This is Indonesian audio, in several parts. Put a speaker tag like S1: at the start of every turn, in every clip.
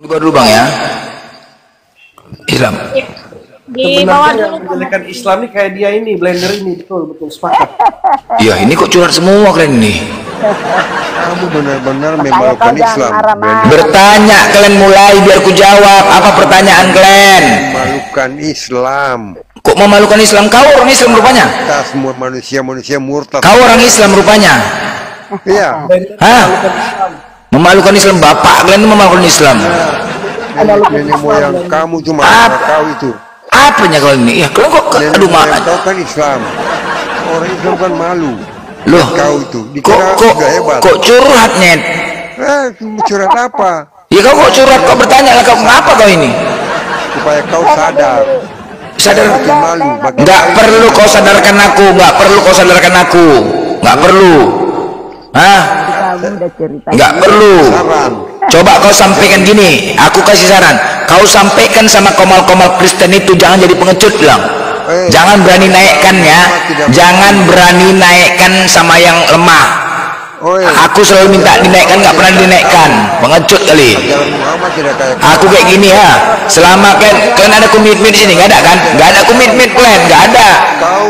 S1: Buka dulu bang ya. Islam.
S2: Di bawah dulu. Menjelekan Islam nih kayak dia ini, blender ini, betul sepakat.
S1: Iya ini kok curhat semua kalian nih.
S3: Kamu benar-benar memalukan Islam.
S1: Bertanya kalian mulai biar ku jawab. Apa pertanyaan kalian?
S3: Memalukan Islam.
S1: Kok memalukan Islam? Kau orang Islam rupanya.
S3: Kita semua manusia murtad.
S1: Kau orang Islam rupanya.
S3: Iya.
S1: Hah? Memalukan Islam, bapak kalian itu memalukan Islam.
S3: Nenek moyang kamu cuma kau itu.
S1: Apanya kau ini? Ya kalian kok aduh maaf.
S3: Kau kan Islam. Orang Islam kan malu.
S1: Loh,
S3: kau itu
S1: kok curhat net?
S3: Curhat apa?
S1: Ya kau kok curhat, kau bertanya lah, kau ngapa kau ini?
S3: Supaya kau sadar.
S1: Sadar?
S3: Malu.
S1: Nggak perlu kau sadarkan aku, nggak perlu kau sadarkan aku, nggak perlu. Hah? Nggak perlu. Coba kau sampaikan gini, aku kasih saran. Kau sampaikan sama komal-komal Kristen itu jangan jadi pengecut bilang. Jangan berani naikkan ya. Jangan berani naikkan sama yang lemah. Aku selalu minta dinaikkan, nggak pernah dinaikkan. Pengecut kali. Aku kayak gini ya. Selama kalian ada komitmen di sini, nggak ada kan? Nggak ada komitmen plan, nggak ada.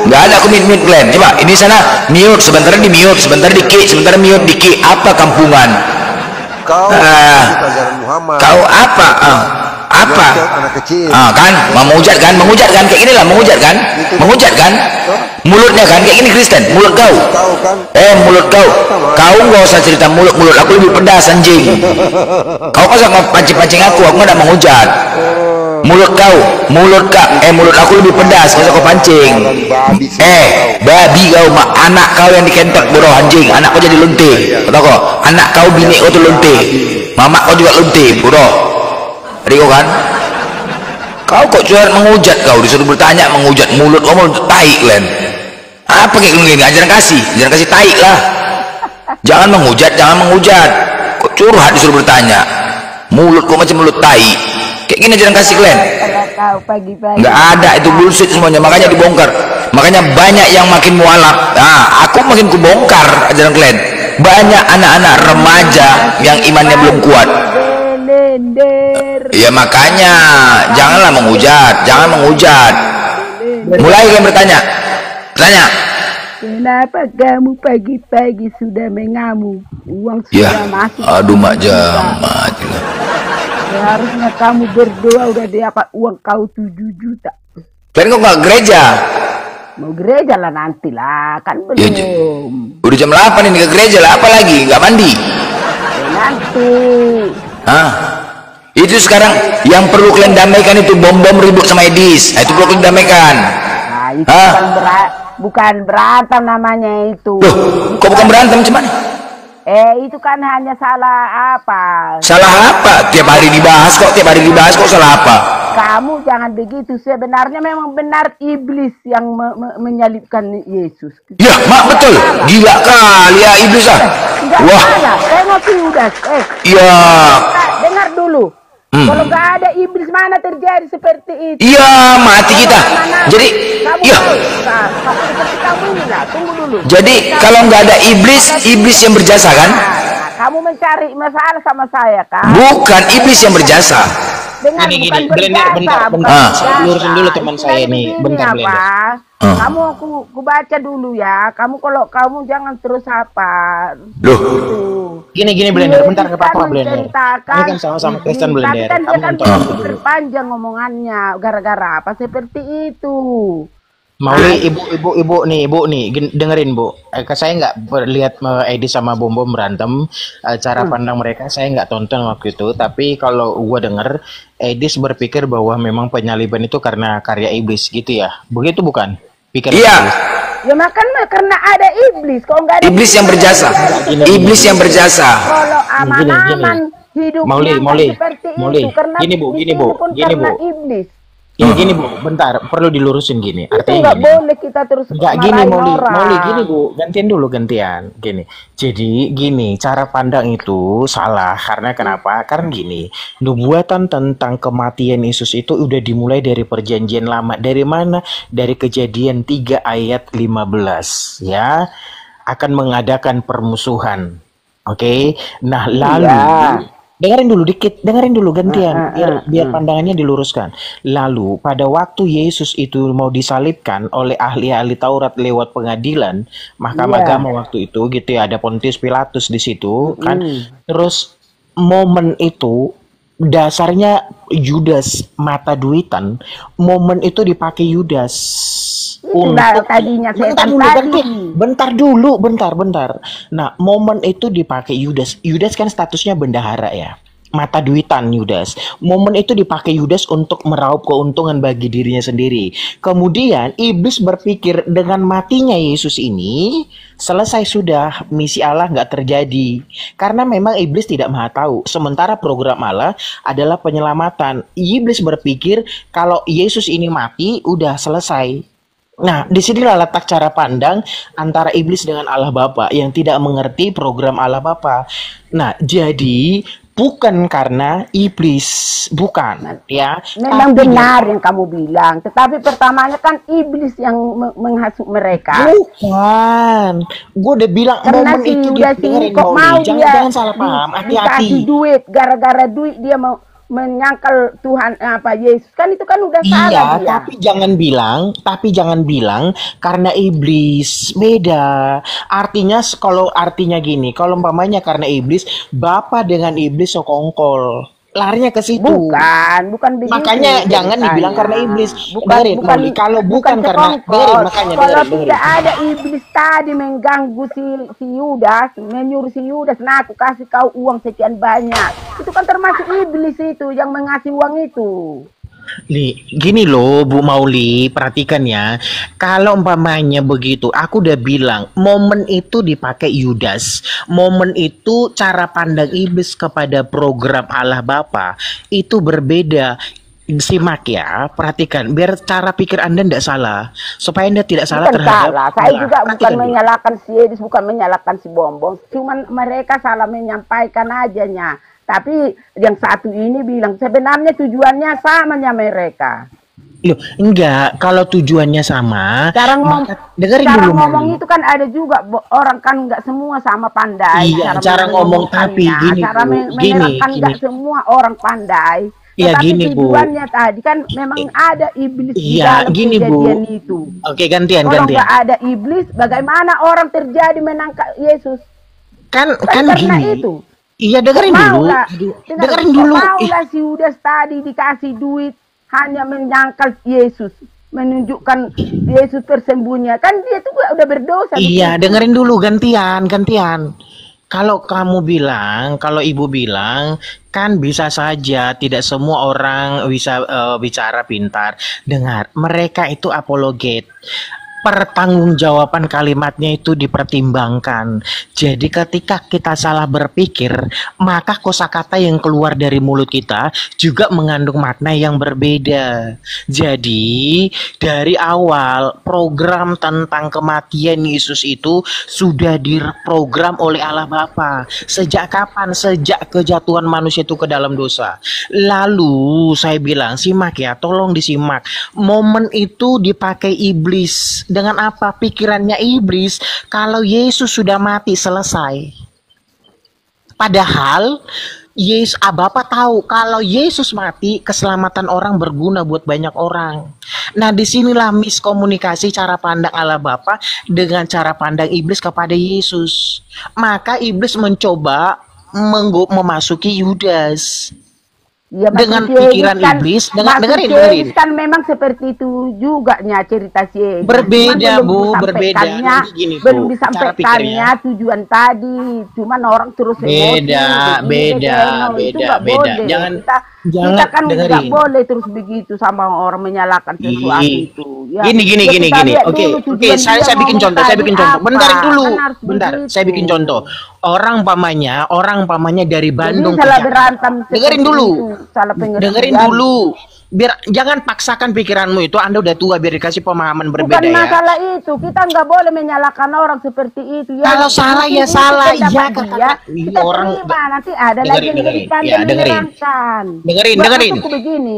S1: Nggak ada komitmen plan. Coba ini sana mute, sebentar di mute, sebentar di kick, sebentar mute di kick. Apa kampungan? Kau apa? Apa? Kan menghujat kan kayak gini lah, menghujat kan mulutnya kan kayak gini Kristen, mulut kau mulut kau nggak usah cerita mulut aku lebih pedas anjing. Kau sama pancing aku nggak menghujat. Mulut aku lebih pedas, masa kau pancing. Babi kau, anak kau yang dikentek boroh anjing, anak kau jadi lonte, kata kau, anak kau bini kau tuh lonte, mama kau juga lonte boroh. Riko kan? Kau kok curhat menghujat, kau disuruh bertanya menghujat, mulut kamu tai kalian. Apa kayak gini? Ajaran kasih tai lah. Jangan menghujat. Kok curhat disuruh bertanya? Mulut kok macam mulut tai. Kayak gini ajaran kasih kalian. Nggak ada, itu bullshit semuanya, makanya dibongkar. Makanya banyak yang makin mualaf. Nah, aku makin kubongkar ajaran kalian. Banyak anak-anak remaja yang imannya belum kuat. Ya makanya jangan menghujat. Mulai kalian bertanya.
S4: Kenapa kamu pagi-pagi sudah mengamuk? Uang sudah masuk.
S1: Aduh mak jamat.
S4: Harusnya kamu berdoa udah dapat uang kau 7 juta.
S1: Kalian kok nggak gereja?
S4: Mau gereja lah nanti lah, kan belum.
S1: Ya, udah jam 8 ini ke gereja lah, apa lagi? Nggak mandi?
S4: Ya, nanti.
S1: Itu sekarang yang perlu kalian damaikan itu bom-bom ribut sama Edis. Itu perlu kalian damaikan.
S4: Nah, itu bukan berantem namanya itu.
S1: Loh, kok bukan berantem cuman?
S4: Itu kan hanya salah apa?
S1: Salah apa? Tiap hari dibahas kok salah apa?
S4: Kamu jangan begitu. Sebenarnya memang benar iblis yang menyalibkan Yesus.
S1: Ya, mak betul. Gila kali ya iblis ah.
S4: Wah. Tengok udah.
S1: Iya.
S4: Dengar dulu. Kalau nggak ada iblis mana terjadi seperti itu?
S1: Iya, mati kita. Jadi, iya.
S4: Seperti kamu ini lah. Tunggu dulu.
S1: Jadi kalau nggak ada iblis yang berjasa kan?
S4: Kamu mencari masalah sama saya kan?
S1: Bukan, iblis yang berjasa.
S5: Gini, Blender, bentar. Lurusin dulu teman saya nih, bentar Blender.
S4: Kamu aku baca dulu ya. Kalau kamu jangan terus apa.
S1: Loh.
S5: Gini Blender, bentar ke Papa Blender. Ini kan sama-sama Kristen Blender.
S4: Kamu kan berpanjang ngomongannya gara-gara apa seperti itu.
S5: Mauli ibu nih dengerin Bu. Saya nggak lihat Edi sama Bom berantem. Cara pandang mereka saya nggak tonton waktu itu. Tapi kalau gua denger Edis berpikir bahwa memang penyaliban itu karena karya iblis gitu ya. Begitu bukan?
S1: Iya.
S4: Ya makanya karena ada iblis. Kalau nggak ada
S1: iblis yang berjasa. Iblis yang berjasa.
S4: Kalau aman-aman hidupnya seperti itu karena
S5: gini Bu.
S4: Iblis.
S5: Gini Bu, bentar, perlu dilurusin gini.
S4: Artinya nggak boleh kita terus
S5: nggak gini Molly gini Bu, gantian. Gini. Jadi gini, cara pandang itu salah karena kenapa? Karena gini, nubuatan tentang kematian Yesus itu udah dimulai dari perjanjian lama. Dari mana? Dari Kejadian 3 ayat 15 ya. Akan mengadakan permusuhan. Oke. Nah, lalu Dengerin dulu dikit, dengerin dulu gantian, biar pandangannya diluruskan. Lalu pada waktu Yesus itu mau disalibkan oleh ahli-ahli Taurat lewat pengadilan, mahkamah agama waktu itu gitu ya, ada Pontius Pilatus di situ kan. Terus momen itu dasarnya Yudas mata duitan, momen itu dipakai Yudas untuk
S4: tadinya
S5: bentar dulu. Nah, momen itu dipakai Yudas. Yudas kan statusnya bendahara ya. Mata duitan Yudas. Momen itu dipakai Yudas untuk meraup keuntungan bagi dirinya sendiri. Kemudian iblis berpikir dengan matinya Yesus ini selesai sudah, misi Allah nggak terjadi. Karena memang iblis tidak maha tahu. Sementara program Allah adalah penyelamatan. Iblis berpikir kalau Yesus ini mati udah selesai. Nah, disinilah letak cara pandang antara iblis dengan Allah Bapa yang tidak mengerti program Allah Bapa. Nah, jadi bukan karena iblis, bukan ya.
S4: Memang benar yang kamu bilang, tetapi pertamanya kan iblis yang menghasut mereka.
S5: Bukan, gue udah bilang
S4: karena
S5: momen itu
S4: dengerin kok mau
S5: jangan salah paham, hati-hati.
S4: Dikasih duit, gara-gara duit dia mau menyangkal Tuhan apa Yesus, kan itu kan udah salah dia.
S5: Tapi jangan bilang karena iblis, beda. Artinya kalau artinya gini, kalau umpamanya karena iblis, Bapa dengan iblis sekongkol. Larinya ke situ.
S4: Bukan begitu.
S5: Makanya jangan dibilang karena iblis. Kalau bukan karena makanya
S4: kalau tidak ada iblis tadi mengganggu si Yudas, menyuruh si Yudas, nah aku kasih kau uang sekian banyak. Itu kan termasuk iblis itu yang mengasih uang itu.
S5: Gini loh Bu Mauli, perhatikan ya. Kalau umpamanya begitu, aku udah bilang momen itu dipakai Yudas. Momen itu cara pandang iblis kepada program Allah Bapa itu berbeda. Simak ya, perhatikan biar cara pikir Anda tidak salah, supaya Anda tidak salah terhadap
S4: salah. Saya juga bukan menyalahkan si Yesus, bukan menyalahkan si Bombong, cuman mereka salah menyampaikan ajanya. Tapi yang satu ini bilang sebenarnya tujuannya samanya mereka.
S5: Loh, enggak, kalau tujuannya sama,
S4: cara ngomong itu kan ada juga orang kan enggak semua sama pandai.
S5: Iya, cara ngomong tapi gini,
S4: cara menerangkan enggak semua orang pandai.
S5: Iya gini Bu.
S4: Tujuannya tadi kan memang ada iblis di dalam
S5: gini,
S4: kejadian
S5: Bu.
S4: itu.
S5: Oke, gantian.
S4: Kalau nggak ada iblis, bagaimana orang terjadi menangkap Yesus?
S5: Kan
S4: karena
S5: gini.
S4: Itu.
S5: Iya, dengerin dulu. Dengerin dulu.
S4: Maulah si Yudas tadi dikasih duit hanya menyangkal Yesus, menunjukkan Yesus tersembunyi. Kan dia tuh udah berdosa.
S5: Iya, dengerin dulu gantian. Kalau kamu bilang, kalau ibu bilang, kan bisa saja tidak semua orang bisa bicara pintar. Dengar, mereka itu apologet. Pertanggungjawaban kalimatnya itu dipertimbangkan. Jadi ketika kita salah berpikir, maka kosakata yang keluar dari mulut kita juga mengandung makna yang berbeda. Jadi dari awal program tentang kematian Yesus itu sudah diprogram oleh Allah Bapa. Sejak kapan? Sejak kejatuhan manusia itu ke dalam dosa. Lalu saya bilang, simak ya, tolong disimak. Momen itu dipakai iblis. Dengan apa? Pikirannya iblis kalau Yesus sudah mati selesai. Padahal Bapa tahu kalau Yesus mati keselamatan orang berguna buat banyak orang. Nah, disinilah miskomunikasi cara pandang Allah Bapa dengan cara pandang iblis kepada Yesus. Maka iblis mencoba memasuki Yudas.
S4: Ya,
S5: dengan pikiran
S4: kan,
S5: iblis, dengerin.
S4: Kan memang seperti itu juga cerita si
S5: berbeda Bu, berbeda. Gini,
S4: belum disampaikannya tujuan tadi, cuman orang terus
S5: beda. Jangan
S4: kita kan nggak boleh terus begitu sama orang menyalahkan sesuatu itu. Ya,
S5: gini. Oke, saya bikin contoh. Bentar, saya bikin contoh. Orang pamannya dari Bandung.
S4: Salah berantem.
S5: Dengerin dulu. Biar jangan paksakan pikiranmu itu. Anda udah tua, biar dikasih pemahaman berbeda.
S4: Bukan masalah itu, kita nggak boleh menyalahkan orang seperti itu ya.
S5: Kalau salah ya salah, iya kata
S4: orang nanti ada lagi yang menjadikan dan menerangkan.
S5: Dengerin.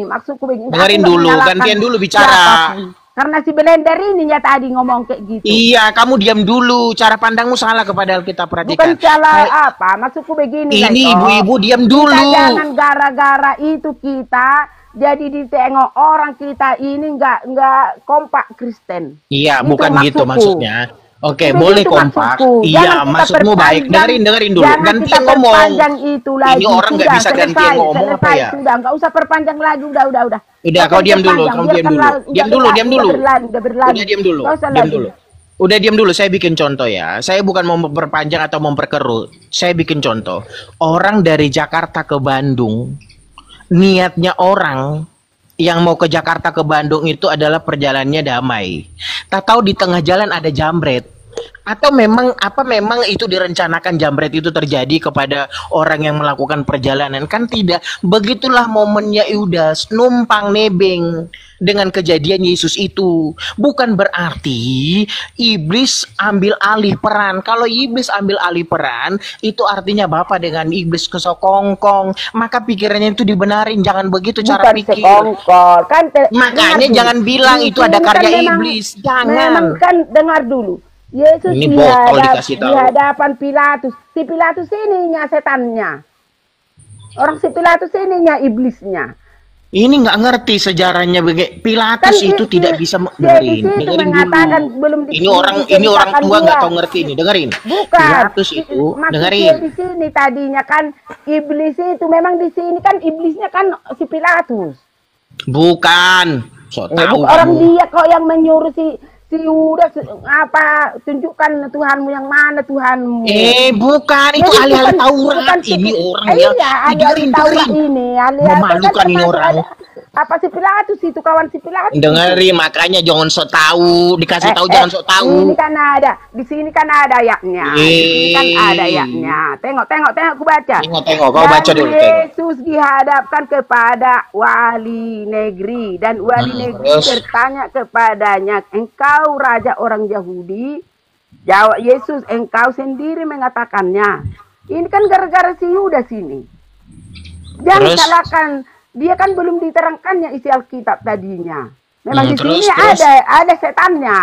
S4: Maksudku begini.
S5: Dengerin dulu, gantian dulu bicara.
S4: Karena si Belender ini ya tadi ngomong kayak gitu.
S5: Iya, kamu diam dulu. Cara pandangmu salah kepada Alkitab, perhatikan.
S4: Bukan salah apa, maksudku begini.
S5: Ini ibu-ibu diam
S4: Kita
S5: dulu.
S4: jangan gara-gara itu kita jadi ditengok orang kita ini nggak kompak Kristen.
S5: Iya,
S4: Itu
S5: bukan gitu maksudnya. Oke,
S4: Itu
S5: boleh
S4: itu
S5: kompak.
S4: maksudku.
S5: Iya,
S4: Jangan kita
S5: maksudmu baik.
S4: perpanjang.
S5: Dengerin dulu.
S4: Jangan
S5: Gantian
S4: kita
S5: ngomong.
S4: perpanjang itu lagi.
S5: Ini orang nggak
S4: Sudah,
S5: bisa gantian
S4: selesai,
S5: ngomong apa
S4: selesai,
S5: ya?
S4: Sudah, nggak usah perpanjang lagi. Udah.
S5: Udah, kau diam dulu. Kamu diam dulu. Diam dulu.
S4: Udah berlalu.
S5: Udah diam dulu.
S4: Nggak usah
S5: Diam
S4: lagi.
S5: dulu. Udah diam dulu, saya bikin contoh ya. Saya bukan mau memperpanjang atau memperkeruh. Saya bikin contoh. Orang dari Jakarta ke Bandung, niatnya orang yang mau ke Jakarta ke Bandung itu adalah perjalanannya damai. Tak tahu di tengah jalan ada jambret. Atau memang itu direncanakan jambret itu terjadi kepada orang yang melakukan perjalanan? Kan tidak. Begitulah momennya Yudas numpang nebeng dengan kejadian Yesus itu. Bukan berarti iblis ambil alih peran. Kalau iblis ambil alih peran, itu artinya Bapak dengan iblis kesokongkong. Maka pikirannya itu dibenarin. Jangan begitu cara
S4: Bukan
S5: pikir.
S4: sekongkol. Kan
S5: Makanya jangan bilang itu ada karya iblis. Jangan.
S4: Memang kan dengar dulu. Yesus
S5: Ini botol dikasih
S4: di
S5: tahu.
S4: hadapan Pilatus. Si Pilatus ininya setannya. Orang si Pilatus ininya iblisnya.
S5: Ini nggak ngerti sejarahnya Pilatus
S4: Kan
S5: itu tidak bisa
S4: di situ
S5: dengerin
S4: mengatakan
S5: dulu.
S4: belum
S5: Ini orang tua nggak tahu ngerti ini, dengerin.
S4: Bukan.
S5: Pilatus itu
S4: Maksud
S5: dengerin.
S4: dia di sini tadinya kan iblis itu memang di sini kan iblisnya kan si Pilatus.
S5: Bukan. So tahu
S4: Orang
S5: kamu.
S4: dia kok yang menyuruh si Yudas apa tunjukkan Tuhanmu yang mana Tuhanmu.
S5: Bukan itu
S4: Jadi
S5: ahli-ahli
S4: bukan-
S5: Taurat.
S4: bukan
S5: Ini
S4: si-
S5: orang
S4: iya,
S5: ya.
S4: ahli-ahli Taurat ini.
S5: Memalukan ini orang.
S4: Apa si Pilatus itu kawan si Pilatus?
S5: Dengerin, makanya jangan sok tahu, dikasih tahu jangan sok tahu.
S4: Ini kan ada, di sini kan ada ayatnya. Di sini kan ada ayatnya. Tengok, aku baca.
S5: Tengok, kau baca
S4: Dan
S5: dulu, tengok.
S4: Yesus dihadapkan kepada wali negeri dan wali negeri
S5: terus?
S4: bertanya kepadanya, "Engkau raja orang Yahudi?" Jawab Yesus, "Engkau sendiri mengatakannya." Ini kan gara-gara si Yudas ini. Jangan
S5: Terus?
S4: salahkan. Dia kan belum diterangkannya isi Alkitab tadinya. Memang di
S5: terus,
S4: sini
S5: terus?
S4: ada setannya.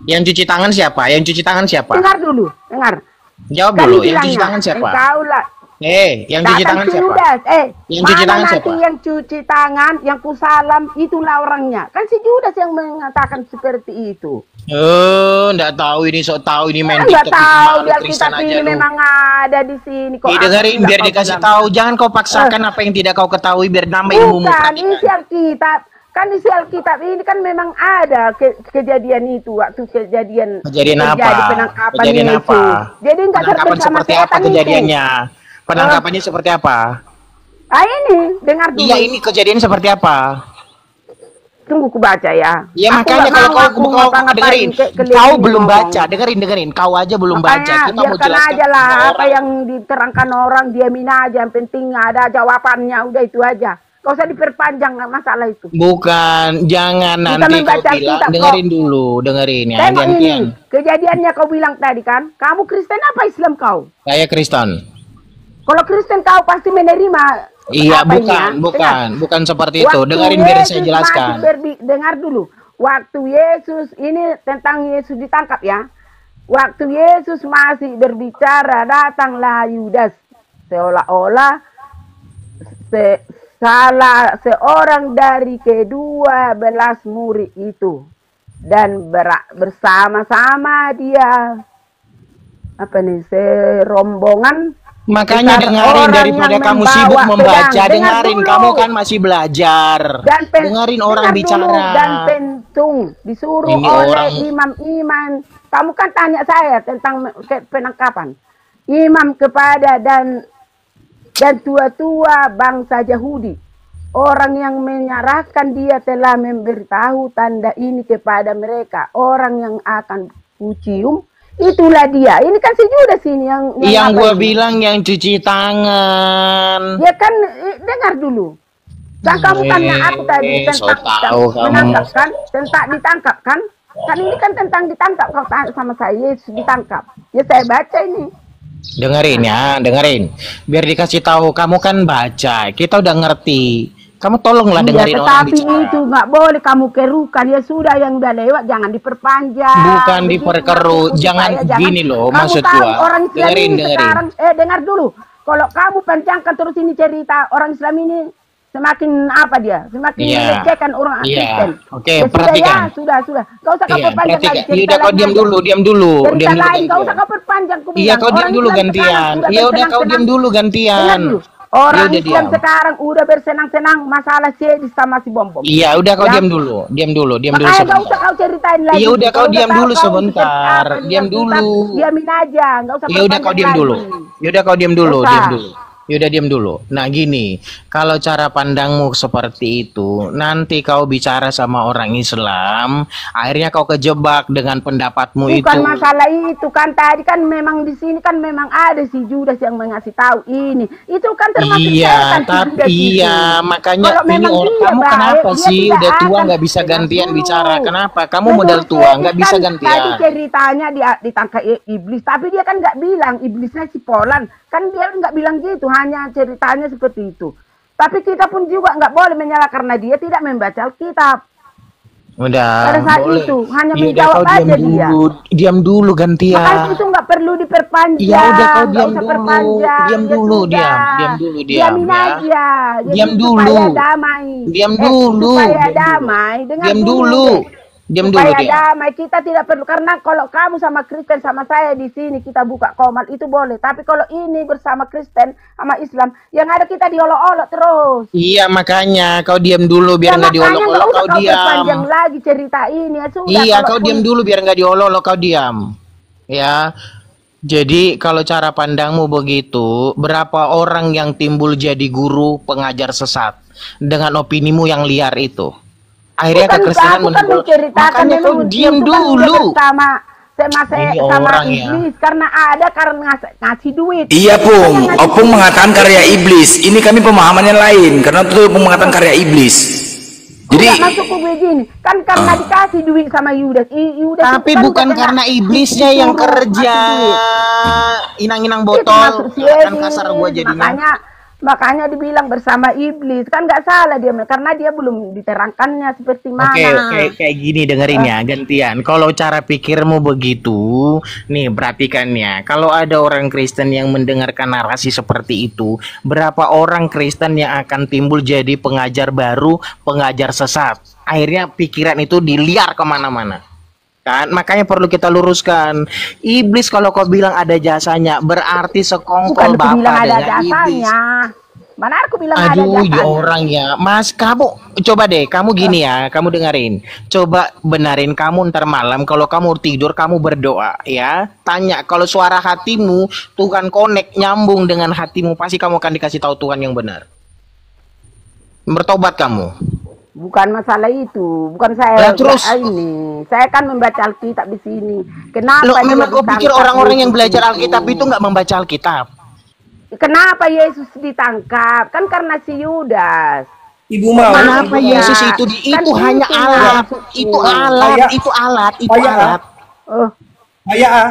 S5: Yang cuci tangan siapa? Yang cuci tangan siapa?
S4: Dengar dulu, dengar.
S5: Jawab
S4: Kan
S5: dulu, yang cuci
S4: bilangnya,
S5: tangan siapa?
S4: Engkau lah.
S5: Yang cuci
S4: Datang
S5: tangan
S4: si
S5: siapa?
S4: Yudas.
S5: Yang cuci
S4: Mana
S5: tangan
S4: nanti
S5: siapa?
S4: yang cuci tangan, yang kusalam, itulah orangnya. Kan si Yudas yang mengatakan seperti itu.
S5: Enggak tahu ini, sok tahu ini main
S4: Enggak
S5: TikTok
S4: tahu di
S5: malu Kristen
S4: Alkitab
S5: aja
S4: ini
S5: lu.
S4: memang ada di sini. Kok
S5: Dengerin
S4: aku
S5: biar
S4: nggak
S5: dikasih
S4: bilang?
S5: tahu. Jangan kau paksakan apa yang tidak kau ketahui biar nama ilmumu.
S4: Bukan,
S5: perhatikan.
S4: isi Alkitab. Kan isi Alkitab ini kan memang ada kejadian itu. Waktu kejadian
S5: Kejadian apa?
S4: terjadi penangkapan
S5: Kejadian
S4: Yesus.
S5: apa?
S4: Jadi enggak
S5: Penangkapan
S4: bersama
S5: seperti apa
S4: setan itu.
S5: kejadiannya? Penangkapannya seperti apa?
S4: Ini, dengar dulu.
S5: Iya, ini kejadian seperti apa?
S4: Tunggu ku baca ya.
S5: Ya
S4: Aku
S5: makanya
S4: nggak
S5: kalau
S4: mau
S5: kau
S4: ngapa-ngapain,
S5: dengerin,
S4: keliling
S5: kau belum
S4: ngomong.
S5: baca, dengerin, kau aja belum baca.
S4: Makanya,
S5: Kita mau
S4: biarkan
S5: jelaskan
S4: aja lah
S5: kepada
S4: apa
S5: orang.
S4: yang diterangkan orang, diamin aja. Yang penting ada jawabannya, udah itu aja. Gak usah diperpanjang masalah itu.
S5: Bukan, jangan
S4: Kita
S5: nanti kau
S4: membaca
S5: bilang,
S4: Alkitab,
S5: dengerin dulu, dengerin ya,
S4: Tengok ini,
S5: gantian.
S4: kejadiannya kau bilang tadi kan, kamu Kristen apa Islam kau?
S5: Saya Kristen.
S4: Kalau Kristen kau pasti menerima.
S5: Iya,
S4: apa ini, ya?
S5: bukan seperti itu.
S4: Waktu
S5: Dengerin biar saya
S4: Yesus
S5: jelaskan.
S4: masih dengar dulu. Waktu Yesus, ini tentang Yesus ditangkap ya. Waktu Yesus masih berbicara, datanglah Yudas. Seolah-olah salah seorang dari kedua belas murid itu. Dan bersama-sama dia, apa nih, serombongan.
S5: Makanya
S4: Besar
S5: dengerin
S4: orang
S5: daripada
S4: yang
S5: kamu
S4: membawa
S5: sibuk membaca,
S4: pedang. Dengar
S5: dengerin
S4: dulu.
S5: kamu kan masih belajar. Dengerin orang
S4: dengar
S5: bicara.
S4: dulu, dan pentung disuruh
S5: Ini
S4: oleh
S5: orang-
S4: imam-imam. Kamu kan tanya saya tentang penangkapan. Imam kepada dan tua-tua bangsa Yahudi. Orang yang menyerahkan dia telah memberitahu tanda ini kepada mereka. Orang yang akan kucium, itulah dia. Ini kan si Yudas ini
S5: Yang
S4: apa
S5: gue
S4: ini?
S5: bilang yang cuci tangan.
S4: Ya kan, dengar dulu. Dan kamu tanya aku tadi
S5: so
S4: tentang
S5: tahu kamu.
S4: menangkap kan, tentang ditangkap kan? Kan ini kan tentang ditangkap, kau tanya sama saya, Yesus ditangkap. Ya saya baca ini.
S5: Dengerin ya, dengerin. Biar dikasih tahu, kamu kan baca, kita udah ngerti. Kamu tolonglah
S4: Iya,
S5: dengerin orang
S4: tetapi
S5: bicara.
S4: itu nggak boleh kamu kerukan. Ya sudah, yang udah lewat jangan diperpanjang.
S5: Bukan
S4: Begitu
S5: diperkeruh,
S4: maksudku,
S5: jangan
S4: supaya
S5: gini loh,
S4: kamu
S5: maksud
S4: tahu
S5: gua.
S4: orang Islam
S5: Dengerin,
S4: ini
S5: dengerin.
S4: sekarang, dengar dulu. Kalau kamu panjangkan terus ini cerita orang Islam ini, semakin apa dia? Semakin
S5: Iya.
S4: melecehkan orang
S5: Iya.
S4: Kristen.
S5: Oke,
S4: Ya sudah,
S5: perhatikan.
S4: ya, sudah. Gak usah kau
S5: Iya,
S4: perpanjang
S5: perhatikan.
S4: lagi.
S5: Iya udah kau diam dulu, diam dulu,
S4: Cerita
S5: diam dulu
S4: lain, gak usah
S5: gantian.
S4: kau perpanjang. Aku
S5: Iya,
S4: bilang.
S5: kau diam
S4: Orang
S5: dulu
S4: Islam
S5: gantian.
S4: sekarang
S5: Iya udah kau diam
S4: bersenang-senang.
S5: dulu
S4: Dengar
S5: gantian.
S4: dulu.
S5: Iya
S4: Orang
S5: udah
S4: Islam
S5: diam.
S4: sekarang udah bersenang-senang masalah sedis sama si bom-bom.
S5: Iya udah kau
S4: Ya.
S5: diam dulu, diam dulu
S4: Makanya gak usah
S5: sebentar.
S4: kau ceritain lagi.
S5: Iya udah,
S4: Kalau
S5: kau diam
S4: tahu
S5: dulu
S4: kau itu
S5: sebentar.
S4: apa,
S5: Diam dulu.
S4: Diamin aja, gak usah
S5: Ya udah kau
S4: perpanjang
S5: diam
S4: lagi.
S5: dulu. Ya udah kau diam dulu,
S4: Usah.
S5: diam dulu. Ya udah diam dulu. Nah gini, kalau cara pandangmu seperti itu, nanti kau bicara sama orang Islam, akhirnya kau kejebak dengan pendapatmu
S4: Bukan
S5: itu.
S4: masalah itu kan, tadi kan memang di sini kan memang ada si Judas yang mengasih tahu ini. Itu kan termasuk
S5: Iya,
S4: saya kan si
S5: tapi
S4: Judas itu.
S5: iya, makanya
S4: Kalau
S5: ini
S4: memang
S5: orang
S4: dia
S5: kamu
S4: baik,
S5: kenapa
S4: dia
S5: sih
S4: tidak
S5: udah tua
S4: akan-
S5: nggak bisa
S4: Dengar
S5: gantian
S4: dulu.
S5: bicara? Kenapa? Kamu
S4: Menurut
S5: modal tua
S4: saya
S5: nggak
S4: kan
S5: bisa
S4: Tadi
S5: gantian.
S4: ceritanya dia ditangkap iblis, tapi dia kan nggak bilang iblisnya si Polan. Kan dia nggak bilang gitu, hanya ceritanya seperti itu. Tapi kita pun juga nggak boleh menyalahkan karena dia tidak membaca Alkitab.
S5: Udah,
S4: Pada saat
S5: boleh.
S4: itu, hanya
S5: Ya udah
S4: menjawab
S5: kau diam
S4: aja dia.
S5: dulu, diam dulu gantian.
S4: Makanya itu nggak perlu diperpanjang.
S5: Ya udah, kau
S4: nggak
S5: diam
S4: usah
S5: dulu.
S4: perpanjang.
S5: Diam
S4: Ya
S5: dulu,
S4: sudah.
S5: diam dulu, diam,
S4: Diamin
S5: ya.
S4: aja. Jadi
S5: Diam dulu.
S4: Supaya damai.
S5: Diam dulu.
S4: Supaya damai. Dengar
S5: Diam
S4: dulu.
S5: dulu. Diam dulu
S4: Supaya
S5: dia.
S4: damai, kita tidak perlu, karena kalau kamu sama Kristen sama saya di sini kita buka komal itu boleh, tapi kalau ini bersama Kristen sama Islam yang ada kita diolok-olok terus.
S5: Iya makanya kau diam dulu biar nggak
S4: makanya
S5: diolok-olok,
S4: nggak usah
S5: kau diam.
S4: perpanjang lagi cerita ini, ya sudah.
S5: Iya
S4: kalau
S5: kau diam dulu biar nggak diolok-olok, kau diam. Ya. Jadi kalau cara pandangmu begitu, berapa orang yang timbul jadi guru pengajar sesat dengan opinimu yang liar itu? Akhirnya
S4: Bukan,
S5: kekristenan
S4: aku kan
S5: menimbul.
S4: menceritakan
S5: Makanya kau
S4: memang
S5: diam
S4: itu kan udah
S5: dulu.
S4: bersama
S5: Ini
S4: sama
S5: orang ya.
S4: iblis karena ada karena ngasih duit.
S1: Iya Pung,
S4: Makanya ngasih
S1: Opung
S4: duit.
S1: mengatakan karya iblis. Ini kami pemahamannya lain karena itu Opung mengatakan karya iblis. Jadi
S4: Enggak, maksudku begini, kan karena dikasih duit sama Yudas. Yudas
S5: Tapi
S4: itu kan
S5: bukan
S4: udah
S5: karena
S4: kena
S5: iblisnya yang
S4: disuruh
S5: kerja.
S4: ngasih duit.
S5: Inang-inang
S4: Itu
S5: botol.
S4: maksud si
S5: Kan
S4: Edi.
S5: kasar gua jadinya.
S4: Makanya dibilang bersama iblis, kan nggak salah dia karena dia belum diterangkannya seperti mana.
S5: Oke, kayak gini dengerin ya, gantian. Kalau cara pikirmu begitu, nih perhatikan ya. Kalau ada orang Kristen yang mendengarkan narasi seperti itu, berapa orang Kristen yang akan timbul jadi pengajar baru, pengajar sesat? Akhirnya pikiran itu diliar kemana-mana. Kan, makanya perlu kita luruskan. Iblis kalau kau bilang ada jasanya, berarti sekongkol
S4: Bukan aku
S5: bapak
S4: bilang ada
S5: dengan iblis.
S4: jasanya. Mana aku bilang ada
S5: Aduh,
S4: jasanya.
S5: ya orang ya, Mas, kamu coba deh, kamu gini ya, kamu dengerin, coba benarin kamu ntar malam kalau kamu tidur kamu berdoa ya, tanya kalau suara hatimu Tuhan connect nyambung dengan hatimu pasti kamu akan dikasih tahu Tuhan yang benar. Bertobat kamu.
S4: Bukan masalah itu, bukan
S5: Lah,
S4: saya
S5: terus?
S4: ini. Saya kan membaca Alkitab di sini. Kenapa?
S5: Loh,
S4: dia
S5: memang kau pikir
S4: ditangkap
S5: orang-orang yang
S4: Yesus
S5: belajar Alkitab itu nggak membaca Alkitab?
S4: Kenapa Yesus ditangkap? Kan karena si Yudas.
S2: Ibu mau.
S5: Kenapa
S4: Iya.
S5: Yesus itu
S4: Kan
S5: itu hanya
S4: itu
S5: alat,
S4: maksudku.
S5: itu alat,
S2: Kayak-
S5: itu alat, itu
S2: kayak-
S5: alat.
S4: Oh,
S2: Ayah ah.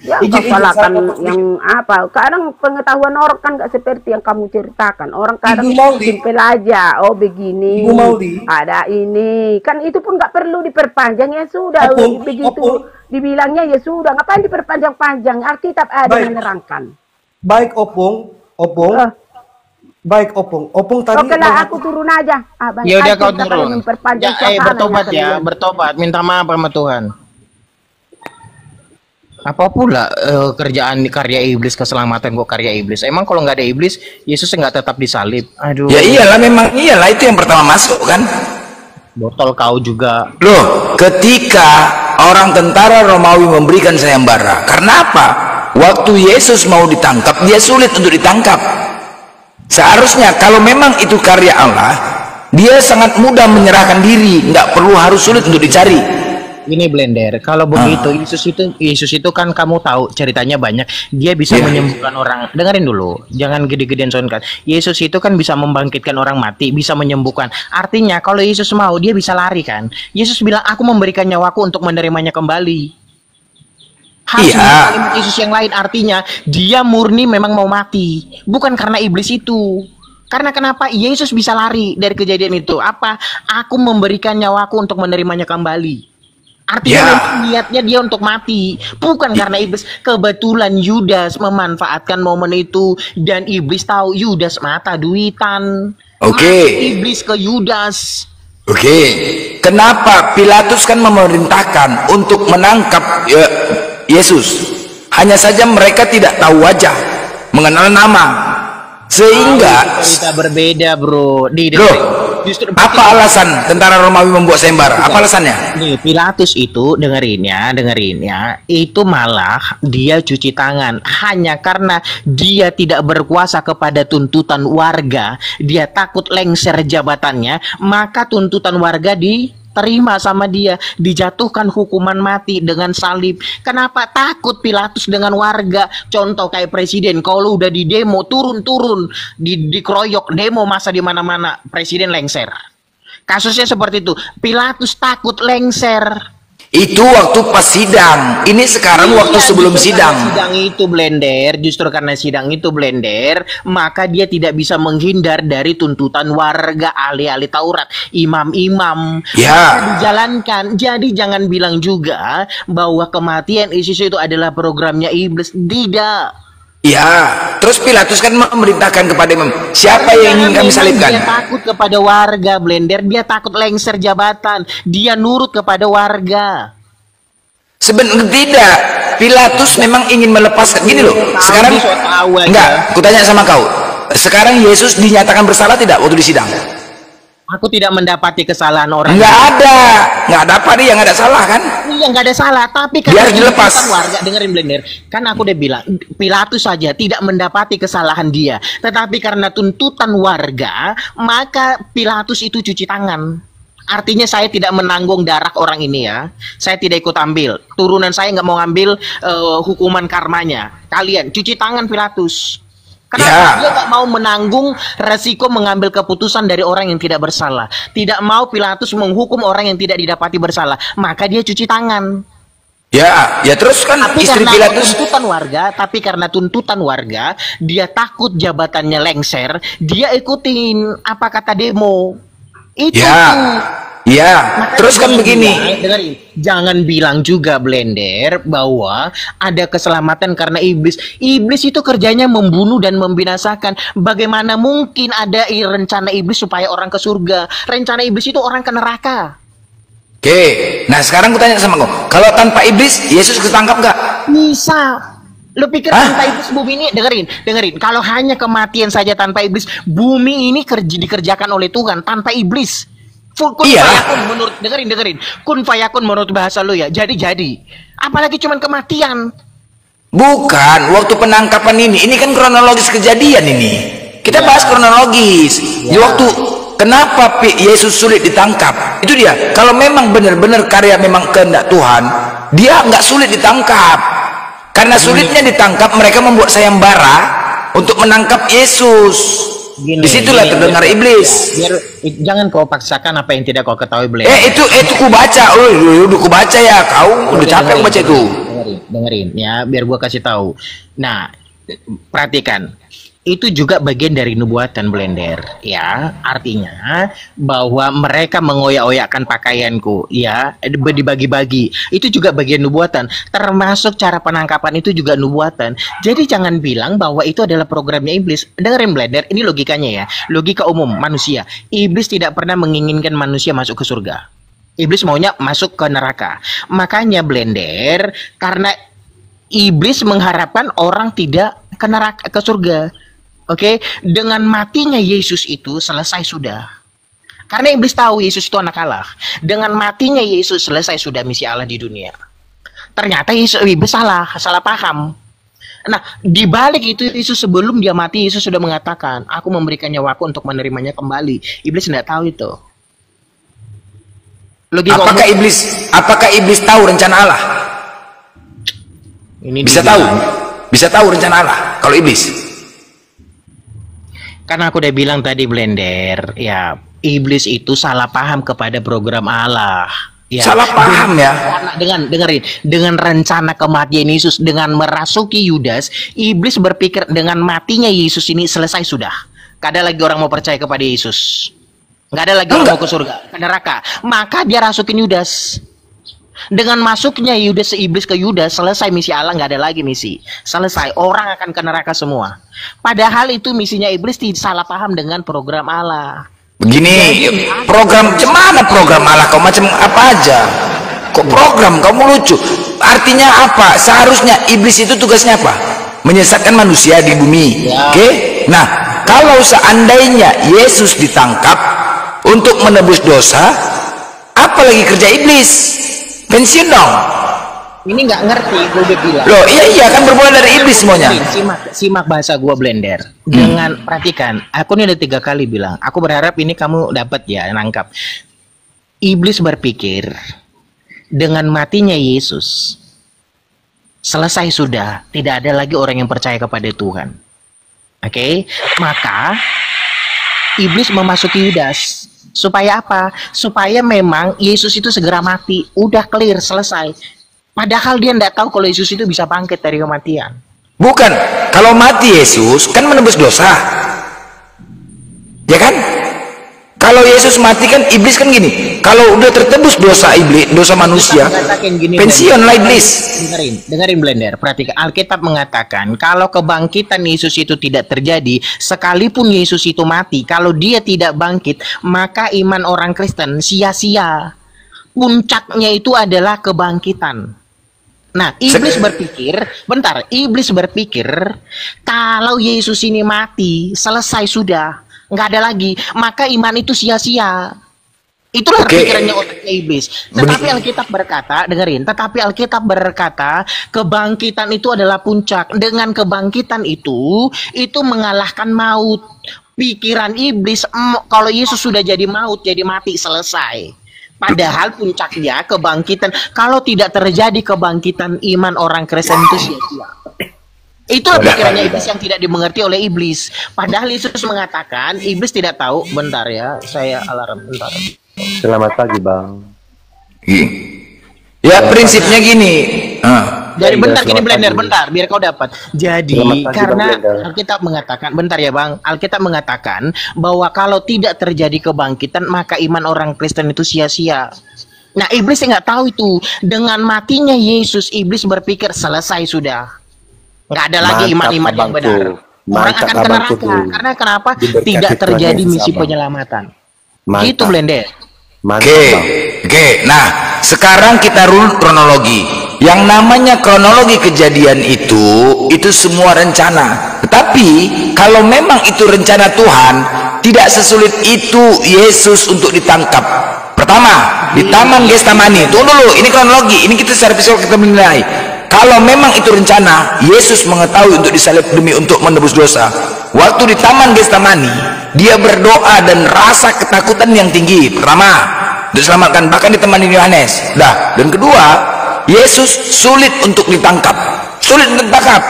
S4: ya
S2: Izin,
S4: salahkan
S2: saya-
S4: yang apa? Kadang pengetahuan orang kan nggak seperti yang kamu ceritakan. Orang kadang
S2: Ibu Maudi.
S4: simpel aja. Oh begini.
S2: Ibu Maudi.
S4: Ada ini. Kan itu pun nggak perlu diperpanjang, ya sudah.
S2: Opung,
S4: Begitu
S2: Opung.
S4: dibilangnya ya sudah. Ngapain diperpanjang-panjang? Alkitab ada
S2: Baik.
S4: menerangkan.
S2: Baik Opung.
S4: Oh.
S2: Baik Opung. Opung tadi.
S4: Oke lah, aku turun aja. Abang,
S5: Ya udah
S4: ayo
S5: kau
S4: kita kalau
S5: turun.
S4: memperpanjang
S5: Ya,
S4: suasana
S5: bertobat
S4: yang
S5: ya,
S4: kalian.
S5: bertobat, minta maaf sama Tuhan. Apa pula kerjaan karya iblis, keselamatan kok karya iblis? Emang kalau nggak ada iblis, Yesus nggak tetap disalib? Aduh,
S1: ya iyalah memang iyalah itu yang pertama masuk kan.
S5: botol kau juga.
S1: Loh, ketika orang tentara Romawi memberikan sayembara, karena apa? Waktu Yesus mau ditangkap, dia sulit untuk ditangkap. Seharusnya kalau memang itu karya Allah, dia sangat mudah menyerahkan diri, nggak perlu harus sulit untuk dicari.
S5: Ini blender. Kalau begitu, Yesus itu kan kamu tahu ceritanya banyak. Dia bisa
S1: Iya.
S5: menyembuhkan orang. Dengerin dulu, jangan gede-gedean soundkan. Yesus itu kan bisa membangkitkan orang mati, bisa menyembuhkan. Artinya kalau Yesus mau, dia bisa lari kan. Yesus bilang, aku memberikan nyawaku untuk menerimanya kembali. Harus
S1: Iya.
S5: ada kalimat Yesus yang lain, artinya dia murni memang mau mati, bukan karena iblis itu. Karena kenapa Yesus bisa lari dari kejadian itu? Apa? Aku memberikan nyawaku untuk menerimanya kembali. Artinya memang niatnya dia untuk mati, bukan karena iblis. Kebetulan Yudas memanfaatkan momen itu, dan iblis tahu Yudas mata duitan. Iblis ke Yudas.
S1: Kenapa Pilatus kan memerintahkan untuk menangkap Yesus? Hanya saja mereka tidak tahu wajah, mengenal nama. Sehingga
S5: cerita berbeda, bro. Justru
S1: apa alasan tentara Romawi membuat sayembara? Apa alasannya?
S5: Nih, Pilatus itu dengerin ya, itu malah dia cuci tangan hanya karena dia tidak berkuasa kepada tuntutan warga, dia takut lengser jabatannya, maka tuntutan warga diterima sama dia, dijatuhkan hukuman mati dengan salib. Kenapa takut Pilatus dengan warga? Contoh kayak presiden, kalau udah di demo turun dikeroyok, demo masa di mana-mana, presiden lengser. Kasusnya seperti itu. Pilatus takut lengser.
S1: Itu waktu pas sidang. Ini sekarang waktu sebelum sidang.
S5: Justru karena sidang itu blender, maka dia tidak bisa menghindar dari tuntutan warga, ahli-ahli Taurat, imam-imam. Dijalankan. Jadi jangan bilang juga bahwa kematian Yesus itu adalah programnya iblis. Tidak.
S1: Terus Pilatus kan memerintahkan kepada imam, siapa yang ingin kami salibkan?
S5: Dia takut kepada warga, blender. Dia takut lengser jabatan. Dia nurut kepada warga.
S1: Sebenarnya tidak. Pilatus memang ingin melepaskan. Gini loh. Sekarang enggak. Kutanya sama kau. Sekarang Yesus dinyatakan bersalah tidak waktu di sidang?
S5: Aku tidak mendapati kesalahan orang.
S1: Nggak ada apa dia, nggak ada salah kan?
S5: Iya, nggak ada salah, tapi
S1: dia harus dilepas.
S5: Warga dengerin blender, kan aku udah bilang Pilatus saja tidak mendapati kesalahan dia, tetapi karena tuntutan warga, maka Pilatus itu cuci tangan. Artinya saya tidak menanggung darah orang ini ya, saya tidak ikut ambil, turunan saya nggak mau ambil hukuman karmanya. Kalian cuci tangan Pilatus. Kenapa dia nggak mau menanggung resiko mengambil keputusan dari orang yang tidak bersalah? Tidak mau Pilatus menghukum orang yang tidak didapati bersalah, maka dia cuci tangan.
S1: Terus kan
S5: tapi
S1: istri Pilatus
S5: tapi karena tuntutan warga, dia takut jabatannya lengser, dia ikutin apa kata demo. Itu
S1: terus kan begini.
S5: Dengerin, jangan bilang juga blender bahwa ada keselamatan karena iblis. Iblis itu kerjanya membunuh dan membinasakan. Bagaimana mungkin ada rencana iblis supaya orang ke surga? Rencana iblis itu orang ke neraka.
S1: Nah sekarang aku tanya sama kau, kalau tanpa iblis Yesus ketangkap nggak?
S5: Bisa. Lu pikir tanpa iblis bumi ini, dengerin, kalau hanya kematian saja tanpa iblis, bumi ini dikerjakan oleh Tuhan tanpa iblis. Kun fayakun menurut dengerin kun fayakun menurut bahasa lu ya, jadi apalagi cuman kematian.
S1: Bukan waktu penangkapan ini kan kronologis kejadian ini, kita bahas kronologis. Di waktu kenapa Yesus sulit ditangkap, itu dia. Kalau memang benar-benar karya memang kehendak Tuhan, dia nggak sulit ditangkap. Karena sulitnya ditangkap, mereka membuat sayembara untuk menangkap Yesus. Disitulah terdengar iblis.
S5: Jangan kau paksakan apa yang tidak kau ketahui, Blender.
S1: Itu ku baca. Udah ku baca ya, kau udah capek baca itu.
S5: Dengerin ya, biar gua kasih tahu. Nah, perhatikan. Itu juga bagian dari nubuatan, Blender, ya. Artinya bahwa mereka mengoyak-oyakkan pakaianku, ya, dibagi-bagi. Itu juga bagian nubuatan. Termasuk cara penangkapan itu juga nubuatan. Jadi jangan bilang bahwa itu adalah programnya iblis. Dengerin, Blender, ini logikanya ya. Logika umum manusia. Iblis tidak pernah menginginkan manusia masuk ke surga. Iblis maunya masuk ke neraka. Makanya, Blender, karena iblis mengharapkan orang tidak ke neraka, ke surga. Oke, dengan matinya Yesus itu selesai sudah. Karena iblis tahu Yesus itu anak Allah. Dengan matinya Yesus selesai sudah misi Allah di dunia. Ternyata iblis salah paham. Nah, di balik itu Yesus sebelum dia mati, Yesus sudah mengatakan, aku memberikan nyawaku untuk menerimanya kembali. Iblis tidak tahu itu.
S1: Apakah iblis tahu rencana Allah? Bisa tahu rencana Allah kalau iblis.
S5: Karena aku udah bilang tadi, Blender, ya, iblis itu salah paham kepada program Allah. Ya.
S1: Salah paham ya.
S5: Karena dengan rencana kematian Yesus, dengan merasuki Yudas, iblis berpikir dengan matinya Yesus ini selesai sudah. Gak ada lagi orang mau percaya kepada Yesus. Gak ada lagi orang mau ke surga, ke neraka. Maka dia rasukin Yudas. Dengan masuknya Yudas, iblis ke Yudas, selesai misi Allah, nggak ada lagi misi. Selesai, orang akan ke neraka semua. Padahal itu misinya iblis salah paham dengan program Allah.
S1: Begini, program cemana program Allah? Kau macam apa aja? Kok program? Kamu lucu. Artinya apa? Seharusnya iblis itu tugasnya apa? Menyesatkan manusia di bumi. Oke? Nah, kalau seandainya Yesus ditangkap untuk menebus dosa, apa lagi kerja iblis? Pensiun dong.
S5: Ini nggak ngerti, gue udah bilang.
S1: Loh, iya kan bermula dari iblis semuanya.
S5: Simak bahasa gue, Blender. Dengan perhatikan, aku ini udah 3 kali bilang. Aku berharap ini kamu dapat ya, nangkap. Iblis berpikir dengan matinya Yesus, selesai sudah, tidak ada lagi orang yang percaya kepada Tuhan. Oke? Maka iblis memasuki Yudas. Supaya apa? Supaya memang Yesus itu segera mati. Udah clear, selesai. Padahal dia tidak tahu kalau Yesus itu bisa bangkit dari kematian.
S1: Bukan. Kalau mati Yesus kan menebus dosa. Ya kan? Kalau Yesus mati kan iblis kan gini. Kalau udah tertebus dosa iblis, dosa manusia, pensiun lah iblis.
S5: Dengerin Blender. Perhatikan, Alkitab mengatakan kalau kebangkitan Yesus itu tidak terjadi, sekalipun Yesus itu mati, kalau dia tidak bangkit, maka iman orang Kristen sia-sia. Puncaknya itu adalah kebangkitan. Nah, iblis berpikir, iblis berpikir kalau Yesus ini mati, selesai sudah. Nggak ada lagi, maka iman itu sia-sia.Itulah pikirannya otaknya iblis. Tetapi Alkitab berkata, dengerin, tetapi Alkitab berkata kebangkitan itu adalah puncak. Dengan kebangkitan itu mengalahkan maut. Pikiran iblis, kalau Yesus sudah jadi maut, jadi mati, selesai. Padahal puncaknya kebangkitan. Kalau tidak terjadi kebangkitan, iman orang Kristen itu sia-sia. Itulah pikirannya iblis yang tidak dimengerti oleh iblis. Padahal Yesus mengatakan, iblis tidak tahu. Bentar ya, saya alarm bentar.
S2: Selamat pagi, Bang.
S1: Ya, prinsipnya gini.
S5: Jadi bentar gini Blender, bentar biar kau dapat. Jadi karena Alkitab mengatakan, bentar ya Bang, Alkitab mengatakan bahwa kalau tidak terjadi kebangkitan, maka iman orang Kristen itu sia-sia. Nah, iblis nggak tahu itu. Dengan matinya Yesus, iblis berpikir selesai sudah. Nggak ada lagi iman-iman yang benar. Orang akan ke neraka. Karena kenapa? Tidak terjadi misi penyelamatan. Gitu Blender.
S1: Oke. Nah, sekarang kita runut kronologi. Yang namanya kronologi kejadian itu semua rencana. Tetapi kalau memang itu rencana Tuhan, tidak sesulit itu Yesus untuk ditangkap. Pertama, di Taman Getsemani. Tunggu dulu, ini kronologi. Ini kita secara visual kita menilai. Kalau memang itu rencana, Yesus mengetahui untuk disalib demi untuk menebus dosa. Waktu di Taman Getsemani, dia berdoa dan rasa ketakutan yang tinggi. Pertama, untuk selamatkan, bahkan ditemani Yohanes. Dan kedua, Yesus sulit untuk ditangkap. Sulit untuk ditangkap.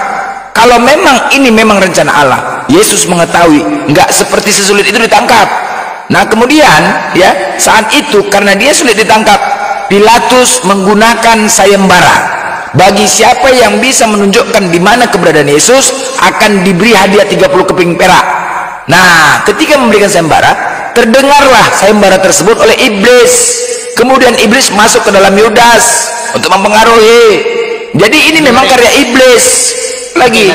S1: Kalau memang ini memang rencana Allah, Yesus mengetahui nggak seperti sesulit itu ditangkap. Nah kemudian ya saat itu karena dia sulit ditangkap, Pilatus menggunakan sayembara. Bagi siapa yang bisa menunjukkan di mana keberadaan Yesus akan diberi hadiah 30 keping perak. Nah, ketika memberikan sayembara, terdengarlah sayembara tersebut oleh iblis. Kemudian iblis masuk ke dalam Yudas untuk mempengaruhi. Jadi ini memang karya iblis. Lagi.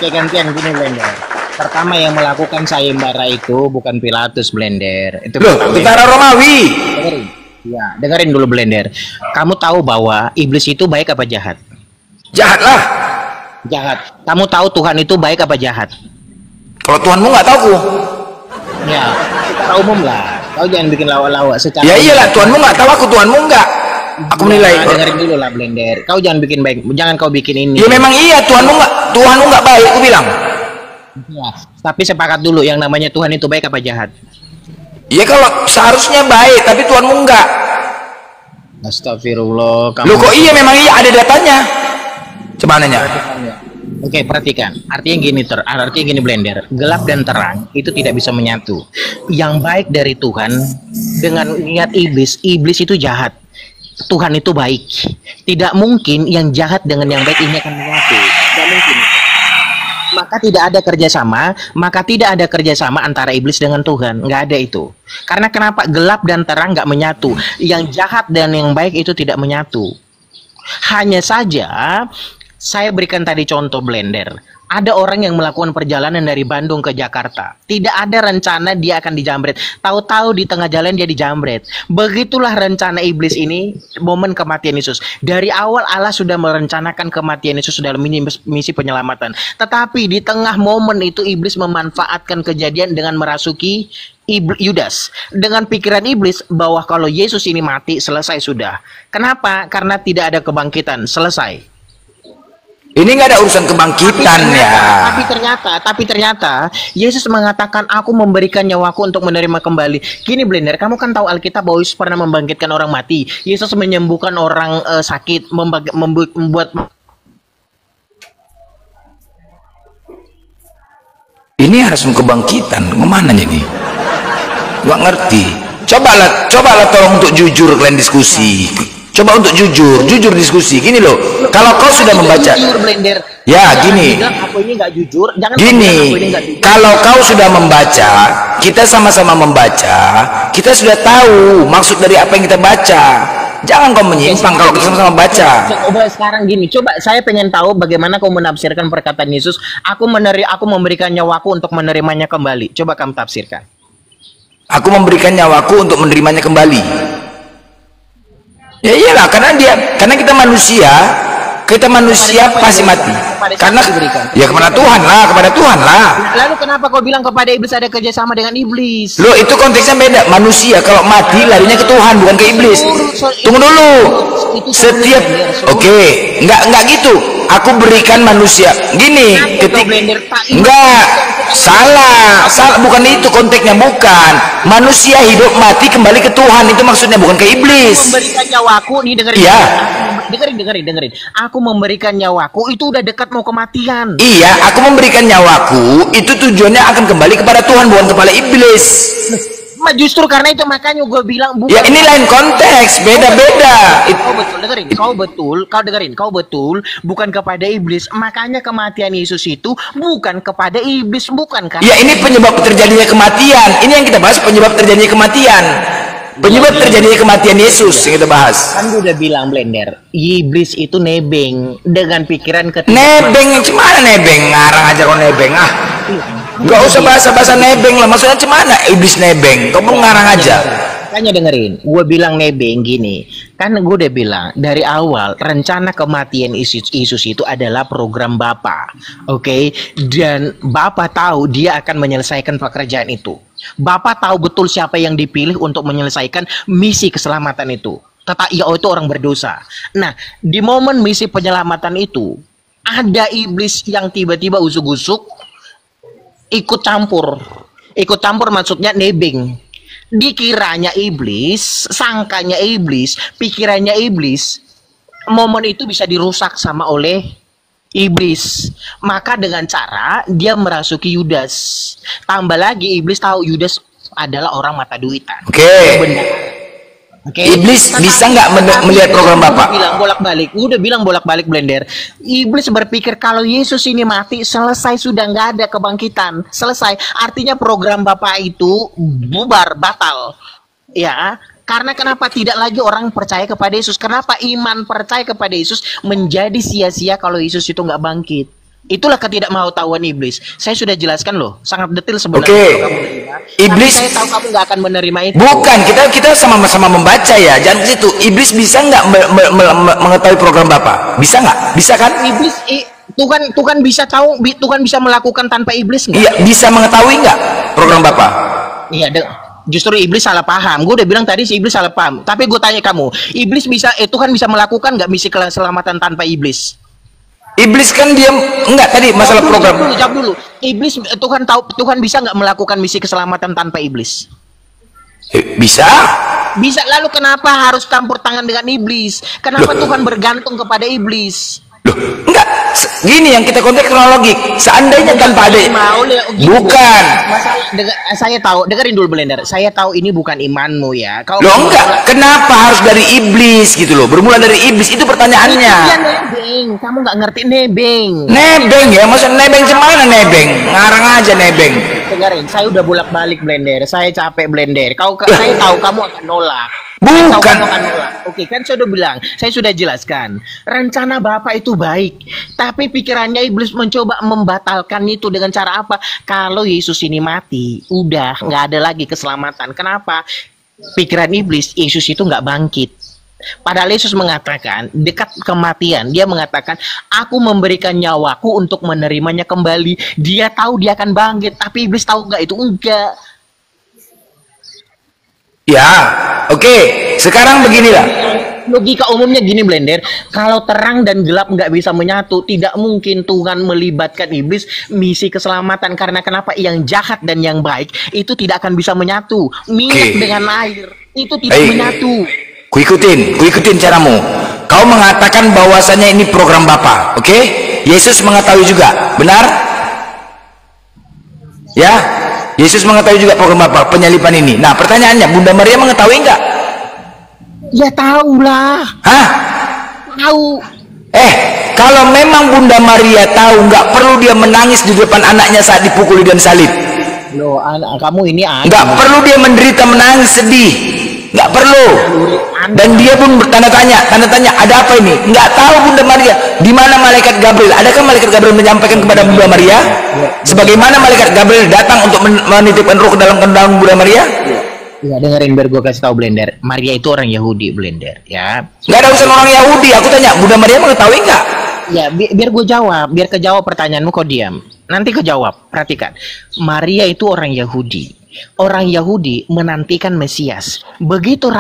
S5: Gantian gini Blender. Pertama yang melakukan sayembara itu bukan Pilatus Blender. Itu
S1: tentara Romawi.
S5: Ya, dengerin dulu Blender. Kamu tahu bahwa iblis itu baik apa jahat?
S1: Jahat lah.
S5: Jahat. Kamu tahu Tuhan itu baik apa jahat?
S1: Kalau Tuhanmu nggak tahu.
S5: Ya, secara umum lah. Kau jangan bikin lawak-lawak secara.
S1: Ya iyalah, Tuhanmu nggak tahu, aku Tuhanmu nggak. Aku menilai.
S5: Dengerin dulu lah Blender. Kau jangan bikin baik, jangan kau bikin ini.
S1: Ya memang iya, Tuhanmu nggak baik, aku bilang.
S5: Ya, tapi sepakat dulu yang namanya Tuhan itu baik apa jahat?
S1: Ya kalau seharusnya baik, tapi Tuhanmu enggak.
S5: Astagfirullah.
S1: Loh kok iya, memang iya, ada datanya. Coba nanya.
S5: Oke, perhatikan. Artinya gini Blender. Gelap dan terang itu tidak bisa menyatu. Yang baik dari Tuhan dengan niat iblis itu jahat. Tuhan itu baik. Tidak mungkin yang jahat dengan yang baik ini akan menyatu. Tidak mungkin. maka tidak ada kerjasama antara iblis dengan Tuhan. Nggak ada itu. Karena kenapa? Gelap dan terang nggak menyatu. Yang jahat dan yang baik itu tidak menyatu. Hanya saja, saya berikan tadi contoh Blender. Ada orang yang melakukan perjalanan dari Bandung ke Jakarta. Tidak ada rencana dia akan dijambret. Tahu-tahu di tengah jalan dia dijambret. Begitulah rencana iblis ini, momen kematian Yesus. Dari awal Allah sudah merencanakan kematian Yesus dalam misi penyelamatan. Tetapi di tengah momen itu iblis memanfaatkan kejadian dengan merasuki Yudas. Dengan pikiran iblis bahwa kalau Yesus ini mati, selesai sudah. Kenapa? Karena tidak ada kebangkitan. Selesai.
S1: Ini nggak ada urusan kebangkitan ya.
S5: Tapi ternyata Yesus mengatakan aku memberikan nyawaku untuk menerima kembali. Gini Blender, kamu kan tahu Alkitab bahwa Yesus pernah membangkitkan orang mati. Yesus menyembuhkan orang sakit, membuat.
S1: Ini harus kebangkitan. Kemana jadi? Nggak ngerti. Cobalah tolong untuk jujur kalian diskusi. Coba untuk jujur diskusi. Gini loh, kalau kau sudah membaca, ya gini, kalau kau sudah membaca, kita sama-sama membaca, kita sudah tahu maksud dari apa yang kita baca. Jangan kau menyimpang kalau kita sama-sama baca.
S5: Coba sekarang gini, coba saya pengen tahu bagaimana kau menafsirkan perkataan Yesus. Aku memberikan nyawaku untuk menerimanya kembali. Coba kamu tafsirkan.
S1: Aku memberikan nyawaku untuk menerimanya kembali. Ya iyalah, karena kita manusia pasti mati. Karena ya kepada Tuhan lah.
S5: Lalu kenapa kau bilang kepada iblis ada kerjasama dengan iblis?
S1: Loh, itu konteksnya beda. Manusia kalau mati larinya ke Tuhan, bukan ke iblis. Tunggu dulu. Setiap enggak gitu. Aku berikan manusia gini, enggak salah, bukan itu konteksnya, bukan. Manusia hidup mati kembali ke Tuhan, itu maksudnya, bukan ke iblis.
S5: Memberikan nyawaku nih, dengerin.
S1: Iya.
S5: Dengerin. Aku memberikan nyawaku itu udah dekat mau kematian.
S1: Iya, aku memberikan nyawaku itu tujuannya akan kembali kepada Tuhan, bukan kepada iblis.
S5: Justru karena itu makanya gue bilang bukan.
S1: Ya ini lain konteks, beda-beda.
S5: Kau betul, bukan kepada iblis. Makanya kematian Yesus itu bukan kepada iblis, bukan kan?
S1: Ya ini penyebab terjadinya kematian. Ini yang kita bahas, penyebab terjadinya kematian. Penyebab terjadinya kematian Yesus yang kita bahas.
S5: Kan gue udah bilang Blender, iblis itu nebeng dengan pikiran
S1: nebeng, gimana nebeng? Ngarang aja kok nebeng ah. Gak usah bahasa-bahasa nebeng lah, maksudnya gimana iblis nebeng? Kau ngarang aja.
S5: Makanya dengerin, gue bilang nebeng gini, kan gue udah bilang dari awal rencana kematian Yesus itu adalah program Bapa, oke? Dan Bapa tahu dia akan menyelesaikan pekerjaan itu. Bapa tahu betul siapa yang dipilih untuk menyelesaikan misi keselamatan itu. Tetapi itu orang berdosa. Nah, di momen misi penyelamatan itu ada iblis yang tiba-tiba usuk-usuk ikut campur maksudnya nebeng. Dikiranya iblis, sangkanya iblis, pikirannya iblis, momen itu bisa dirusak oleh iblis. Maka dengan cara dia merasuki Yudas. Tambah lagi iblis tahu Yudas adalah orang mata duitan.
S1: Iblis bisa nggak melihat program Bapak?
S5: Udah bilang bolak-balik Blender. Iblis berpikir kalau Yesus ini mati, selesai sudah, nggak ada kebangkitan, selesai. Artinya program Bapak itu bubar, batal. Ya, karena kenapa tidak lagi orang percaya kepada Yesus? Kenapa iman percaya kepada Yesus menjadi sia-sia kalau Yesus itu nggak bangkit? Itulah ketidakmautawan iblis. Saya sudah jelaskan loh, sangat detail sebenarnya.
S1: Iblis,
S5: saya tahu kamu nggak akan menerima itu.
S1: Bukan, kita sama-sama membaca ya. Jangan ke situ. Iblis bisa nggak mengetahui program Bapak? Bisa nggak? Bisa kan?
S5: Iblis, Tuhan bisa tahu, Tuhan bisa melakukan tanpa iblis nggak?
S1: Iya, bisa mengetahui nggak program Bapak?
S5: Iya, justru iblis salah paham. Gue udah bilang tadi si iblis salah paham. Tapi gue tanya kamu, iblis bisa, Tuhan bisa melakukan nggak misi keselamatan tanpa iblis?
S1: Iblis kan dia enggak tadi masalah program.
S5: Jawab dulu. Iblis, Tuhan bisa nggak melakukan misi keselamatan tanpa iblis?
S1: Bisa.
S5: Bisa. Lalu kenapa harus campur tangan dengan iblis? Kenapa Tuhan bergantung kepada iblis?
S1: Loh, enggak. Gini yang kita konteks kronologik. Seandainya tanpa ada, bukan.
S5: Saya tahu. Dengerin dulu Blender. Saya tahu ini bukan imanmu ya.
S1: Loh enggak. Kenapa harus dari iblis gitu loh? Bermula dari iblis itu pertanyaannya.
S5: Nebeng, kamu nggak ngerti nebeng.
S1: Nebeng ya, maksud nebeng cemana nebeng? Ngarang aja nebeng.
S5: Dengerin, saya udah bolak-balik Blender, saya capek Blender. Saya tahu kamu akan nolak.
S1: Bukan.
S5: Kamu akan nolak. Oke, kan saya udah bilang, saya sudah jelaskan. Rencana Bapak itu baik, tapi pikirannya iblis mencoba membatalkan itu dengan cara apa? Kalau Yesus ini mati, udah nggak ada lagi keselamatan. Kenapa? Pikiran iblis, Yesus itu nggak bangkit. Padahal Yesus mengatakan dekat kematian, dia mengatakan aku memberikan nyawaku untuk menerimanya kembali. Dia tahu dia akan bangkit, tapi iblis tahu nggak itu? Enggak.
S1: Ya, oke. Sekarang beginilah.
S5: Logika umumnya gini Blender, kalau terang dan gelap nggak bisa menyatu, tidak mungkin Tuhan melibatkan iblis misi keselamatan. Karena kenapa? Yang jahat dan yang baik itu tidak akan bisa menyatu. Minyak dengan air itu tidak menyatu.
S1: Kuikutin caramu. Kau mengatakan bahwasannya ini program Bapa, oke? Yesus mengetahui juga, benar? Ya, Yesus mengetahui juga program Bapa, penyaliban ini. Nah, pertanyaannya, Bunda Maria mengetahui enggak?
S5: Ya tahulah.
S1: Hah?
S5: Tahu.
S1: Kalau memang Bunda Maria tahu, nggak perlu dia menangis di depan anaknya saat dipukuli dan salib.
S5: Loh, kamu ini
S1: nggak perlu dia menderita, menangis, sedih. Nggak perlu. Dan dia pun bertanda tanya, ada apa ini? Nggak tahu Bunda Maria. Di mana malaikat Gabriel? Adakah malaikat Gabriel menyampaikan kepada Bunda Maria? Sebagaimana malaikat Gabriel datang untuk menitipkan roh ke dalam kandang Bunda Maria?
S5: Ya, dengerin biar gue kasih tahu Blender. Maria itu orang Yahudi Blender, ya.
S1: Nggak ada urusan orang Yahudi. Aku tanya, Bunda Maria mengetahui nggak?
S5: Ya, biar gue jawab, biar kejawab pertanyaanmu kau diam. Nanti kejawab. Perhatikan. Maria itu orang Yahudi. Orang Yahudi menantikan Mesias. Begitu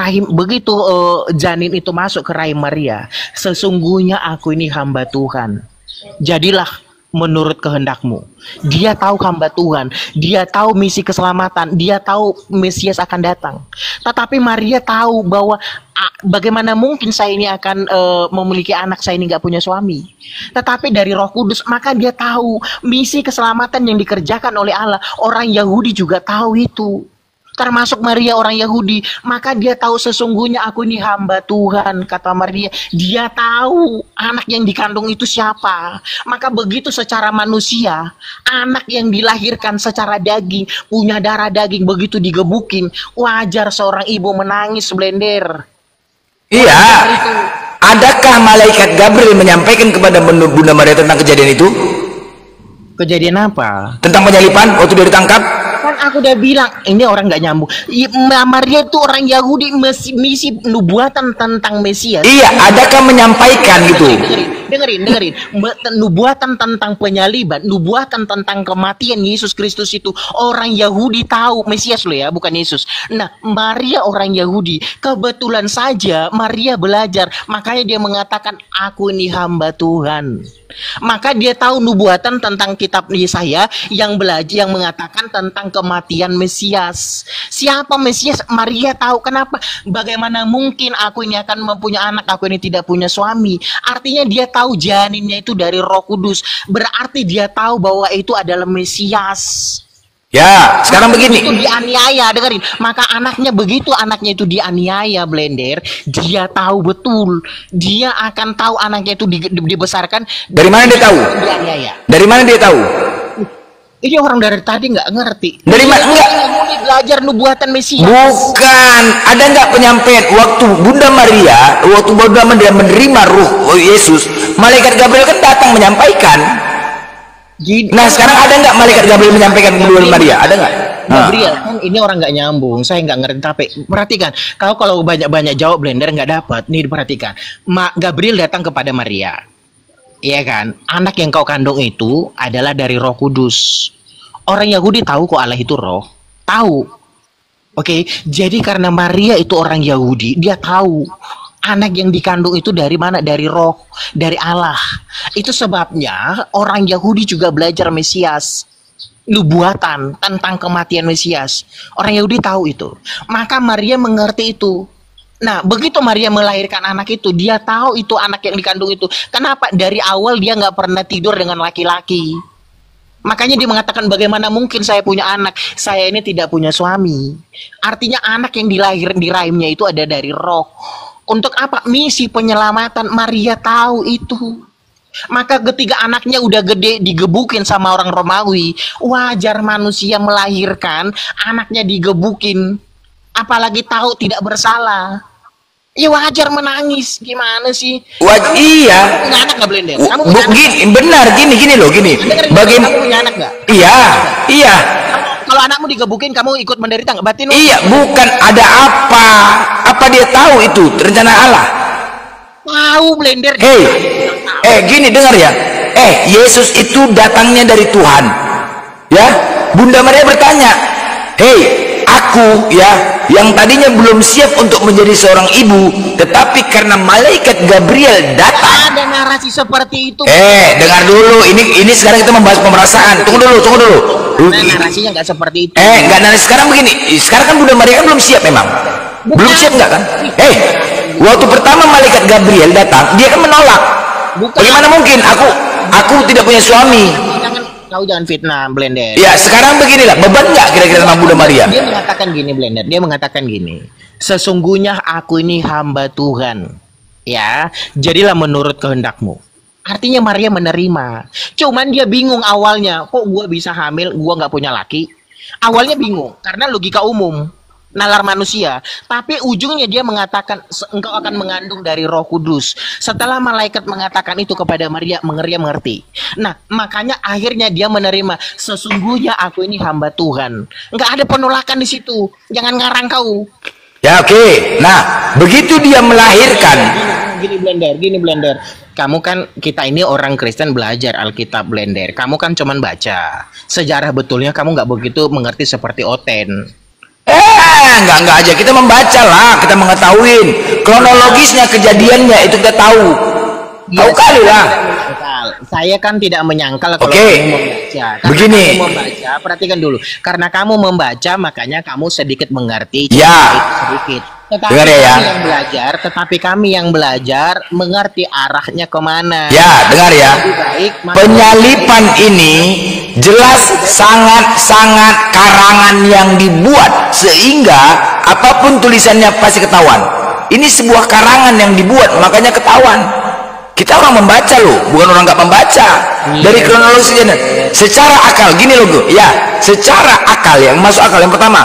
S5: janin itu masuk ke rahim Maria, sesungguhnya aku ini hamba Tuhan. Jadilah menurut kehendakmu. Dia tahu hamba Tuhan, dia tahu misi keselamatan, dia tahu Mesias akan datang. Tetapi Maria tahu bahwa bagaimana mungkin saya ini akan memiliki anak, saya ini nggak punya suami. Tetapi dari Roh Kudus, maka dia tahu misi keselamatan yang dikerjakan oleh Allah. Orang Yahudi juga tahu itu. Termasuk Maria orang Yahudi, maka dia tahu sesungguhnya aku ini hamba Tuhan, kata Maria. Dia tahu anak yang dikandung itu siapa. Maka begitu secara manusia, anak yang dilahirkan secara daging, punya darah daging, begitu digebukin, wajar seorang ibu menangis Blender.
S1: Iya. Adakah malaikat Gabriel menyampaikan kepada Bunda Maria tentang kejadian itu?
S5: Kejadian apa?
S1: Tentang penyaliban waktu dia ditangkap?
S5: Kan aku udah bilang, ini orang nggak nyambung. Maria itu orang Yahudi, misi nubuatan tentang Mesias.
S1: Iya, adakah menyampaikan gitu?
S5: Dengerin. Nubuatan tentang penyaliban, nubuatan tentang kematian Yesus Kristus itu orang Yahudi tahu. Mesias lo ya, bukan Yesus. Nah, Maria orang Yahudi. Kebetulan saja Maria belajar, makanya dia mengatakan aku ini hamba Tuhan. Maka dia tahu nubuatan tentang kitab Yesaya yang belajar, yang mengatakan tentang kematian Mesias. Siapa Mesias? Maria tahu. Kenapa? Bagaimana mungkin aku ini akan mempunyai anak, aku ini tidak punya suami? Artinya dia tahu janinnya itu dari Roh Kudus. Berarti dia tahu bahwa itu adalah Mesias.
S1: Ya, sekarang begini.
S5: Itu dianiaya, dengerin. Maka anaknya itu dianiaya Blender, dia tahu betul. Dia akan tahu anaknya itu dibesarkan.
S1: Dari mana dia tahu?
S5: Dianiaya.
S1: Dari mana dia tahu?
S5: Ini orang dari tadi nggak ngerti.
S1: Dari mana? Enggak.
S5: Belajar nubuatan Mesias.
S1: Bukan. Ada nggak penyampaian waktu Bunda Maria menerima ruh Yesus, malaikat Gabriel kan datang menyampaikan. Nah, sekarang ada nggak malaikat Gabriel menyampaikan ke Bunda Maria? Ada nggak?
S5: Gabriel kan ini orang nggak nyambung, saya nggak ngerti. Tapi perhatikan, kalau banyak jawab Blender nggak dapat. Nih diperhatikan, Gabriel datang kepada Maria, iya kan? Anak yang kau kandung itu adalah dari Roh Kudus. Orang Yahudi tahu kok Allah itu roh, tahu. Oke, jadi karena Maria itu orang Yahudi, dia tahu anak yang dikandung itu dari mana? Dari roh, dari Allah. Itu sebabnya orang Yahudi juga belajar Mesias, nubuatan tentang kematian Mesias. Orang Yahudi tahu itu. Maka Maria mengerti itu. Nah, begitu Maria melahirkan anak itu, dia tahu itu anak yang dikandung itu. Kenapa? Dari awal dia nggak pernah tidur dengan laki-laki. Makanya dia mengatakan bagaimana mungkin saya punya anak, saya ini tidak punya suami. Artinya anak yang dilahirkan di rahimnya itu ada dari roh. Untuk apa? Misi penyelamatan. Maria tahu itu. Maka ketika anaknya udah gede digebukin sama orang Romawi, wajar manusia melahirkan anaknya digebukin, apalagi tahu tidak bersalah. Ya wajar menangis, gimana sih?
S1: Iya.
S5: Punya anak nggak Blender? Kamu punya anak?
S1: Gini, benar, gini loh, gini.
S5: Kamu punya anak nggak?
S1: Iya, iya.
S5: Kalau anakmu digebukin, kamu ikut menderita nggak? Batin?
S1: Iya, bukan ada apa? Apa dia tahu itu rencana Allah?
S5: Tahu Blender.
S1: Gini dengar ya. Yesus itu datangnya dari Tuhan. Ya, Bunda Maria bertanya, aku ya, yang tadinya belum siap untuk menjadi seorang ibu, tetapi karena malaikat Gabriel datang.
S5: Ada narasi seperti itu.
S1: Dengar dulu. Ini sekarang kita membahas pemerasaan. Tunggu dulu.
S5: Nah, narasinya nggak seperti itu.
S1: Nggak narasi sekarang begini. Sekarang kan Bunda Maria kan belum siap memang. Belum siap nggak kan? Waktu pertama malaikat Gabriel datang, dia kan menolak. Bagaimana mungkin? Aku tidak punya suami.
S5: Kau jangan fitnah Blender.
S1: Ya, sekarang beginilah. Beban nggak kira-kira sama Bunda Maria?
S5: Dia mengatakan gini Blender. Dia mengatakan gini. Sesungguhnya aku ini hamba Tuhan. Ya, jadilah menurut kehendakmu. Artinya Maria menerima. Cuman dia bingung awalnya. Kok gua bisa hamil? Gua nggak punya laki. Awalnya bingung karena logika umum, nalar manusia. Tapi ujungnya dia mengatakan engkau akan mengandung dari Roh Kudus. Setelah malaikat mengatakan itu kepada Maria, Maria mengerti. Nah, makanya akhirnya dia menerima. Sesungguhnya aku ini hamba Tuhan. Enggak ada penolakan di situ. Jangan ngarang kau.
S1: Ya, oke. Nah, begitu dia melahirkan.
S5: Gini Blender. Kamu kan, kita ini orang Kristen belajar Alkitab Blender. Kamu kan cuman baca. Sejarah betulnya kamu nggak begitu mengerti seperti Oten.
S1: Enggak aja, kita membaca lah, kita mengetahui kronologisnya, kejadiannya itu kita tahu. Tahu kali lah.
S5: Saya kan tidak menyangkal kalau
S1: Oke.
S5: kamu membaca.
S1: Begini.
S5: Kamu membaca, perhatikan dulu. Karena kamu membaca, makanya kamu sedikit mengerti.
S1: Ya.
S5: Sedikit. Tetapi
S1: Dengar ya.
S5: kami yang belajar mengerti arahnya kemana.
S1: Ya, dengar ya.
S5: Lebih baik
S1: Penyalipan ini jelas sangat-sangat karangan yang dibuat sehingga apapun tulisannya pasti ketahuan. Ini sebuah karangan yang dibuat, makanya ketahuan. Kita orang membaca loh, bukan orang nggak membaca. Dari kronologisnya, secara akal gini loh, ya, secara akal yang masuk akal yang pertama,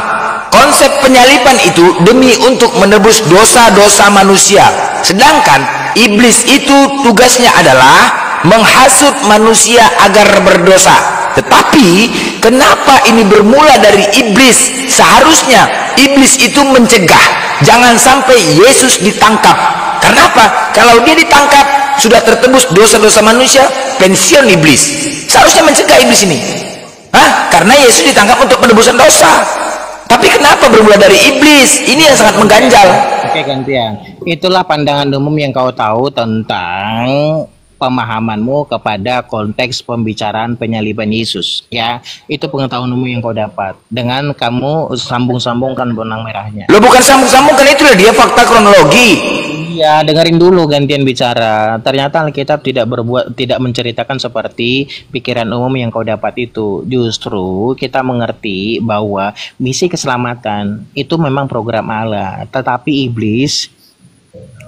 S1: konsep penyalipan itu demi untuk menebus dosa-dosa manusia. Sedangkan iblis itu tugasnya adalah menghasut manusia agar berdosa. Tetapi kenapa ini bermula dari iblis? Seharusnya iblis itu mencegah jangan sampai Yesus ditangkap. Kenapa? Kalau dia ditangkap sudah tertebus dosa-dosa manusia, pensiun iblis. Seharusnya mencegah iblis ini. Karena Yesus ditangkap untuk penebusan dosa. Tapi kenapa bermula dari iblis? Ini yang sangat mengganjal.
S5: Oke, gantian. Itulah pandangan umum yang kau tahu tentang pemahamanmu kepada konteks pembicaraan penyaliban Yesus. Ya, itu pengetahuan umum yang kau dapat. Dengan kamu sambung-sambungkan benang merahnya.
S1: Lo bukan sambung-sambungkan, itulah dia fakta kronologi.
S5: Iya, dengerin dulu gantian bicara. Ternyata Alkitab tidak menceritakan seperti pikiran umum yang kau dapat itu. Justru kita mengerti bahwa misi keselamatan itu memang program Allah, tetapi iblis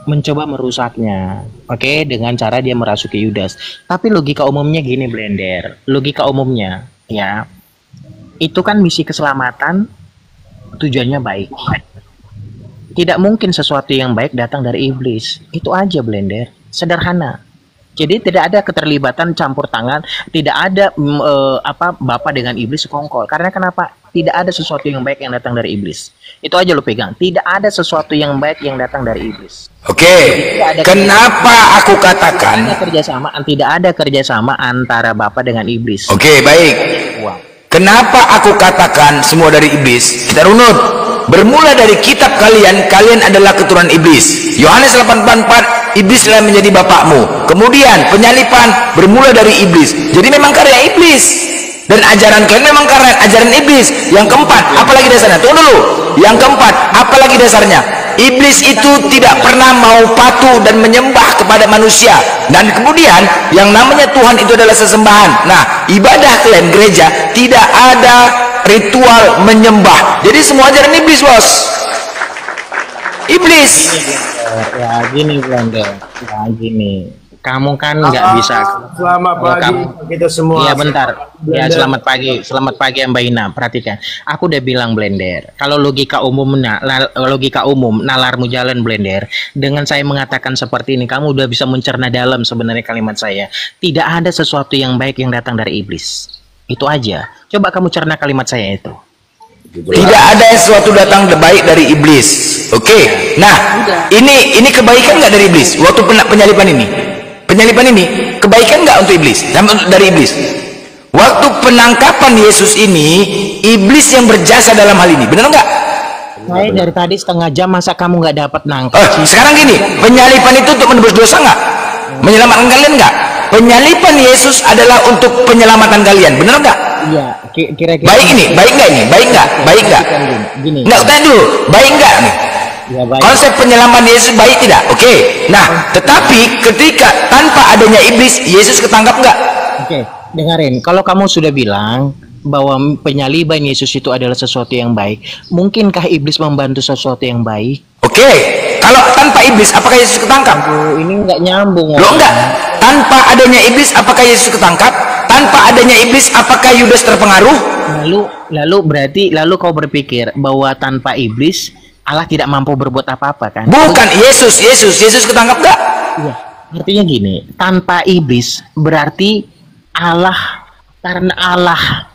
S5: mencoba merusaknya. Oke, dengan cara dia merasuki Yudas. Tapi logika umumnya gini Blender. Logika umumnya ya. Itu kan misi keselamatan tujuannya baik. Tidak mungkin sesuatu yang baik datang dari iblis. Itu aja Blender. Sederhana. Jadi tidak ada keterlibatan campur tangan, tidak ada Bapak dengan iblis sekongkol. Karena kenapa? Tidak ada sesuatu yang baik yang datang dari iblis. Itu aja lo pegang. Tidak ada sesuatu yang baik yang datang dari iblis.
S1: Oke. Kenapa aku katakan
S5: tidak ada kerjasama antara Bapak dengan iblis.
S1: Oke, baik. Kenapa aku katakan semua dari iblis? Kita runut. Bermula dari kitab kalian adalah keturunan iblis. Yohanes 8:4, iblislah menjadi bapakmu. Kemudian penyalipan bermula dari iblis. Jadi memang karya iblis. Dan ajaran kalian memang karya ajaran iblis. Yang keempat, apalagi dasarnya? Tunggu dulu. Yang keempat, apalagi dasarnya? Iblis itu tidak pernah mau patuh dan menyembah kepada manusia. Dan kemudian yang namanya Tuhan itu adalah sesembahan. Nah, ibadah kalian gereja tidak ada ritual menyembah. Jadi semua ajaran iblis, bos. Iblis.
S5: Ya gini Blender. Ya gini. kamu kan nggak bisa.
S2: Selamat
S5: Kalau
S2: pagi
S5: kamu,
S2: kita semua.
S5: iya bentar. Ya selamat pagi Mbak Ina. Perhatikan, aku udah bilang Blender. Kalau logika umum, nalarmu jalan Blender. Dengan saya mengatakan seperti ini, kamu udah bisa mencerna dalam sebenarnya kalimat saya. Tidak ada sesuatu yang baik yang datang dari iblis. Itu aja. Coba kamu cerna kalimat saya itu.
S1: Tidak ada sesuatu datang baik dari iblis. Oke. Nah, ini kebaikan nggak dari iblis? Waktu penyaliban ini kebaikan nggak untuk iblis? Dari iblis. Waktu penangkapan Yesus ini, iblis yang berjasa dalam hal ini. Benar nggak?
S5: Saya dari tadi setengah jam, masa kamu nggak dapat nangkep?
S1: Sekarang gini, penyaliban itu untuk menebus dosa nggak? Menyelamatkan kalian nggak? Penyaliban Yesus adalah untuk penyelamatan kalian. Benar nggak?
S5: Iya, kira-kira.
S1: Baik ini, baik nggak ini? Baik nggak? Baik nggak?
S5: Gini.
S1: Nggak, tanya dulu. Baik nggak nih?
S5: Ya, baik.
S1: Konsep penyelaman Yesus baik tidak? Oke. Nah, tetapi ketika tanpa adanya iblis, Yesus ketangkap nggak?
S5: Oke, dengerin. Kalau kamu sudah bilang bahwa penyaliban Yesus itu adalah sesuatu yang baik, mungkinkah iblis membantu sesuatu yang baik?
S1: Oke. Kalau tanpa iblis, apakah Yesus ketangkap?
S5: Ini nggak nyambung.
S1: Loh enggak. Tanpa adanya iblis, apakah Yesus ketangkap? Tanpa adanya iblis, apakah Yudas terpengaruh? Lalu kau berpikir bahwa tanpa iblis Allah tidak mampu berbuat apa-apa kan? Bukan Yesus ketangkap nggak?
S5: Iya. Artinya gini, tanpa iblis berarti Allah, karena Allah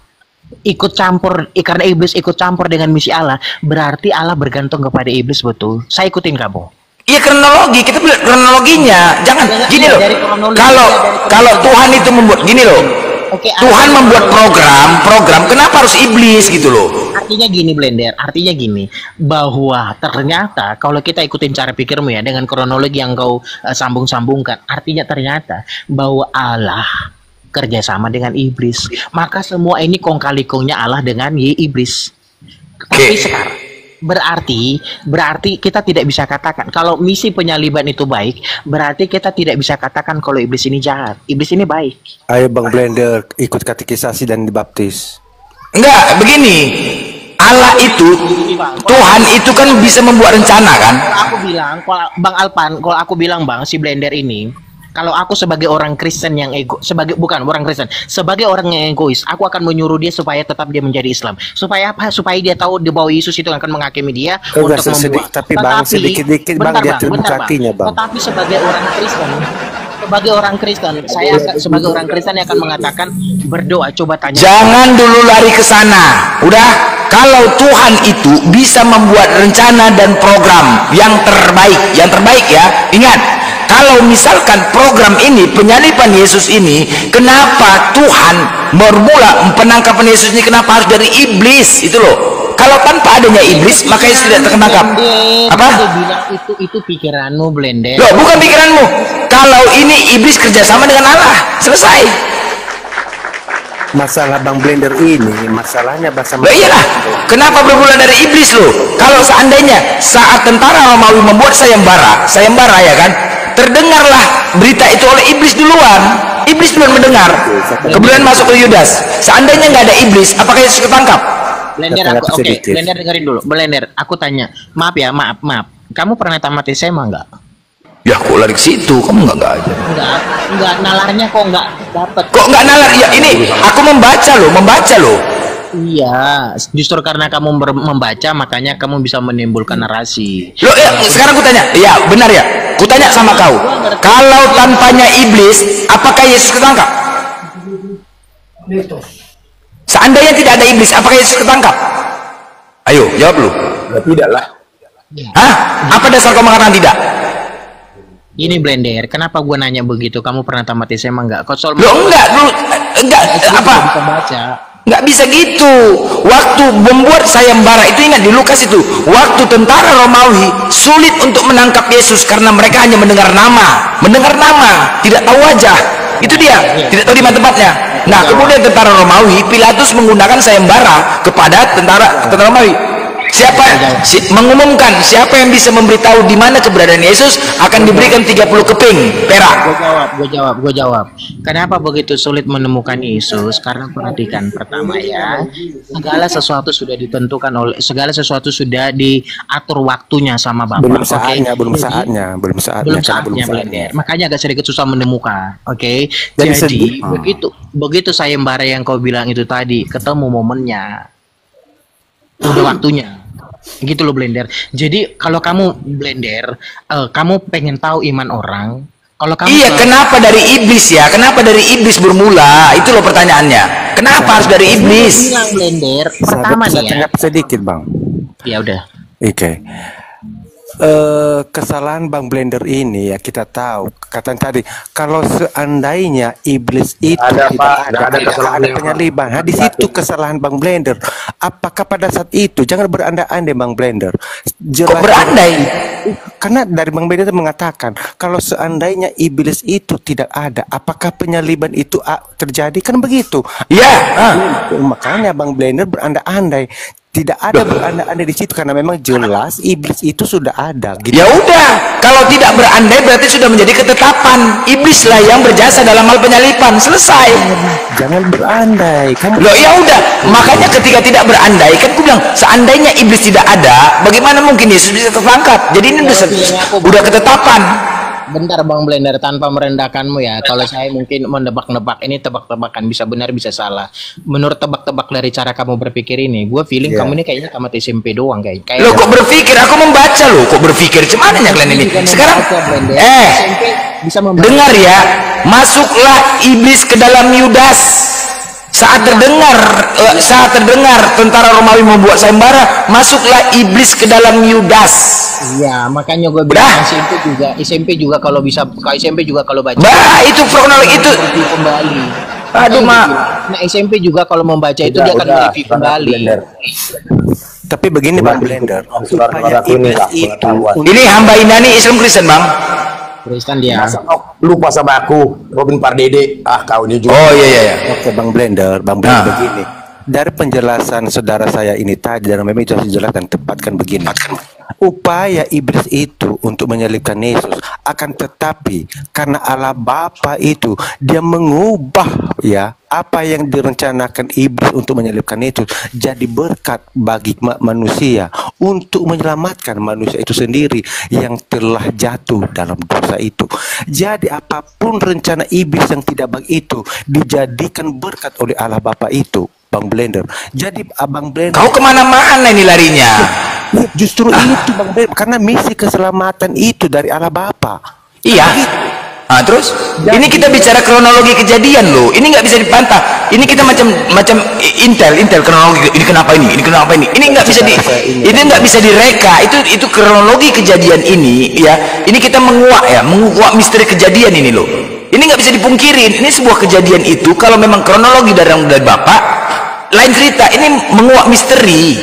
S5: ikut campur, karena iblis ikut campur dengan misi Allah, berarti Allah bergantung kepada iblis, betul? Saya ikutin kamu.
S1: Iya, kronologi, kita bilang kronologinya. Jangan gini loh. Kalau Tuhan itu membuat gini loh.
S5: Oke,
S1: Tuhan membuat program, kenapa harus iblis gitu loh?
S5: Artinya gini Blender, artinya gini, bahwa ternyata kalau kita ikutin cara pikirmu ya, dengan kronologi yang kau sambung-sambungkan, artinya ternyata bahwa Allah kerjasama dengan iblis, maka semua ini kong kali kongnya Allah dengan iblis. Tapi sekarang berarti kita tidak bisa katakan kalau misi penyaliban itu baik, berarti kita tidak bisa katakan kalau iblis ini jahat, iblis ini baik.
S3: Ayo Bang Blender ikut katekisasi dan dibaptis.
S1: Enggak, begini. Allah itu, Tuhan itu kan bisa membuat rencana kan?
S5: Kalau Bang Alpan, kalau aku bilang Bang, si Blender ini, kalau aku sebagai orang Kristen yang sebagai orang yang egois, aku akan menyuruh dia supaya tetap dia menjadi Islam. Supaya apa? Supaya dia tahu di bawah Yesus itu akan menghakimi dia untuk membuat.
S3: Tapi Bang, sedikit-dikit Bang, dia turun kakinya Bang.
S5: Tetapi sebagai orang Kristen, saya sebagai orang Kristen yang akan mengatakan berdoa. Coba tanya.
S1: Jangan dulu lari ke sana. Udah, kalau Tuhan itu bisa membuat rencana dan program yang terbaik ya. Ingat, kalau misalkan program ini, penyaliban Yesus ini, kenapa Tuhan bermula penangkapan Yesus ini kenapa harus dari iblis? Itu loh. Kalau tanpa adanya iblis, maka Yesus tidak tertangkap. Apa?
S5: Itu pikiranmu Blender.
S1: Loh, bukan pikiranmu. Kalau ini iblis kerjasama dengan Allah, selesai.
S3: Masalah Bang Blender ini, masalahnya bahasa.
S1: Loh iyalah, kenapa bermula dari iblis loh? Kalau seandainya saat tentara Romawi membuat sayembara ya kan, terdengarlah berita itu oleh iblis duluan. Iblis duluan mendengar, kemudian masuk ke Yudas. Seandainya nggak ada iblis, apakah Yesus ketangkap?
S5: Blender, Blender dengerin dulu. Blender, aku tanya. Maaf. Kamu pernah tamat SMA nggak?
S1: Ya kok lari ke situ? Kamu nggak aja?
S5: Nggak, nalarnya kok nggak dapet?
S1: Kok nggak nalar? Ya ini aku membaca loh.
S5: Iya, justru karena kamu membaca makanya kamu bisa menimbulkan narasi.
S1: Loh, ya, sekarang aku tanya. Ya benar ya. Ku tanya sama kau. Kalau tanpanya iblis, apakah Yesus ketangkap? Seandainya tidak ada iblis, apakah Yesus ketangkap? Ayo, jawab lu.
S3: Ya, tidak lah.
S1: Hah? Apa dasar kau mengatakan tidak?
S5: Ini Blender, kenapa gua nanya begitu? Kamu pernah tamat SMA enggak?
S1: Loh, enggak, apa?
S5: Bisa baca.
S1: Nggak bisa gitu. Waktu membuat sayembara itu, ingat di Lukas itu, waktu tentara Romawi sulit untuk menangkap Yesus karena mereka hanya mendengar nama, tidak tahu wajah. Itu dia, tidak tahu di mana tempatnya. Nah, kemudian tentara Romawi, Pilatus menggunakan sayembara kepada tentara Romawi. Siapa mengumumkan, siapa yang bisa memberitahu di mana keberadaan Yesus akan diberikan 30 keping perak.
S5: Gue jawab. Kenapa begitu sulit menemukan Yesus? Karena perhatikan, pertama ya, segala sesuatu sudah ditentukan oleh, segala sesuatu sudah diatur waktunya sama Bapa.
S3: Belum saatnya.
S5: Blender. Makanya agak sedikit susah menemukan. Oke. Jadi begitu sayembara yang kau bilang itu tadi, ketemu momennya, udah waktunya. Gitu loh Blender. Jadi kalau kamu Blender, kamu pengen tahu iman orang. Kalau kamu
S1: kenapa dari iblis ya? Kenapa dari iblis bermula? Itu loh pertanyaannya. Kenapa harus dari iblis?
S5: Bilang Blender. Pertama nih ya.
S3: Sedikit bang.
S5: Ya udah.
S3: Oke. Kesalahan Bang Blender ini ya kita tahu katanya tadi kalau seandainya iblis itu tidak ada penyaliban. Nah, di situ kesalahan Bang Blender. Apakah pada saat itu jangan berandai-andai Bang Blender.
S1: Kok berandai?
S3: Karena dari Bang Blender mengatakan kalau seandainya iblis itu tidak ada, apakah penyaliban itu terjadi? Kan begitu.
S1: Ya.
S3: Makanya Bang Blender berandai-andai. Tidak ada berandai-andai di situ karena memang jelas iblis itu sudah ada. Gitu.
S1: Ya udah, kalau tidak berandai berarti sudah menjadi ketetapan. Iblislah yang berjasa dalam hal penyalipan. Selesai.
S3: Jangan berandai.
S1: Loh ya udah, makanya ketika tidak berandai kan aku bilang seandainya iblis tidak ada, bagaimana mungkin Yesus bisa tertangkap? Jadi ini udah ketetapan.
S5: Bentar Bang Blender, tanpa merendahkanmu ya. Kalau saya mungkin menebak-nebak, ini tebak-tebakan, bisa benar bisa salah. Menurut tebak-tebak dari cara kamu berpikir ini, gue feeling kamu ini kayaknya tamat SMP doang kayak.
S1: Loh kok berpikir? Aku membaca loh. Kok berpikir? Cumananya kalian ini? Sekarang
S5: bisa
S1: dengar ya. Masuklah iblis ke dalam Yudas. Saat terdengar tentara Romawi membuat sayembara, masuklah iblis ke dalam Yudas.
S5: Iya, makanya gue bilang SMP juga kalau bisa, SMP juga kalau baca.
S1: Itu kronologi itu
S5: kembali.
S1: Aduh, Mak.
S5: Nah, SMP juga kalau membaca itu dia akan mereview kembali.
S3: Tapi begini Bang Blender, supaya iblis itu
S1: ini hamba Indani Islam Kristen, Bang.
S5: Kristen dia.
S6: Lupa sama aku, Robin Pardede. Kau ini juga.
S1: Oh iya.
S3: Oke Bang Blender begini. Dari penjelasan saudara saya ini tadi dan memang itu dijelaskan tepat kan begini. Upaya iblis itu untuk menyalibkan Yesus akan tetapi karena Allah Bapa itu dia mengubah ya apa yang direncanakan iblis untuk menyalibkan Yesus jadi berkat bagi manusia untuk menyelamatkan manusia itu sendiri yang telah jatuh dalam dosa itu. Jadi apapun rencana iblis yang tidak baik itu dijadikan berkat oleh Allah Bapa itu. Bang Blender. Jadi Abang Blender.
S1: Kau kemana-mana ini larinya.
S3: Justru itu Bang Blender. Karena misi keselamatan itu dari Allah Bapa.
S1: Iya. Terus ini kita bicara kronologi kejadian loh. Ini nggak bisa dibantah. Ini kita macam intel kronologi. Ini kenapa ini? Ini nggak bisa ini nggak bisa direka. Itu kronologi kejadian ini ya. Ini kita menguak misteri kejadian ini loh. Ini nggak bisa dipungkirin. Ini sebuah kejadian itu kalau memang kronologi dari Bapak lain cerita, ini menguak misteri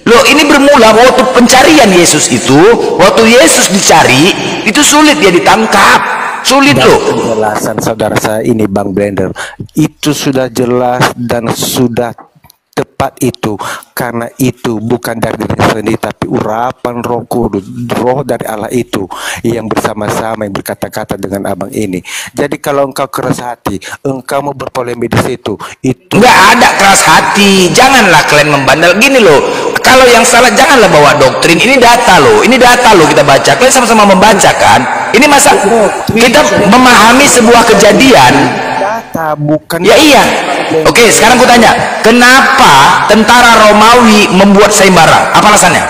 S1: loh. Ini bermula waktu pencarian Yesus itu, waktu Yesus dicari itu sulit dia ditangkap, sulit loh.
S3: Penjelasan saudara saya ini Bang Blender itu sudah jelas dan sudah tepat itu karena itu bukan dari diri sendiri tapi urapan Roh Kudus, Roh dari Allah itu yang bersama-sama yang berkata-kata dengan abang ini. Jadi kalau engkau keras hati, engkau mau berpolemik di situ, itu
S1: nggak ada keras hati. Janganlah kalian membandel gini loh. Kalau yang salah janganlah bawa doktrin. Ini data loh kita baca. Kalian sama-sama membaca kan? Ini masa kita memahami sebuah kejadian.
S3: data bukan.
S1: Ya iya. Oke, sekarang aku tanya, kenapa tentara Romawi membuat sayembara? Apa alasannya?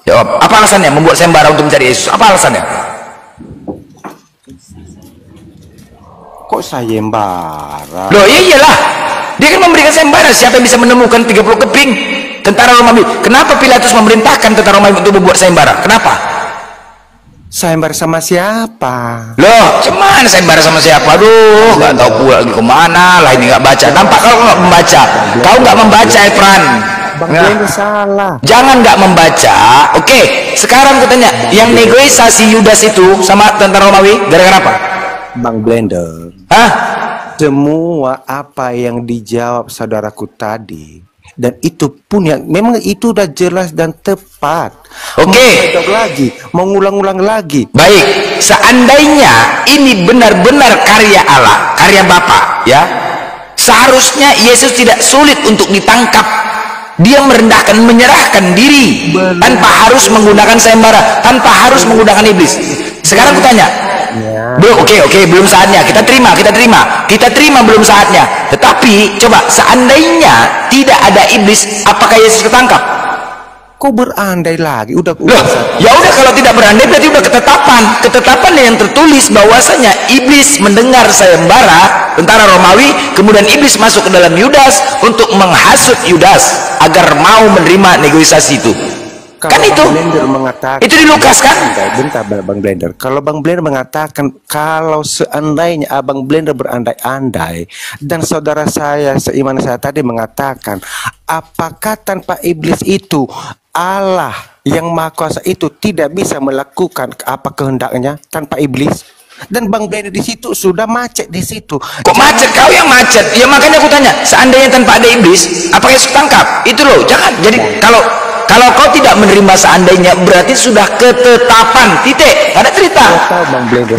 S1: Jawab. Apa alasannya membuat sayembara untuk mencari Yesus? Apa alasannya?
S3: Kok sayembara?
S1: Loh, iyalah. Dia kan memberikan sayembara. Siapa yang bisa menemukan 30 keping tentara Romawi? Kenapa Pilatus memerintahkan tentara Romawi untuk membuat sayembara? Kenapa?
S3: Sayembara sama siapa?
S1: Loh, cuman sayembara sama siapa? Aduh, nggak tahu pula lagi kemana lah ini, nggak baca. Tampak kalau nggak membaca. Kau nggak membaca, Efran.
S3: Bang Blender salah.
S1: Jangan nggak membaca. Oke, sekarang aku tanya, yang negosiasi Yudas itu sama tentara Romawi gara-gara apa?
S3: Bang Blender.
S1: Hah?
S3: Semua apa yang dijawab saudaraku tadi dan itu pun yang memang itu udah jelas dan tepat.
S1: Oke.
S3: Mengulang-ulang lagi.
S1: Baik, seandainya ini benar-benar karya Allah, karya Bapa, ya, seharusnya Yesus tidak sulit untuk ditangkap. Dia merendahkan, menyerahkan diri tanpa harus menggunakan sayembara, tanpa harus menggunakan iblis. Sekarang aku tanya, oke, belum saatnya. Kita terima belum saatnya. Tetapi coba, seandainya tidak ada iblis, apakah Yesus ketangkap?
S3: Kok berandai lagi? Udah
S1: ya udah, kalau tidak berandai berarti udah ketetapan yang tertulis bahwasanya iblis mendengar sayembara tentara Romawi, kemudian iblis masuk ke dalam Yudas untuk menghasut Yudas agar mau menerima negosiasi itu. Kan itu itu di Lukas kan?
S3: Bentar Bang Blender. Kalau Bang Blender mengatakan kalau seandainya Abang Blender berandai-andai dan saudara saya seiman saya tadi mengatakan, apakah tanpa iblis itu Allah yang Maha Kuasa itu tidak bisa melakukan apa kehendaknya tanpa iblis? Dan Bang Blender di situ sudah macet di situ.
S1: Kok macet? Kau yang macet. Ya makanya aku tanya, seandainya tanpa ada iblis, apakah Yesus tangkap? Itu loh, jangan. Jadi kalau kau tidak menerima seandainya, berarti sudah ketetapan, titik, ada cerita.
S3: Saya tahu Bang Blender,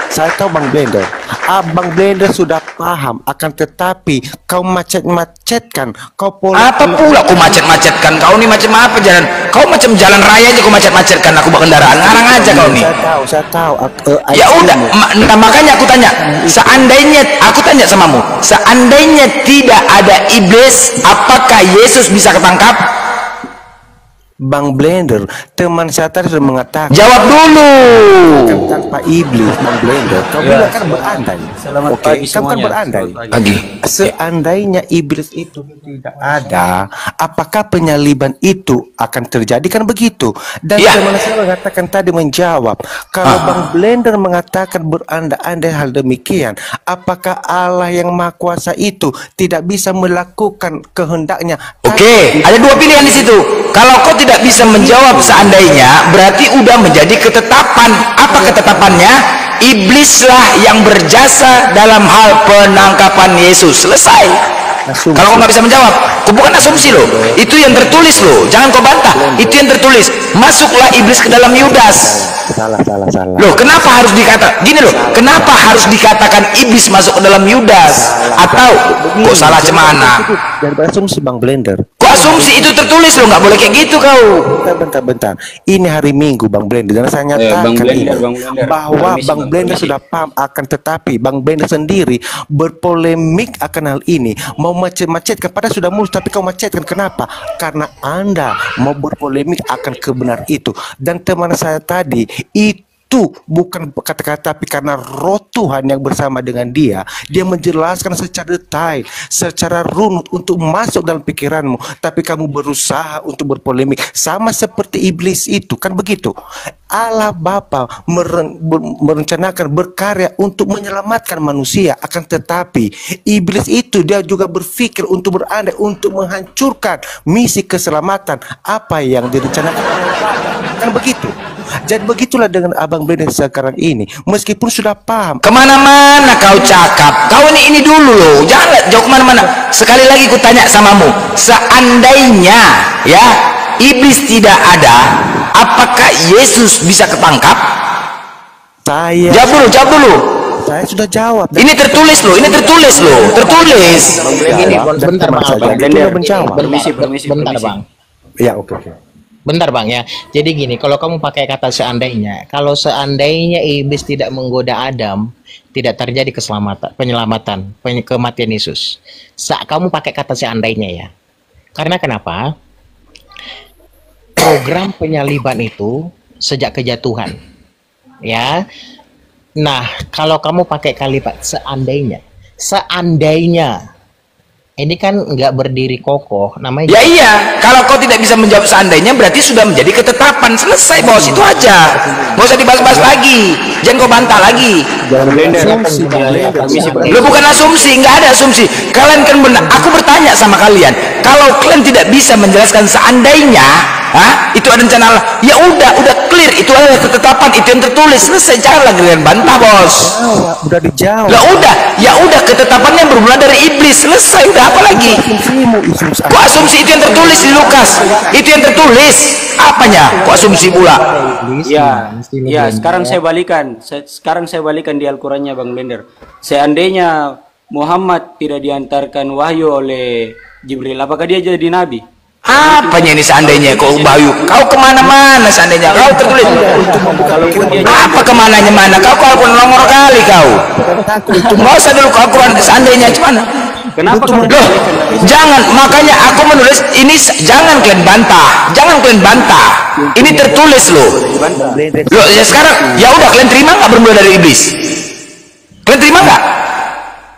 S3: saya tahu Bang Blender. Abang Blender sudah paham, akan tetapi kau macet-macetkan, kau pola.
S1: Apa pula kau macet-macetkan? Kau nih macam apa jalan? Kau macam jalan raya aja kau macet-macetkan aku bawa kendaraan. Ngarang aja kau nih.
S3: Saya tahu.
S1: Ya udah, makanya aku tanya, seandainya aku tanya samamu, seandainya tidak ada iblis, apakah Yesus bisa ketangkap?
S3: Bang Blender, teman saya tadi sudah mengatakan.
S1: Jawab dulu.
S3: Tanpa iblis, Bang Blender, kau bilang kan berandai. Oke, kamu kan berandai. Seandainya iblis itu tidak ada, apakah penyaliban itu akan terjadi? Kan begitu. Dan teman saya mengatakan tadi menjawab, kalau Bang Blender mengatakan berandai-andai hal demikian, apakah Allah yang Maha Kuasa itu tidak bisa melakukan kehendaknya?
S1: Oke, ada dua pilihan di situ. Kalau kau tidak bisa menjawab seandainya, berarti udah menjadi ketetapan. Apa ketetapannya? Iblislah yang berjasa dalam hal penangkapan Yesus. Selesai. Kalau kau nggak bisa menjawab, kau bukan asumsi loh. Itu yang tertulis loh. Jangan kau bantah. Itu yang tertulis. Masuklah iblis ke dalam Yudas.
S3: Salah.
S1: Loh, kenapa harus dikata gini loh? Kenapa harus dikatakan iblis masuk ke dalam Yudas? Atau kok salah cemana?
S3: Jangan berasumsi Bang Blender.
S1: Kok asumsi itu tertulis loh? Nggak boleh kayak gitu kau.
S3: Bentar. Ini hari Minggu Bang Blender dan saya nyatakan bahwa Bang Blender sudah paham, akan tetapi Bang Blender sendiri berpolemik akan hal ini, mau macet-macetkan padahal sudah mulus, tapi kau macetkan. Kenapa? Karena Anda mau berpolemik akan kebenar itu. Dan teman saya tadi itu bukan kata-kata, tapi karena roh Tuhan yang bersama dengan dia menjelaskan secara detail, secara runut untuk masuk dalam pikiranmu, tapi kamu berusaha untuk berpolemik sama seperti iblis itu. Kan begitu. Allah Bapa merencanakan berkarya untuk menyelamatkan manusia, akan tetapi iblis itu dia juga berpikir untuk berandai untuk menghancurkan misi keselamatan apa yang direncanakan oleh Bapa. Kan begitu. Jadi begitulah dengan Abang Blender sekarang ini, meskipun sudah paham.
S1: Kemana-mana kau cakap. Kau ini dulu loh, jangan jauh kemana-mana. Sekali lagi ku tanya samamu, seandainya ya iblis tidak ada, apakah Yesus bisa ketangkap? Jawab dulu.
S3: Saya sudah jawab.
S1: Ini tertulis loh. Tertulis.
S5: Bentar Bang.
S3: Permisi.
S5: Bentar Bang.
S3: Ya oke.
S5: Bentar Bang ya. Jadi gini, kalau kamu pakai kata seandainya, kalau seandainya iblis tidak menggoda Adam, tidak terjadi penyelamatan, kematian Yesus. Kamu pakai kata seandainya ya. Karena kenapa? Program penyaliban itu sejak kejatuhan. Ya. Nah, kalau kamu pakai kalimat seandainya, ini kan nggak berdiri kokoh namanya.
S1: Ya iya, kalau kau tidak bisa menjawab seandainya, berarti sudah menjadi ketetapan. Selesai, bos, itu aja. Nggak usah dibahas-bahas lagi. Jangan kau bantah lagi. Lo bukan asumsi, nggak ada asumsi. Kalian kan benar. Aku bertanya sama kalian, kalau kalian tidak bisa menjelaskan seandainya itu ada rencana Allah, ya udah clear, itu adalah ketetapan, itu yang tertulis, selesai. Jangan lagi kalian bantah, bos.
S3: Udah dijawab.
S1: Lah udah ketetapannya bermula dari iblis, selesai. Udah apa lagi? Kok asumsi itu yang tertulis di Lukas? Itu yang tertulis. Apanya? Kok asumsi pula?
S7: Ya, sekarang saya balikan di Al-Qur'annya Bang Blender. Seandainya Muhammad tidak diantarkan wahyu oleh Jibril, apakah dia jadi nabi?
S1: Apanya ini seandainya? Kok Bayu? Kau kemana-mana seandainya? Kau tertulis. Apa kemana-mana? Kau nongol kali kau. Nggak usah dulu kau Quran seandainya gimana?
S7: Kenapa kamu
S1: Loh, jangan, makanya aku menulis ini, jangan kalian bantah, ini tertulis loh. Loh, ya sekarang ya udah, kalian terima nggak bermula dari iblis? Kalian terima nggak?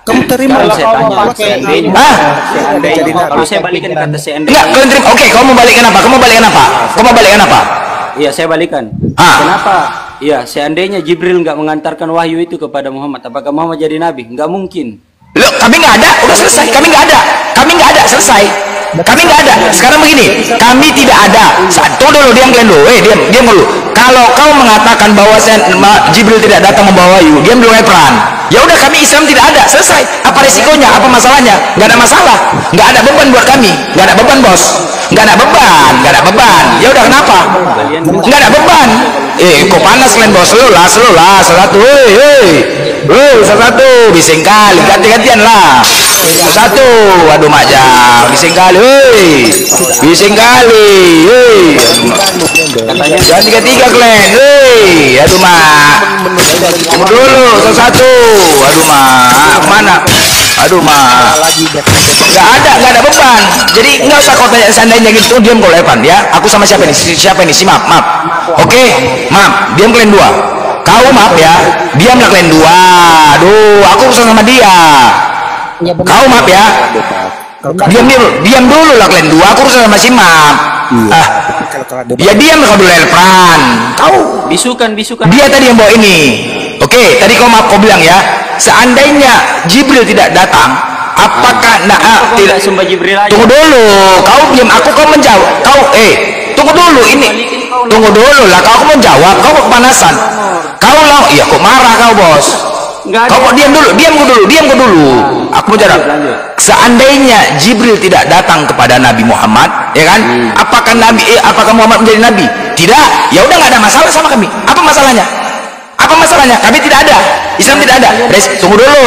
S3: Kamu terima?
S7: Kalau saya tanya seandainya, kalau saya balikan kata seandainya.
S1: Enggak, kalian terima. Oke, kamu mau balikkan apa?
S7: Iya, saya balikan. Kenapa? Iya, seandainya Jibril nggak mengantarkan wahyu itu kepada Muhammad, apakah Muhammad jadi nabi? Nggak mungkin.
S1: Loh, kami nggak ada, udah selesai. Kami nggak ada, selesai. Kami nggak ada. Sekarang begini, kami tidak ada. Satu dulu, diam kalian dulu. Diam dulu. Kalau kau mengatakan bahwa Jibril tidak datang membawa wahyu, diam dulu, peran. Ya udah, kami Islam tidak ada, selesai. Apa resikonya? Apa masalahnya? Nggak ada masalah. Nggak ada beban buat kami. Nggak ada beban, bos. Nggak ada beban. Ya udah, kenapa? Nggak ada beban. Kok panas kalian, bos? Slow lah. Satu. Satu. Bising kali. Ganti-gantian lah. Satu. Aduh, Majang. Bising kali. Bising kali. Ganti-gantiga kalian. Aduh, Mak. Tunggu dulu. Satu. Aduh, Mak. Mana? Aduh, Mak. Nggak ada beban. Jadi nggak usah kau tanya seandainya gitu. Diam kau Evan ya. Aku sama siapa ini? Si Maaf. Oke, maaf. Diam kalian dua. Kau maaf ya. Diamlah kalian dua. Aduh, aku urusan sama dia. Kau maaf ya. Diam dulu lah kalian dua. Aku urusan sama si Maaf. Ya diam kau dulu, Elfran. Kau
S7: Bisukan.
S1: dia tadi yang bawa ini. Oke, tadi kau bilang ya, seandainya Jibril tidak datang, apakah
S7: tidak sembah Jibril aja?
S1: Tunggu dulu, kau diam, kau menjawab. Tunggu dulu ini. Tunggu dulu lah, kau menjawab, kau kepanasan. Kau iya kok marah kau, bos. Kau kok diam dulu. Aku mau jawab. Seandainya Jibril tidak datang kepada Nabi Muhammad, ya kan? Apakah Muhammad menjadi nabi? Tidak. Ya udah, nggak ada masalah sama kami. Apa masalahnya? Kami tidak ada. Islam tidak ada. Tunggu dulu.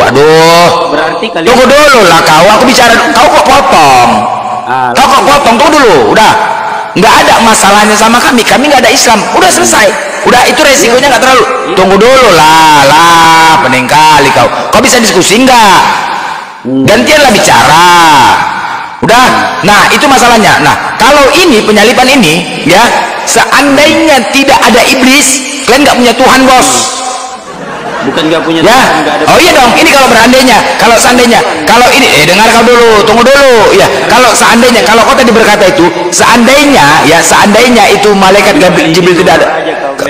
S1: Aduh.
S7: Berarti kalian...
S1: Tunggu dulu lah kau. Aku bicara. Kau kok potong? Tunggu dulu. Udah. Nggak ada masalahnya sama kami. Kami nggak ada Islam. Udah selesai. Udah, itu resikonya nggak terlalu. Tunggu dulu lah. Pening kali kau. Kau bisa diskusi nggak? Gantianlah bicara. Udah. Nah, itu masalahnya. Nah, kalau ini penyalipan ini, ya, seandainya tidak ada iblis, kalian nggak punya Tuhan, bos.
S7: Bukan nggak punya
S1: Ya.
S7: Tuhan, nggak ada.
S1: Oh iya dong. Ini kalau seandainya, kalau ini, dengar kau dulu, tunggu dulu. Ya, kalau kau tadi berkata itu, seandainya itu malaikat Jibril tidak ada.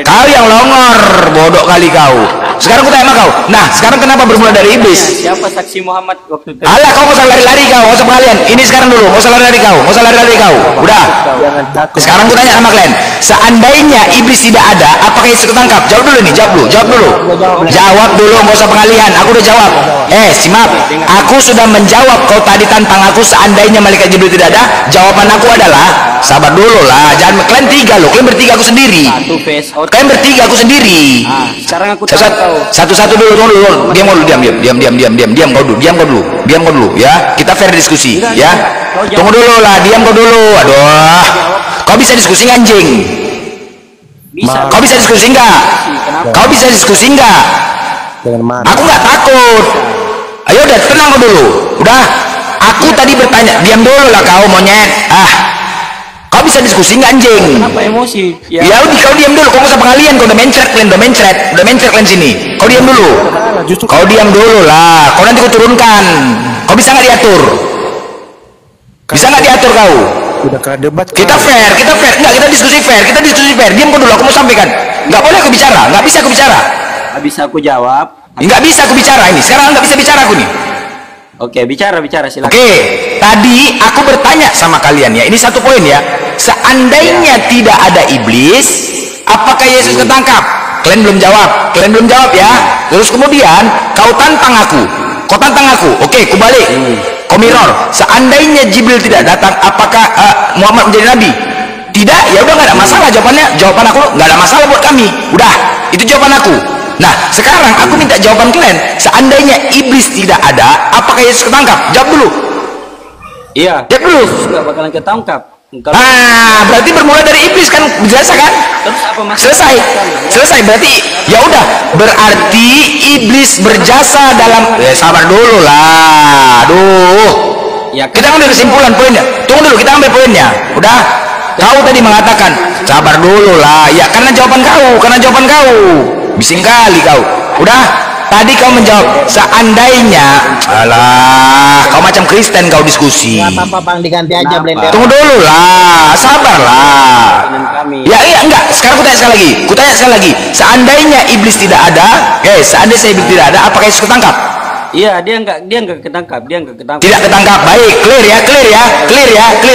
S1: Kau yang longor, bodoh kali kau. Sekarang aku tanya sama kau. Nah, sekarang kenapa bermula dari iblis?
S7: Siapa saksi Muhammad waktu itu?
S1: Alah, kau nggak usah lari-lari kau, nggak usah pengalian. Ini sekarang dulu, nggak usah lari-lari kau. Udah. Sekarang aku tanya sama kalian. Seandainya iblis tidak ada, apakah Yesus ketangkap? Jawab dulu. Jawab dulu, nggak usah pengalihan. Aku udah jawab. Simak. Aku sudah menjawab. Kau tadi tantang aku seandainya malaikat Jibril tidak ada. Jawaban aku adalah, sabar dulu lah. Jangan kalian tiga loh. Kalian bertiga aku sendiri.
S7: Sekarang aku tahu.
S1: Satu-satu dulu, tunggu dulu. Diam kau dulu. Ya, kita fair diskusi. Ya, tunggu dulu lah. Diam kau dulu. Aduh, kau bisa diskusi nggak, anjing? Kau bisa diskusi nggak? Aku nggak takut. Ayo udah, tenang kau dulu. Udah, aku tadi bertanya. Diam dulu lah kau, monyet. Kau bisa diskusi nggak, anjing?
S7: Kenapa emosi?
S1: Ya udah, kau diam dulu. Kau nggak usah pengalian. Kau udah mencret kalian sini. Kau diam dulu lah. Kau nanti kau turunkan. Kau bisa nggak diatur? Kau?
S3: Udah kena debat.
S1: Kita fair. Enggak, kita diskusi fair. Diam kau dulu. Aku mau sampaikan. Nggak boleh aku bicara. Nggak bisa aku bicara.
S7: Habis aku jawab.
S1: Nggak bisa aku bicara ini. Sekarang nggak bisa bicara aku nih.
S7: Oke, bicara silakan.
S1: Oke, tadi aku bertanya sama kalian ya, ini satu poin ya. Seandainya tidak ada iblis, apakah Yesus ketangkap? Kalian belum jawab ya. Terus kemudian kau tantang aku. Oke, ku balik. Kau mirror. Seandainya Jibril tidak datang, apakah Muhammad menjadi nabi? Tidak, ya udah nggak ada masalah jawabannya. Jawaban aku nggak ada masalah buat kami. Udah, itu jawaban aku. Nah, sekarang aku minta jawaban kalian. Seandainya iblis tidak ada, apakah Yesus ketangkap? Jawab dulu.
S7: Iya.
S1: Jawab dulu.
S7: Yesus nggak bakalan ketangkap.
S1: Berarti bermula dari iblis kan, biasa kan?
S7: Terus apa masalah?
S1: Selesai. Berarti ya udah. Berarti iblis berjasa dalam. Sabar dulu lah. Aduh.
S7: Ya,
S1: Kita ambil kesimpulan poinnya. Tunggu dulu, kita ambil poinnya. Udah. Kau tadi mengatakan sabar dulu lah. Ya karena jawaban kau. Bising kali kau. Udah. Tadi kau menjawab seandainya. Alah, kau macam Kristen kau diskusi.
S5: Nggak apa-apa Bang, diganti aja blender.
S1: Tunggu dulu lah, sabarlah. Ya iya enggak. Sekarang ku tanya sekali lagi. Seandainya iblis tidak ada, seandainya iblis tidak ada, apakah Yesus ketangkap?
S7: Iya, dia enggak ketangkap.
S1: Tidak ketangkap. Baik, clear ya.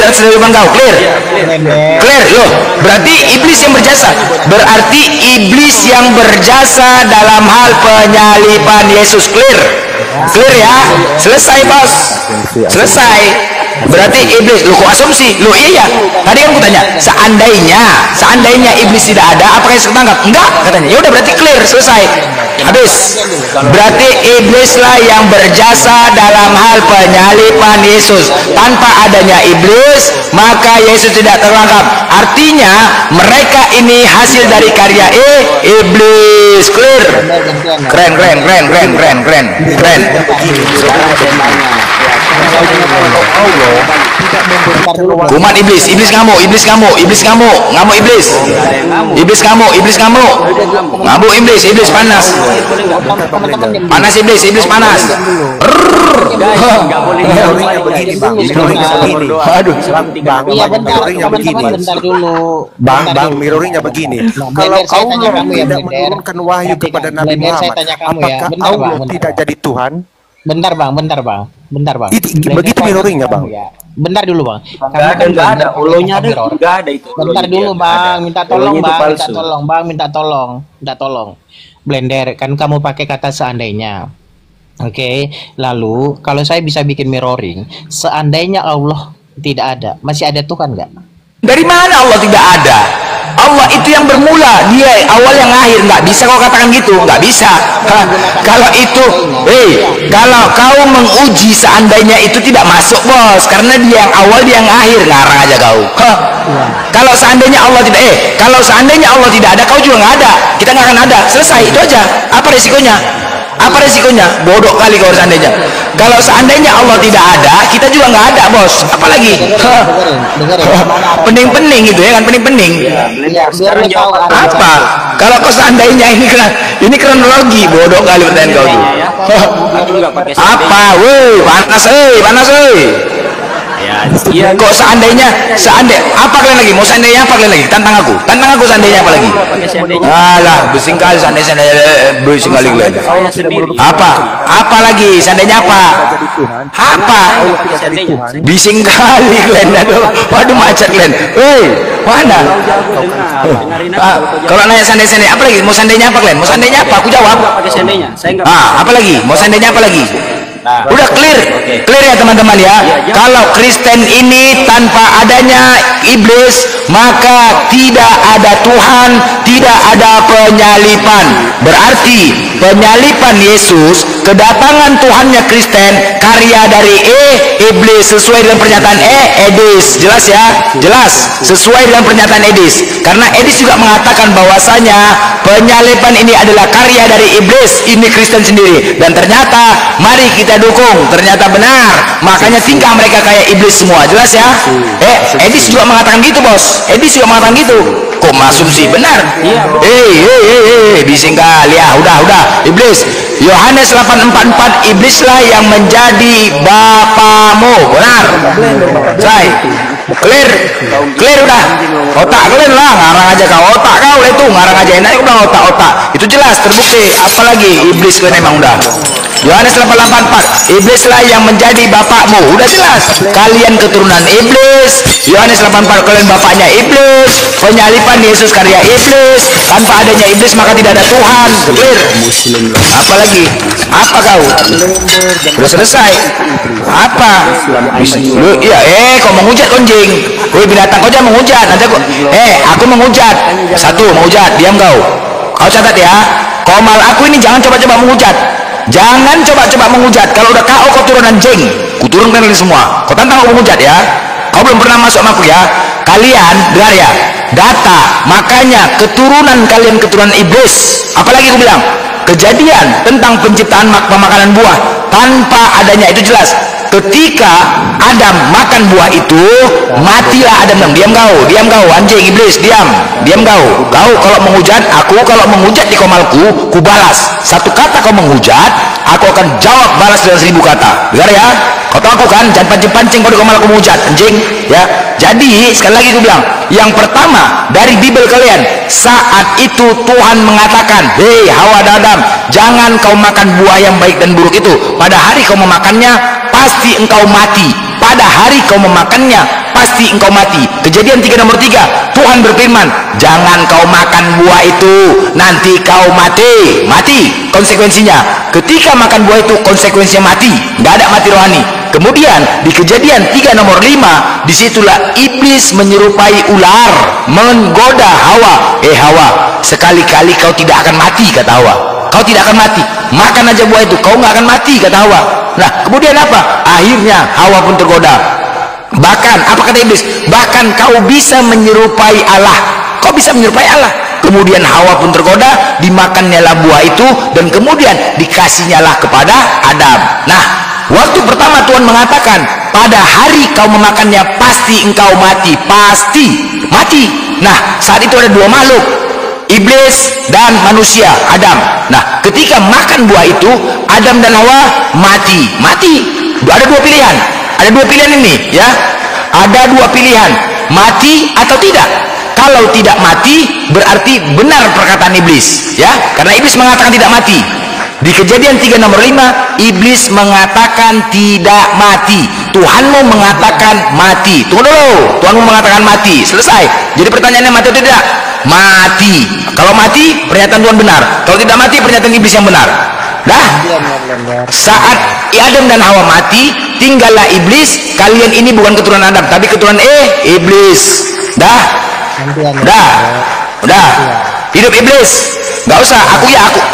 S1: Atas jawaban kau, clear. Loh, berarti iblis yang berjasa. Berarti iblis yang berjasa dalam hal penyaliban Yesus, clear ya. Selesai, Bos. Selesai. Berarti iblis, lu kok asumsi? Lu iya. Tadi kan aku tanya, seandainya iblis tidak ada, apakah Yesus ketangkap? Enggak, katanya. Ya udah berarti clear, selesai. Habis. Berarti iblislah yang berjasa dalam hal penyaliban Yesus. Tanpa adanya iblis, maka Yesus tidak tertangkap. Artinya, mereka ini hasil dari karya iblis. Clear. Keren. Kuman iblis ngamuk iblis. Iblis panas iblis panas.
S3: Bang, mirroringnya begini. Kalau Allah tidak menurunkan wahyu kepada Nabi Muhammad, apakah Allah tidak jadi Tuhan?
S5: Bentar bang.
S3: Begitu mirroringnya bang.
S5: Bentar dulu bang.
S7: Nggak ada. Olonya ada. Nggak ada itu.
S5: Bentar dulu bang. Minta tolong. Blender kan kamu pakai kata seandainya. Oke. Lalu kalau saya bisa bikin mirroring, seandainya Allah tidak ada, masih ada Tuhan nggak?
S1: Dari mana Allah tidak ada? Allah itu yang bermula, dia awal yang akhir. Nggak bisa kau katakan gitu, nggak bisa. Kalau itu, kalau kau menguji seandainya itu tidak masuk, Bos, karena dia yang awal, dia yang akhir, ngarang aja kau. Kalau seandainya Allah tidak ada, kau juga nggak ada, kita nggak akan ada. Selesai, itu aja. Apa resikonya? Bodoh kali kau seandainya. Kalau seandainya Allah tidak ada, kita juga nggak ada, Bos. Apalagi pening-pening gitu ya kan, pening-pening. Apa? Kalau kau seandainya ini kronologi, bodoh kali pertanyaan kau tuh. Apa? Woi, panas. Iya. Kok seandainya apa kalian lagi? Mau seandainya apa kalian lagi? Tantang aku seandainya apa lagi? Alah, bising kali seandainya bising kali kalian. Apa lagi? Seandainya apa? Bising kali kalian. Waduh macet kalian. Hei, mana? Kalau nanya seandainya apa lagi? Mau seandainya apa kalian? Mau seandainya apa? Aku jawab. Apa lagi? Mau seandainya apa lagi? Udah clear ya teman-teman ya. Kalau Kristen ini tanpa adanya iblis, maka tidak ada Tuhan, tidak ada penyaliban. Berarti penyaliban Yesus, kedatangan Tuhannya Kristen, karya dari iblis sesuai dengan pernyataan Edis. Jelas ya? Jelas sesuai dengan pernyataan Edis. Karena Edis juga mengatakan bahwasanya penyaliban ini adalah karya dari iblis. Ini Kristen sendiri. Dan ternyata mari kita dukung, ternyata benar. Makanya tingkah mereka kayak iblis semua. Jelas ya? Edis juga mengatakan gitu, Bos. Edis juga mengatakan gitu. Kok asumsi benar? Bising kali ya. Udah. Iblis. Yohanes 8:44, iblislah yang menjadi bapamu. Benar. Say. Clear udah. Otak kalian lah, ngarang aja kau. Otak kau itu ngarang aja, enak udah otak. Itu jelas terbukti. Apalagi iblis kan emang udah. Yohanes 8:84, iblislah yang menjadi bapakmu. Udah jelas, kalian keturunan iblis. Yohanes 8:4, kalian bapaknya iblis. Penyalipan Yesus karya iblis. Tanpa adanya iblis maka tidak ada Tuhan. Clear. Apalagi? Apa kau? Udah selesai. Apa? Lu, iya, kau menghujat konjing. Woi binatang, kau jangan menghujat. Nanti aku menghujat. Satu, menghujat. Diam kau. Kau catat ya. Komal aku ini jangan coba-coba menghujat. Jangan coba-coba menghujat. Kalau udah kau turunan jeng, kuturunkan kalian semua. Kau tantang aku menghujat ya. Kau belum pernah masuk sama aku ya. Kalian dengar ya. Data, makanya keturunan kalian keturunan iblis. Apalagi aku bilang, kejadian tentang penciptaan pemakanan buah tanpa adanya itu jelas. Ketika Adam makan buah itu, matilah Adam. Diam kau anjing iblis, diam kau kalau menghujat aku, kalau menghujat di komalku, ku balas satu kata. Kau menghujat, aku akan jawab balas dengan 1000 kata. Dengar ya, kau tahu aku kan, jangan pancing-pancing kau di komal aku menghujat anjing ya. Jadi sekali lagi aku bilang, yang pertama dari Bible kalian, saat itu Tuhan mengatakan, hei Hawa dan Adam, jangan kau makan buah yang baik dan buruk itu. Pada hari kau memakannya pasti engkau mati. Pada hari kau memakannya pasti engkau mati. Kejadian 3 nomor 3, Tuhan berfirman, jangan kau makan buah itu, nanti kau mati konsekuensinya. Ketika makan buah itu konsekuensinya mati, nggak ada mati rohani. Kemudian di Kejadian 3 nomor 5, disitulah iblis menyerupai ular menggoda Hawa. Hawa, sekali-kali kau tidak akan mati, kata Hawa. Kau tidak akan mati, makan aja buah itu, kau nggak akan mati, kata Hawa. Nah kemudian apa? Akhirnya Hawa pun tergoda. Bahkan apa kata iblis? Bahkan kau bisa menyerupai Allah. Kau bisa menyerupai Allah. Kemudian Hawa pun tergoda, dimakannyalah buah itu, dan kemudian dikasihnya kepada Adam. Nah, waktu pertama Tuhan mengatakan, pada hari kau memakannya pasti engkau mati, pasti mati. Nah, saat itu ada 2 makhluk, iblis dan manusia, Adam. Nah, ketika makan buah itu, Adam dan Hawa mati. Ada 2 pilihan. Ada 2 pilihan ini ya. Ada 2 pilihan, mati atau tidak. Kalau tidak mati berarti benar perkataan iblis ya, karena iblis mengatakan tidak mati. Di Kejadian 3 nomor 5, iblis mengatakan tidak mati, Tuhanmu mengatakan mati. Tunggu dulu, Tuhanmu mengatakan mati, selesai. Jadi pertanyaannya mati atau tidak? Mati. Kalau mati pernyataan Tuhan benar, kalau tidak mati pernyataan iblis yang benar. Dah, saat Adam dan Hawa mati, tinggallah iblis. Kalian ini bukan keturunan Adam tapi keturunan iblis. Dah, udah hidup iblis. Nggak usah, aku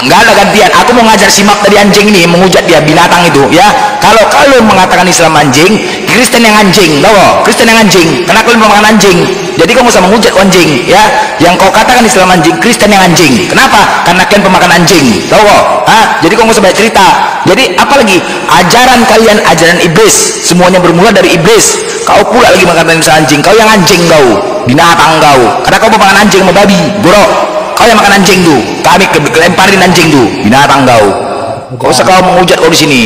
S1: nggak ada gantian. Aku mau ngajar simak tadi anjing ini, menghujat dia binatang itu ya. Kalau kalian mengatakan Islam anjing, Kristen yang anjing, tahu? Kristen yang anjing, karena kalian memakan anjing. Jadi kau nggak usah menghujat anjing ya. Yang kau katakan Islam anjing, Kristen yang anjing. Kenapa? Karena kalian pemakan anjing, tahu? Jadi kau nggak usah banyak cerita. Jadi apalagi ajaran kalian ajaran iblis, semuanya bermula dari iblis. Kau pula lagi mengatakan Islam anjing, kau yang anjing kau, binatang kau. Karena kau pemakan anjing sama babi, buruk. Kau yang makan anjing tuh, kami lemparin anjing tuh, binatang kau. Kau usah kau menghujat kau di sini,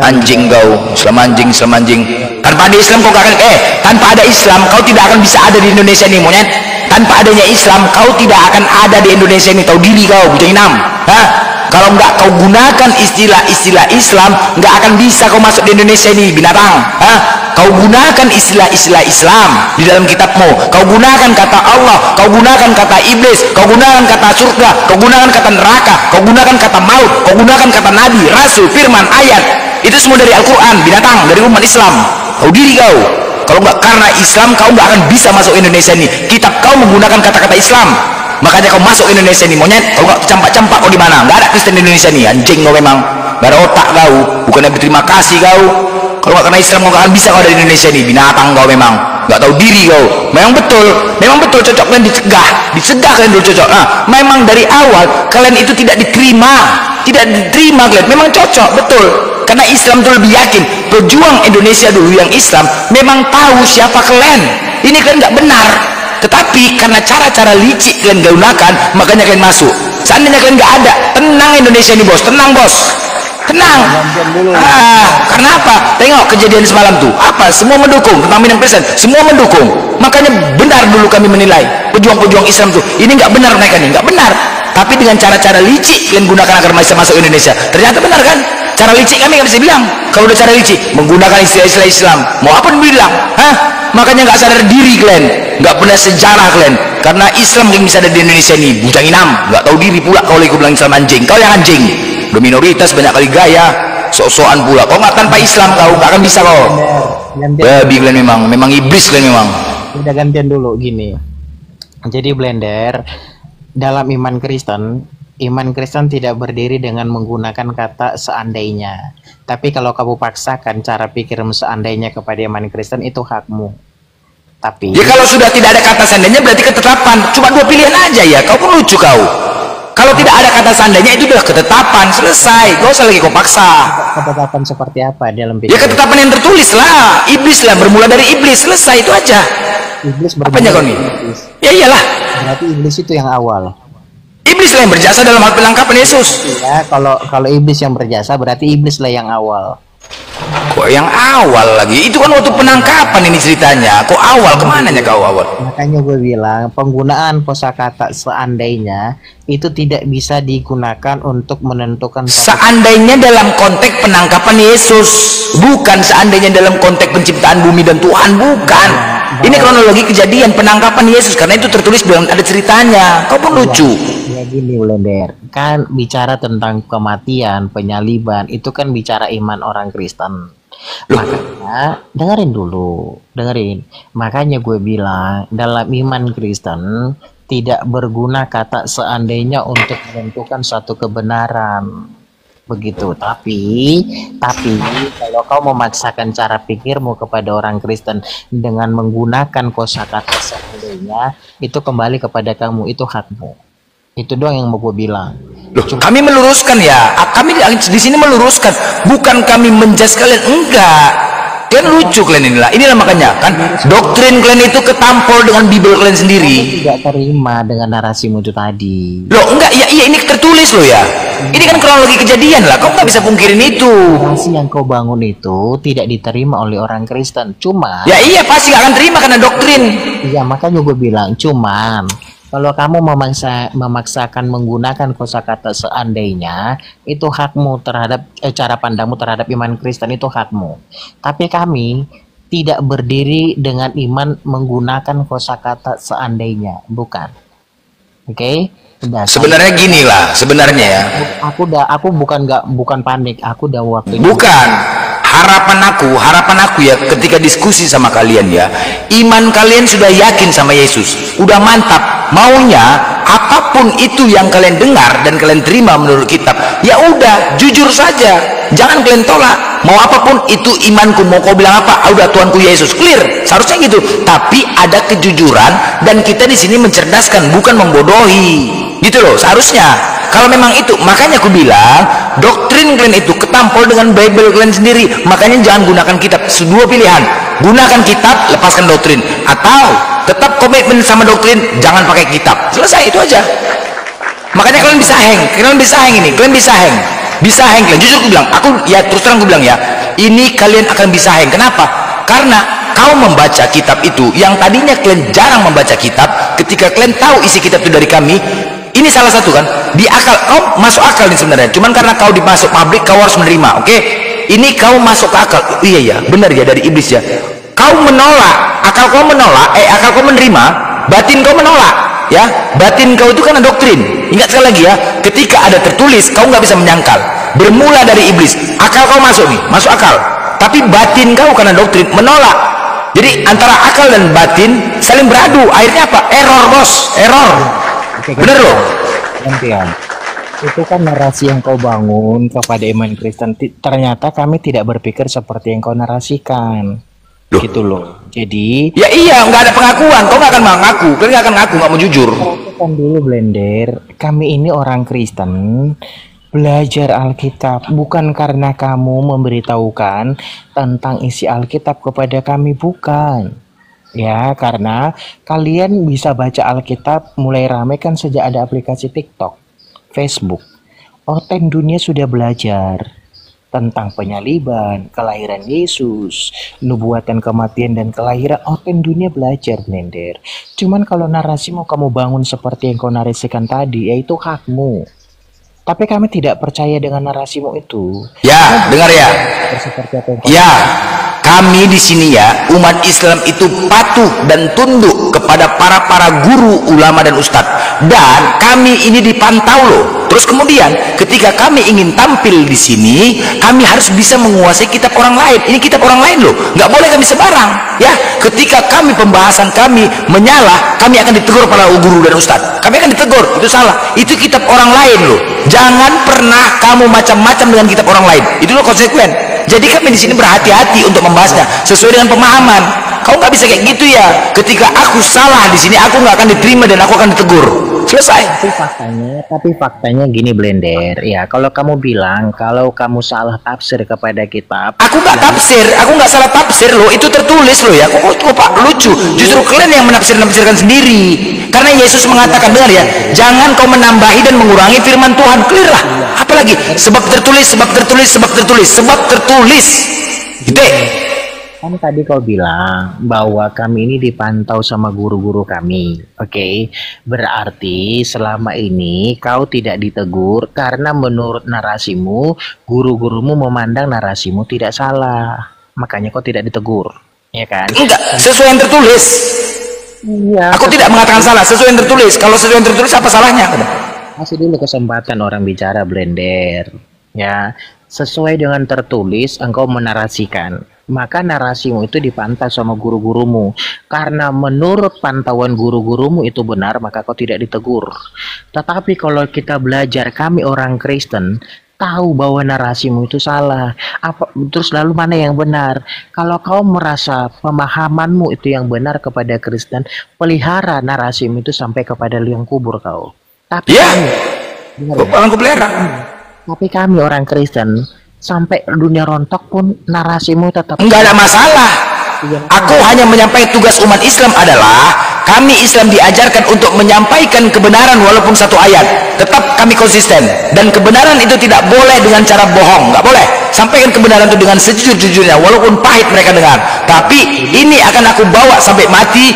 S1: anjing kau, Islam anjing. Tanpa ada Islam kau gak akan, tanpa ada Islam kau tidak akan bisa ada di Indonesia ini, monyet. Tanpa adanya Islam kau tidak akan ada di Indonesia ini, tahu diri kau, bujang inam. Kalau nggak kau gunakan istilah-istilah Islam, nggak akan bisa kau masuk di Indonesia ini, binatang. Kau gunakan istilah-istilah Islam di dalam kitabmu. Kau gunakan kata Allah, kau gunakan kata iblis, kau gunakan kata surga, kau gunakan kata neraka, kau gunakan kata maut, kau gunakan kata nabi, rasul, firman, ayat. Itu semua dari Al-Quran, binatang, dari umat Islam. Tahu diri kau. Kalau nggak karena Islam, kau nggak akan bisa masuk Indonesia ini. Kitab kau menggunakan kata-kata Islam, makanya kau masuk Indonesia ini, monyet. Kalau nggak campak-campak kau di mana? Nggak ada Kristen di Indonesia nih, anjing kau memang. Nggak ada otak kau, bukannya berterima kasih kau. Kalau nggak karena Islam kau nggak akan bisa kau ada di Indonesia ini, binatang kau memang. Nggak tahu diri kau. Memang betul cocok kalian dicegah kalian dulu cocok. Memang dari awal kalian itu tidak diterima kalian. Memang cocok betul. Karena Islam itu lebih yakin. Pejuang Indonesia dulu yang Islam memang tahu siapa kalian. Ini kalian nggak benar. Tetapi karena cara-cara licik kalian gunakan, makanya kalian masuk. Seandainya kalian nggak ada, tenang Indonesia ini bos, tenang bos, tenang. Karena apa? Tengok kejadian semalam tuh, apa? Semua mendukung tentang minum persen, semua mendukung. Makanya benar dulu kami menilai pejuang-pejuang Islam tuh, ini nggak benar mereka nih, nggak benar. Tapi dengan cara-cara licik kalian gunakan agar bisa masuk Indonesia, ternyata benar kan? cara licik kami nggak bisa bilang. Kalau udah cara licik menggunakan istilah-istilah Islam, mau apa dibilang? Hah? Makanya nggak sadar diri kalian, nggak pernah sejarah kalian. Karena Islam yang bisa ada di Indonesia ini bujang inam, nggak tahu diri pula. Kalau aku bilang Islam anjing, kau yang anjing. Udah minoritas banyak kali gaya, sok-sokan pula. Kau nggak tanpa Islam kau nggak akan bisa kau. Babi kalian memang iblis kalian memang.
S5: Udah gantian dulu gini. Jadi Blender, dalam iman Kristen tidak berdiri dengan menggunakan kata seandainya. Tapi kalau kamu paksakan cara pikirmu seandainya kepada iman Kristen, itu hakmu. Tapi
S1: ya kalau sudah tidak ada kata seandainya berarti ketetapan. Cuma dua pilihan aja ya. Kau pun lucu kau. Kalau tidak ada kata seandainya itu udah ketetapan, selesai. Gak usah lagi kau paksa.
S5: Ketetapan seperti apa dalam
S1: ya ketetapan yang tertulis lah. Iblis lah, bermula dari iblis, selesai itu aja.
S5: Iblis
S1: apanya kau nih? Ya iyalah.
S5: Berarti iblis itu yang awal.
S1: Iblis lah yang berjasa dalam hal penangkapan Yesus.
S5: Ya, kalau iblis yang berjasa berarti iblis lah yang awal.
S1: Kok yang awal lagi? Itu kan waktu penangkapan ini ceritanya. Kok awal? Kemananya kau awal?
S5: Makanya gue bilang penggunaan kosakata seandainya itu tidak bisa digunakan untuk menentukan.
S1: Seandainya dalam konteks penangkapan Yesus, bukan seandainya dalam konteks penciptaan bumi dan Tuhan, bukan. Ini kronologi kejadian penangkapan Yesus karena itu tertulis dalam ada ceritanya. Kau pun lucu.
S5: Ya gini Blender, kan bicara tentang kematian, penyaliban, itu kan bicara iman orang Kristen. Makanya dengerin dulu, makanya gue bilang dalam iman Kristen tidak berguna kata seandainya untuk menentukan suatu kebenaran. Begitu. Tapi kalau kau memaksakan cara pikirmu kepada orang Kristen dengan menggunakan kosakata seandainya, itu kembali kepada kamu, itu hakmu. Itu doang yang mau gue bilang.
S1: Loh, kami meluruskan ya. Kami di sini meluruskan, bukan kami menjudge kalian, enggak. Kalian lucu kalian inilah makanya kan doktrin kalian itu ketampol dengan Bible kalian sendiri.
S5: Tidak terima dengan narasimu itu tadi.
S1: Loh enggak, iya ini tertulis loh ya. Ini kan kronologi kejadian lah. Kau nggak bisa pungkirin itu.
S5: Narasi yang kau bangun itu tidak diterima oleh orang Kristen. Cuma.
S1: Ya iya pasti gak akan terima karena doktrin.
S5: Iya makanya gue bilang cuman. Kalau kamu memaksakan menggunakan kosakata seandainya, itu hakmu terhadap cara pandangmu terhadap iman Kristen, itu hakmu. Tapi kami tidak berdiri dengan iman menggunakan kosakata seandainya, bukan. Oke?
S1: Sebenarnya gini lah, sebenarnya ya.
S5: Aku bukan panik, aku udah waktu.
S1: Bukan. Harapan aku ya ketika diskusi sama kalian ya, iman kalian sudah yakin sama Yesus, udah mantap, maunya apapun itu yang kalian dengar dan kalian terima menurut kitab, ya udah jujur saja, jangan kalian tolak. Mau apapun itu imanku, mau kau bilang apa, udah Tuanku Yesus, clear, seharusnya gitu. Tapi ada kejujuran dan kita di sini mencerdaskan, bukan membodohi, gitu loh seharusnya. Kalau memang itu, makanya aku bilang doktrin kalian itu ketampol dengan Bible kalian sendiri. Makanya jangan gunakan kitab. Dua pilihan, gunakan kitab, lepaskan doktrin, atau tetap komitmen sama doktrin, jangan pakai kitab. Selesai, itu aja. Makanya kalian bisa hang kalian. Jujur aku bilang, aku ya terus terang aku bilang ya, ini kalian akan bisa hang. Kenapa? Karena kau membaca kitab itu yang tadinya kalian jarang membaca kitab, ketika kalian tahu isi kitab itu dari kami. Ini salah satu kan, di akal kau masuk akal nih sebenarnya, cuman karena kau dimasuk pabrik kau harus menerima. Oke, ini kau masuk ke akal. Iya ya, benar ya, dari iblis ya. Kau menolak, akal kau menolak, akal kau menerima, batin kau menolak ya. Batin kau itu kan doktrin. Ingat sekali lagi ya, ketika ada tertulis kau nggak bisa menyangkal, bermula dari iblis. Akal kau masuk nih, masuk akal, tapi batin kau karena doktrin menolak. Jadi antara akal dan batin saling beradu, akhirnya apa? Error bos, error. Bener loh.
S5: Gantian. Itu kan narasi yang kau bangun kepada iman Kristen. Ternyata kami tidak berpikir seperti yang kau narasikan. Loh. Gitu loh. Jadi.
S1: Ya iya, nggak ada pengakuan. Kau nggak akan mengaku. Kalian nggak akan ngaku, nggak mau jujur.
S5: Kan dulu Blender. Kami ini orang Kristen. Belajar Alkitab. Bukan karena kamu memberitahukan tentang isi Alkitab kepada kami. Bukan. Ya, karena kalian bisa baca Alkitab mulai ramai kan sejak ada aplikasi TikTok, Facebook. Orang dunia sudah belajar tentang penyaliban, kelahiran Yesus, nubuatan kematian dan kelahiran. Orang dunia belajar, Blender. Cuman kalau narasimu kamu bangun seperti yang kau narasikan tadi, yaitu hakmu. Tapi kami tidak percaya dengan narasimu itu.
S1: Ya, dengar ya.
S5: Seperti apa yang
S1: Ya, kami di sini ya, umat Islam itu patuh dan tunduk kepada para guru, ulama dan ustadz. Dan kami ini dipantau loh. Terus kemudian ketika kami ingin tampil di sini, kami harus bisa menguasai kitab orang lain. Ini kitab orang lain loh, nggak boleh kami sebarang. Ya, ketika kami pembahasan kami menyalah, kami akan ditegur para guru dan ustadz. Kami akan ditegur, itu salah. Itu kitab orang lain loh. Jangan pernah kamu macam-macam dengan kitab orang lain. Itu loh konsekuen. Jadi kami di sini berhati-hati untuk membahasnya sesuai dengan pemahaman. Kau nggak bisa kayak gitu ya. Ketika aku salah di sini, aku nggak akan diterima dan aku akan ditegur. Selesai.
S5: Tapi faktanya gini Blender. Ya, kalau kamu bilang kalau kamu salah tafsir kepada kitab,
S1: aku nggak tafsir, aku nggak salah tafsir loh. Itu tertulis loh ya. Kok Pak lucu? Justru kalian yang menafsirkan sendiri. Karena Yesus mengatakan, dengar ya, jangan kau menambahi dan mengurangi firman Tuhan. Clear lah. Apalagi sebab tertulis, sebab tertulis, sebab tertulis, sebab tertulis. Gitu.
S5: Kan tadi kau bilang bahwa kami ini dipantau sama guru-guru kami. Oke, berarti selama ini kau tidak ditegur karena menurut narasimu, guru-gurumu memandang narasimu tidak salah. Makanya kau tidak ditegur, ya kan?
S1: Enggak, sesuai yang tertulis.
S5: Iya.
S1: Aku tidak mengatakan salah, sesuai yang tertulis. Kalau sesuai yang tertulis apa salahnya?
S5: Kasih dulu kesempatan orang bicara Blender. Ya, sesuai dengan tertulis engkau menarasikan. Maka narasimu itu dipantau sama guru-gurumu. Karena menurut pantauan guru-gurumu itu benar, maka kau tidak ditegur. Tetapi kalau kita belajar, kami orang Kristen tahu bahwa narasimu itu salah. Terus lalu mana yang benar? Kalau kau merasa pemahamanmu itu yang benar kepada Kristen, pelihara narasimu itu sampai kepada liang kubur kau. Tapi tapi kami orang Kristen sampai dunia rontok pun narasimu tetap
S1: enggak ada masalah. Aku hanya menyampaikan tugas umat Islam adalah kami Islam diajarkan untuk menyampaikan kebenaran walaupun satu ayat. Tetap kami konsisten dan kebenaran itu tidak boleh dengan cara bohong, nggak boleh. Sampaikan kebenaran itu dengan sejujur-jujurnya walaupun pahit mereka dengar. Tapi ini akan aku bawa sampai mati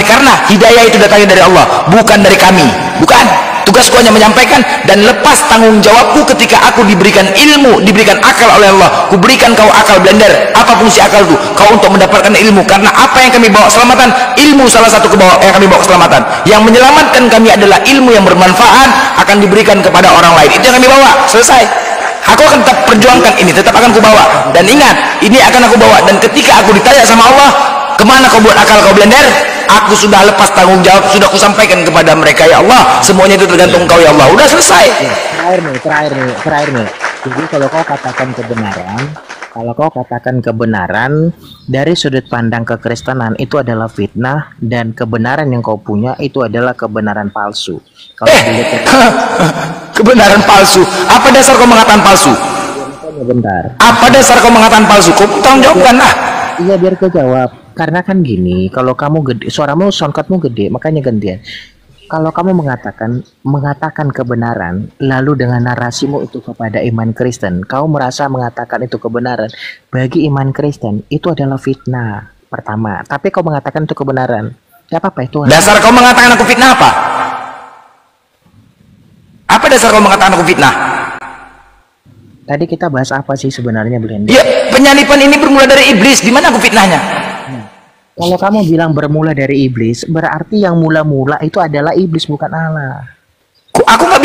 S1: karena hidayah itu datangnya dari Allah, bukan dari kami. Bukan. Tugasku hanya menyampaikan dan lepas tanggung jawabku ketika aku diberikan ilmu, diberikan akal oleh Allah. Kuberikan kau akal Blender. Apa fungsi akal itu? Kau untuk mendapatkan ilmu. Karena apa yang kami bawa keselamatan? Ilmu salah satu yang kami bawa keselamatan. Yang menyelamatkan kami adalah ilmu yang bermanfaat akan diberikan kepada orang lain. Itu yang kami bawa. Selesai. Aku akan tetap perjuangkan ini, tetap akan kubawa. Dan ingat, ini akan aku bawa. Dan ketika aku ditanya sama Allah, kemana kau buat akal kau Blender? Aku sudah lepas tanggung jawab, sudah kusampaikan kepada mereka, ya Allah, semuanya itu tergantung kau ya Allah. Udah selesai.
S5: Terakhir nih. Jadi kalau kau katakan kebenaran dari sudut pandang kekristenan itu adalah fitnah dan kebenaran yang kau punya itu adalah kebenaran palsu. Kalau
S1: kebenaran palsu. Apa dasar kau mengatakan palsu?
S5: Bentar.
S1: Apa dasar kau mengatakan palsu? Kau tanggung jawabkan lah.
S5: Iya, biar kau jawab. Karena kan gini, kalau kamu gede, suaramu, soundcardmu gede, makanya gantian. Kalau kamu mengatakan kebenaran, lalu dengan narasimu itu kepada iman Kristen, kau merasa mengatakan itu kebenaran. Bagi iman Kristen, itu adalah fitnah pertama. Tapi kau mengatakan itu kebenaran. Gak apa-apa itu.
S1: Dasar kau mengatakan aku fitnah apa? Apa dasar kau mengatakan aku fitnah?
S5: Tadi kita bahas apa sih sebenarnya, Blender?
S1: Ya, penyalipan ini bermula dari iblis. Di mana aku fitnahnya?
S5: Kalau kamu bilang bermula dari iblis, berarti yang mula-mula itu adalah iblis, bukan Allah.
S1: Aku nggak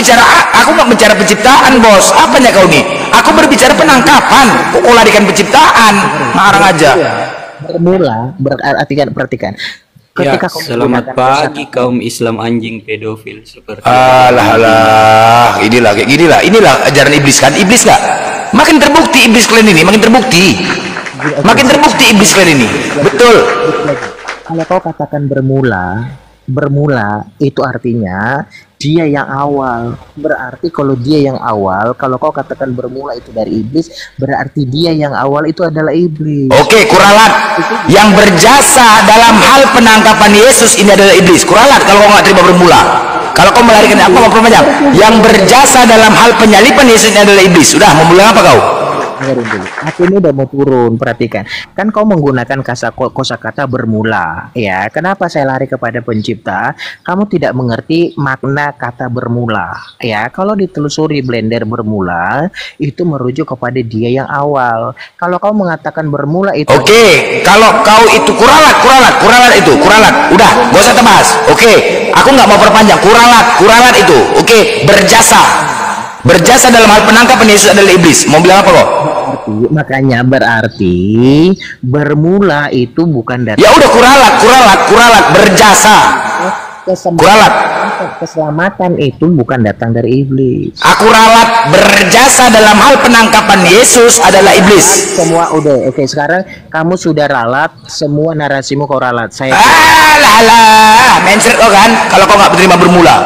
S1: bicara penciptaan, bos. Apanya kau nih? Aku berbicara penangkapan. Kok larikan penciptaan? Ngarang aja.
S5: Bermula, perhatikan.
S7: Ya, selamat pagi kaum Islam anjing pedofil seperti
S1: alah, inilah ajaran iblis kan? Iblis nggak? Makin terbukti iblis kalian ini, makin terbukti iblis kalian ini. Betul.
S5: Kalau kau katakan bermula itu artinya dia yang awal. Berarti kalau dia yang awal, kalau kau katakan bermula itu dari iblis, berarti dia yang awal itu adalah iblis.
S1: Oke, kuralat. Yang berjasa dalam hal penangkapan Yesus ini adalah iblis. Kuralat kalau kau nggak terima bermula. Kalau kau melarikan apa macam? Yang berjasa dalam hal penyalipan Yesus ini adalah iblis. Sudah, mau bilang apa kau?
S5: dengerin dulu. Aku ini udah mau turun, perhatikan. Kan kau menggunakan kosakata bermula, ya. Kenapa saya lari kepada pencipta? Kamu tidak mengerti makna kata bermula, ya. Kalau ditelusuri Blender bermula, itu merujuk kepada dia yang awal. Kalau kau mengatakan bermula itu
S1: Oke, kalau kau itu kuralat itu, udah, gak usah tebas. Oke, aku nggak mau perpanjang. Kuralat itu, oke, berjasa dalam hal penangkapan Yesus adalah iblis. Mau bilang apa kok?
S5: Makanya berarti bermula itu bukan dari
S1: Ya udah, kuralat, berjasa.
S5: Keselamatan itu bukan datang dari iblis.
S1: Aku ralat berjasa dalam hal penangkapan Yesus adalah iblis.
S5: Semua udah oke. Sekarang kamu sudah ralat, semua narasimu kau ralat. Saya
S1: Mencret kau kan kalau kau nggak terima bermula.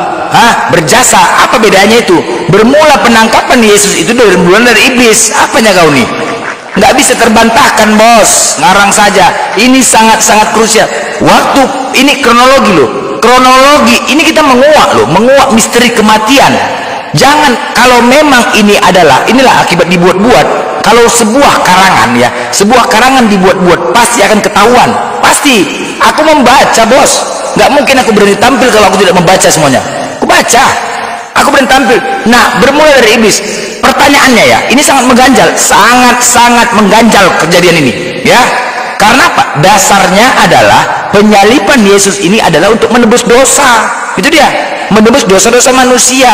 S1: Berjasa, apa bedanya itu? Bermula penangkapan Yesus itu dari iblis. Apanya kau nih? Nggak bisa terbantahkan, bos. Ngarang saja. Ini sangat-sangat krusial. Waktu ini kronologi loh. Ini kita menguak misteri kematian. Jangan, kalau memang inilah akibat dibuat-buat. Kalau sebuah karangan dibuat-buat, pasti akan ketahuan. Pasti. Aku membaca, bos. Nggak mungkin aku berani tampil kalau aku tidak membaca semuanya. Aku baca. Aku berani tampil. Nah, bermula dari iblis. Pertanyaannya ya, ini sangat mengganjal, sangat mengganjal kejadian ini, ya. Karena apa? Dasarnya adalah penyaliban Yesus ini adalah untuk menebus dosa. Itu dia, menebus dosa-dosa manusia.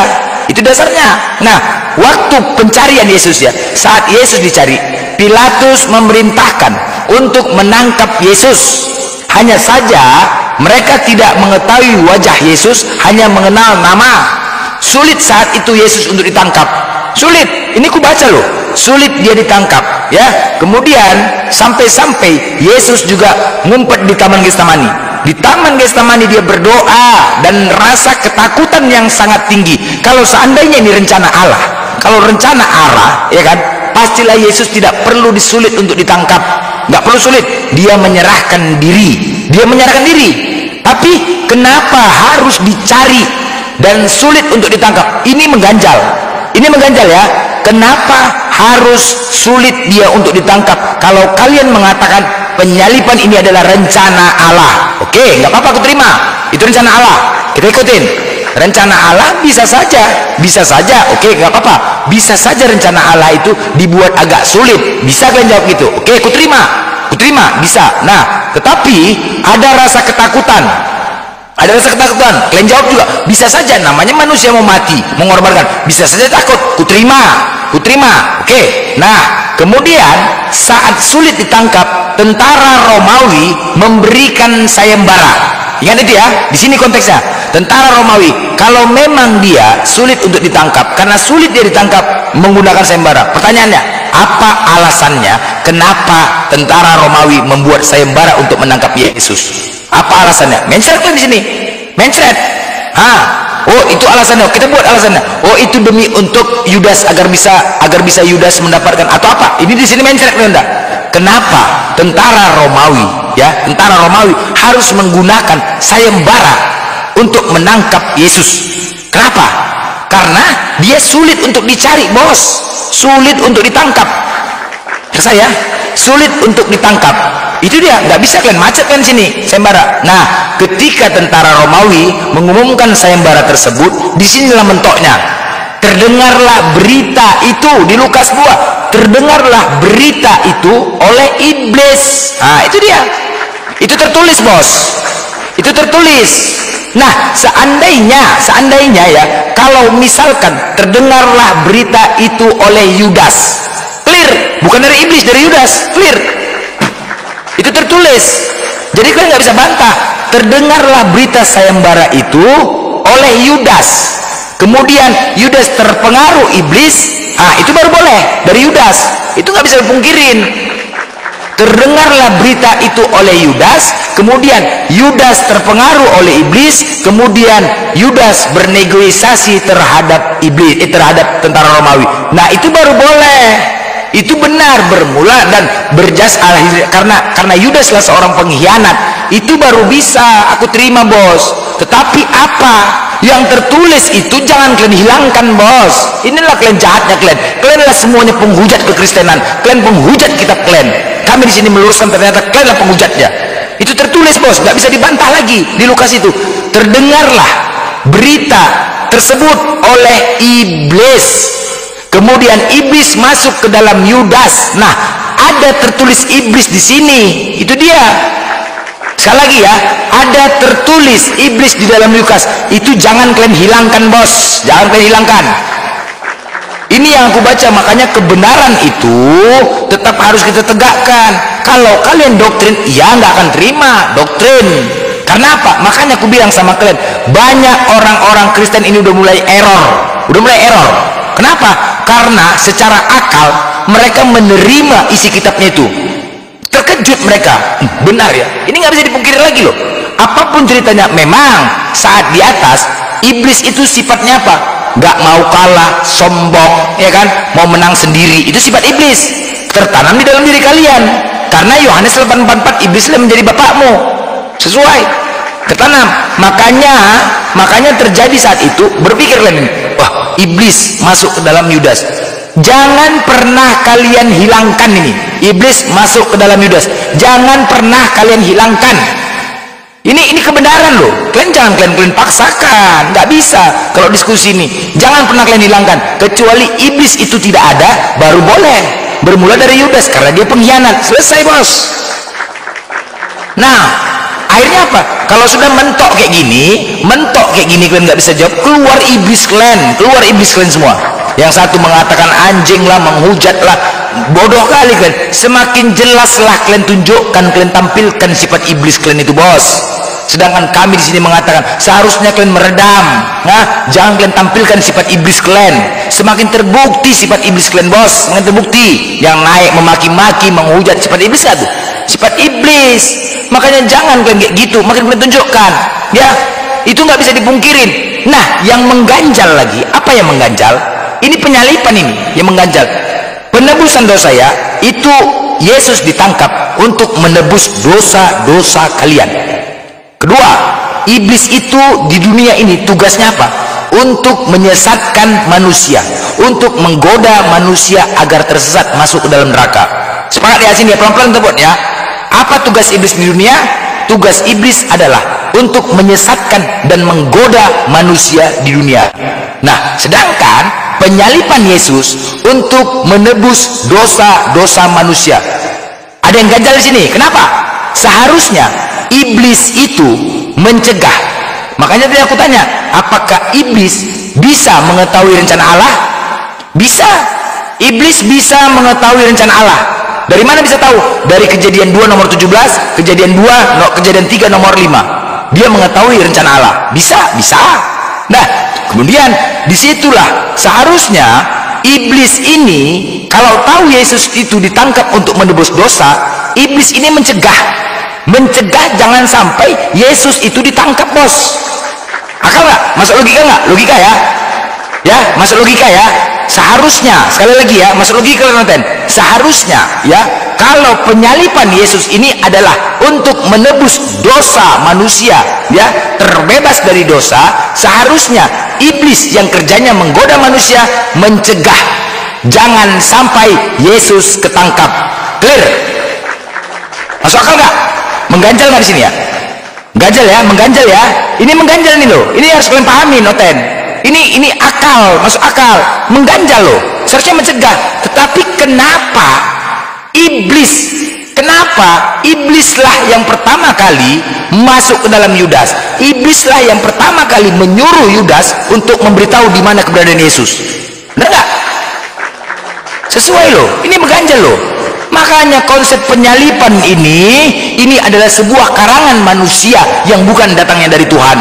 S1: Itu dasarnya. Nah, waktu pencarian Yesus ya, saat Yesus dicari, Pilatus memerintahkan untuk menangkap Yesus. Hanya saja mereka tidak mengetahui wajah Yesus, hanya mengenal nama. Sulit saat itu Yesus untuk ditangkap. Sulit. Ini ku baca loh. Sulit dia ditangkap, ya. Kemudian sampai Yesus juga ngumpet di Taman Getsemani. Di Taman Getsemani dia berdoa dan rasa ketakutan yang sangat tinggi. Kalau seandainya ini rencana Allah, ya kan, pastilah Yesus tidak perlu disulit untuk ditangkap. Nggak perlu sulit. Dia menyerahkan diri. Tapi kenapa harus dicari dan sulit untuk ditangkap? Ini mengganjal ya. Kenapa harus sulit dia untuk ditangkap? Kalau kalian mengatakan penyaliban ini adalah rencana Allah, oke, nggak apa-apa, aku terima. Itu rencana Allah, kita ikutin. Rencana Allah bisa saja, oke, nggak apa-apa. Bisa saja rencana Allah itu dibuat agak sulit. Bisa kalian jawab gitu? Oke, aku terima, bisa. Nah, tetapi ada rasa ketakutan. Kalian jawab juga, bisa saja, namanya manusia mau mati, mengorbankan, bisa saja takut. Kuterima. Oke. Nah, kemudian saat sulit ditangkap, tentara Romawi memberikan sayembara. Ingat itu ya, di sini konteksnya. Tentara Romawi, kalau memang dia sulit untuk ditangkap, karena sulit dia ditangkap menggunakan sayembara. Pertanyaannya, apa alasannya? Kenapa tentara Romawi membuat sayembara untuk menangkap Yesus? Apa alasannya? Mencret kan di sini. Mencret. Oh, itu alasannya. Kita buat alasannya. Oh, itu demi untuk Yudas agar bisa Yudas mendapatkan atau apa? Ini di sini mencret, enggak? Kenapa tentara Romawi harus menggunakan sayembara untuk menangkap Yesus? Kenapa? Karena dia sulit untuk dicari, bos. Sulit untuk ditangkap. Saya sulit untuk ditangkap. Itu dia, nggak bisa kalian macet kan sini sayembara. Nah, ketika tentara Romawi mengumumkan sayembara tersebut, disinilah mentoknya. Terdengarlah berita itu di Lukas 2. Terdengarlah berita itu oleh iblis. Nah, itu dia. Itu tertulis, bos. Itu tertulis. Nah, seandainya ya, kalau misalkan terdengarlah berita itu oleh Yudas, clear, bukan dari iblis, dari Yudas, clear. Itu tertulis. Jadi kalian nggak bisa bantah. Terdengarlah berita sayembara itu oleh Yudas. Kemudian Yudas terpengaruh iblis. Itu baru boleh dari Yudas. Itu nggak bisa dipungkirin. Terdengarlah berita itu oleh Yudas, kemudian Yudas terpengaruh oleh iblis, kemudian Yudas bernegosiasi terhadap iblis, terhadap tentara Romawi. Nah, itu baru boleh. Itu benar bermula dan berjas karena Yudaslah seorang pengkhianat. Itu baru bisa aku terima, bos. Tetapi apa yang tertulis itu jangan kalian hilangkan, bos. Inilah kalian jahatnya kalian. Kalian adalah semuanya penghujat kekristenan. Kalian penghujat kitab kalian. Kami di sini meluruskan ternyata kalian adalah penghujatnya. Itu tertulis, bos, nggak bisa dibantah lagi di Lukas itu. Terdengarlah berita tersebut oleh iblis. Kemudian iblis masuk ke dalam Yudas. Nah, ada tertulis iblis di sini. Itu dia. Sekali lagi ya, ada tertulis iblis di dalam Lukas. Itu jangan kalian hilangkan, bos. Jangan kalian hilangkan. Ini yang aku baca, makanya kebenaran itu tetap harus kita tegakkan. Kalau kalian doktrin, ya nggak akan terima doktrin. Karena apa? Makanya aku bilang sama kalian, banyak orang-orang Kristen ini udah mulai error. Udah mulai error. Kenapa? Karena secara akal mereka menerima isi kitabnya itu. Terkejut mereka, benar ya, ini nggak bisa dipungkiri lagi loh. Apapun ceritanya, memang saat di atas iblis itu sifatnya apa? Nggak mau kalah, sombong, ya kan, mau menang sendiri. Itu sifat iblis tertanam di dalam diri kalian. Karena Yohanes 8:44, iblislah menjadi bapakmu. Sesuai, tertanam. Makanya terjadi saat itu, berpikir kalian, wah, iblis masuk ke dalam Yudas. Jangan pernah kalian hilangkan ini. Iblis masuk ke dalam Yudas. Jangan pernah kalian hilangkan. Ini kebenaran loh. Kalian jangan kalian paksakan. Nggak bisa kalau diskusi ini. Jangan pernah kalian hilangkan. Kecuali iblis itu tidak ada, baru boleh. Bermula dari Yudas karena dia pengkhianat. Selesai, bos. Nah, akhirnya apa? Kalau sudah mentok kayak gini kalian nggak bisa jawab. Keluar iblis kalian semua. Yang satu mengatakan anjing lah, menghujat lah, bodoh kali kalian. Semakin jelaslah kalian tunjukkan, kalian tampilkan sifat iblis kalian itu, bos. Sedangkan kami di sini mengatakan seharusnya kalian meredam. Nah, jangan kalian tampilkan sifat iblis kalian. Semakin terbukti sifat iblis kalian, bos. Semakin terbukti. Yang naik memaki-maki, menghujat, sifat iblis satu. Sifat iblis. Makanya jangan kalian kayak gitu. Makin kalian tunjukkan, ya. Itu nggak bisa dipungkirin. Nah, yang mengganjal lagi, apa yang mengganjal? Ini penyalipan ini yang mengganjal. Penebusan dosa ya, itu Yesus ditangkap untuk menebus dosa-dosa kalian. Kedua, iblis itu di dunia ini tugasnya apa? Untuk menyesatkan manusia, untuk menggoda manusia agar tersesat masuk ke dalam neraka. Sepakat ya sini ya, pelan-pelan tebut ya. Apa tugas iblis di dunia? Tugas iblis adalah untuk menyesatkan dan menggoda manusia di dunia. Nah, sedangkan penyalipan Yesus untuk menebus dosa-dosa manusia. Ada yang ganjal di sini. Kenapa? Seharusnya iblis itu mencegah. Makanya tadi aku tanya, apakah iblis bisa mengetahui rencana Allah? Bisa. Iblis bisa mengetahui rencana Allah. Dari mana bisa tahu? Dari Kejadian 2 nomor 17, Kejadian 3 nomor 5. Dia mengetahui rencana Allah. Bisa. Nah, kemudian disitulah seharusnya iblis ini, kalau tahu Yesus itu ditangkap untuk menebus dosa, iblis ini mencegah jangan sampai Yesus itu ditangkap, bos. Akal nggak? Masuk logika nggak? Logika ya? Ya, masuk logika ya. Seharusnya, sekali lagi ya, masuk logika nonton. Seharusnya ya, kalau penyalipan Yesus ini adalah untuk menebus dosa manusia, ya, terbebas dari dosa, seharusnya iblis yang kerjanya menggoda manusia mencegah jangan sampai Yesus ketangkap. Clear? Masuk akal nggak? Mengganjal nggak di sini ya? Mengganjal ya. Ini mengganjal nih loh. Ini harus kalian pahami, noten. Ini akal, masuk akal. Mengganjal loh. Seharusnya mencegah. Tetapi kenapa iblislah yang pertama kali masuk ke dalam Yudas? Iblislah yang pertama kali menyuruh Yudas untuk memberitahu di mana keberadaan Yesus. Benar nggak? Sesuai loh. Ini mengganjal loh. Makanya konsep penyalipan ini adalah sebuah karangan manusia yang bukan datangnya dari Tuhan.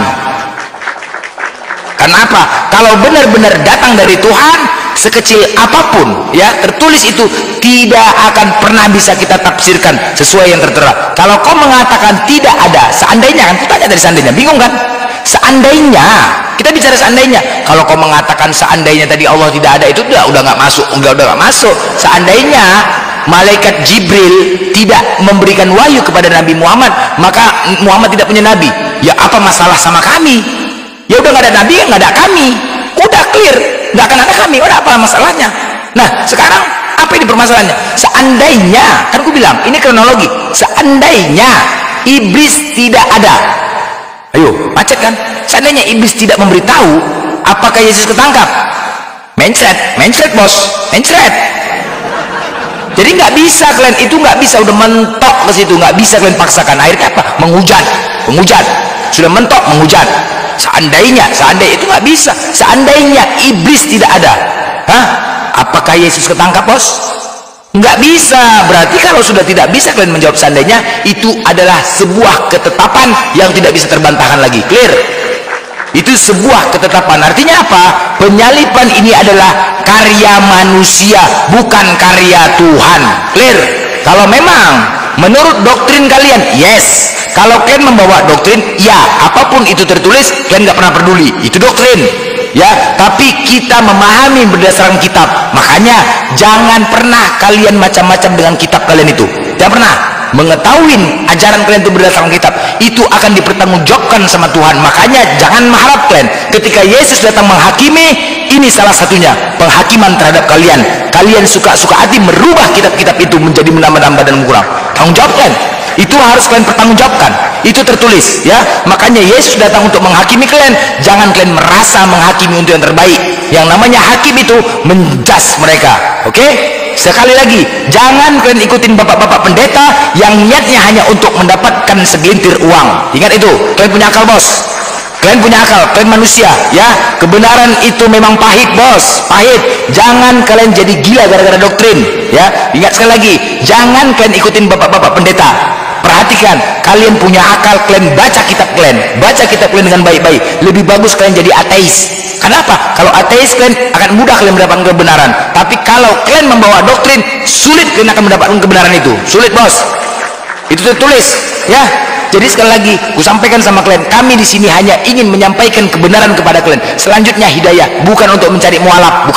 S1: Karena apa? Kalau benar-benar datang dari Tuhan, sekecil apapun ya tertulis itu tidak akan pernah bisa kita tafsirkan sesuai yang tertera. Kalau kau mengatakan tidak ada, seandainya kan, kita tanya dari seandainya, bingung kan? Seandainya, kita bicara seandainya. Kalau kau mengatakan seandainya tadi Allah tidak ada, itu udah nggak masuk, udah nggak masuk. Seandainya malaikat Jibril tidak memberikan wahyu kepada Nabi Muhammad, maka Muhammad tidak punya nabi. Ya apa masalah sama kami? Ya udah nggak ada nabi, nggak ada kami. Udah clear, nggak akan ada kami. Udah apa masalahnya? Nah sekarang apa ini permasalahannya? Seandainya, kan aku bilang ini kronologi. Seandainya iblis tidak ada, ayo macet kan? Seandainya iblis tidak memberitahu, apakah Yesus ketangkap? Mencret bos, mencret. Jadi nggak bisa kalian, itu nggak bisa, udah mentok ke situ, nggak bisa kalian paksakan. Akhirnya apa? Menghujat, sudah mentok menghujat. Seandainya itu nggak bisa. Seandainya iblis tidak ada, apakah Yesus ketangkap bos? Nggak bisa. Berarti kalau sudah tidak bisa kalian menjawab seandainya, itu adalah sebuah ketetapan yang tidak bisa terbantahkan lagi. Clear? Itu sebuah ketetapan. Artinya apa? Penyalipan ini adalah karya manusia, bukan karya Tuhan. Clear? Kalau memang menurut doktrin kalian, yes. Kalau kalian membawa doktrin, ya, apapun itu tertulis, kalian nggak pernah peduli. Itu doktrin, ya. Tapi kita memahami berdasarkan kitab. Makanya jangan pernah kalian macam-macam dengan kitab kalian itu. Jangan pernah. Mengetahui ajaran kalian itu berdasarkan kitab, itu akan dipertanggungjawabkan sama Tuhan. Makanya jangan mengharap kalian ketika Yesus datang menghakimi, ini salah satunya penghakiman terhadap kalian. Kalian suka-suka hati merubah kitab-kitab itu menjadi menambah-nambah dan mengurang. Tanggung jawab kalian, itu harus kalian pertanggungjawabkan. Itu tertulis, ya. Makanya Yesus datang untuk menghakimi kalian. Jangan kalian merasa menghakimi untuk yang terbaik. Yang namanya hakim itu menjas mereka. Oke? Sekali lagi, jangan kalian ikutin bapak-bapak pendeta yang niatnya hanya untuk mendapatkan segelintir uang. Ingat itu, kalian punya akal bos, kalian punya akal, kalian manusia, ya. Kebenaran itu memang pahit bos, pahit. Jangan kalian jadi gila gara-gara doktrin, ya. Ingat sekali lagi, jangan kalian ikutin bapak-bapak pendeta. Perhatikan, kalian punya akal, kalian baca kitab kalian dengan baik-baik. Lebih bagus kalian jadi ateis. Kenapa? Kalau ateis kalian akan mudah kalian mendapatkan kebenaran. Tapi kalau kalian membawa doktrin, sulit kalian akan mendapatkan kebenaran itu. Sulit bos. Itu tertulis, ya. Jadi sekali lagi, ku sampaikan sama kalian, kami di sini hanya ingin menyampaikan kebenaran kepada kalian. Selanjutnya hidayah, bukan untuk mencari mualaf,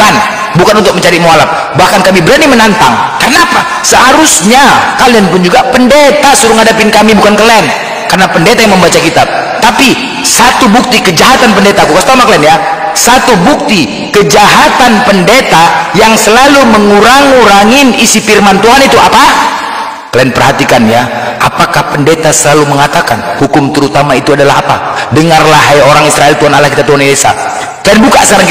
S1: bukan untuk mencari mualaf. Bahkan kami berani menantang. Kenapa? Seharusnya kalian pun juga pendeta suruh ngadapin kami, bukan kalian. Karena pendeta yang membaca kitab. Tapi satu bukti kejahatan pendeta, aku kasih tahu sama kalian ya. Satu bukti kejahatan pendeta yang selalu mengurang-urangin isi firman Tuhan itu apa? Kalian perhatikan ya, apakah pendeta selalu mengatakan hukum terutama itu adalah apa? Dengarlah hai orang Israel, Tuhan Allah kita Tuhan Yesus. Kalian buka sekarang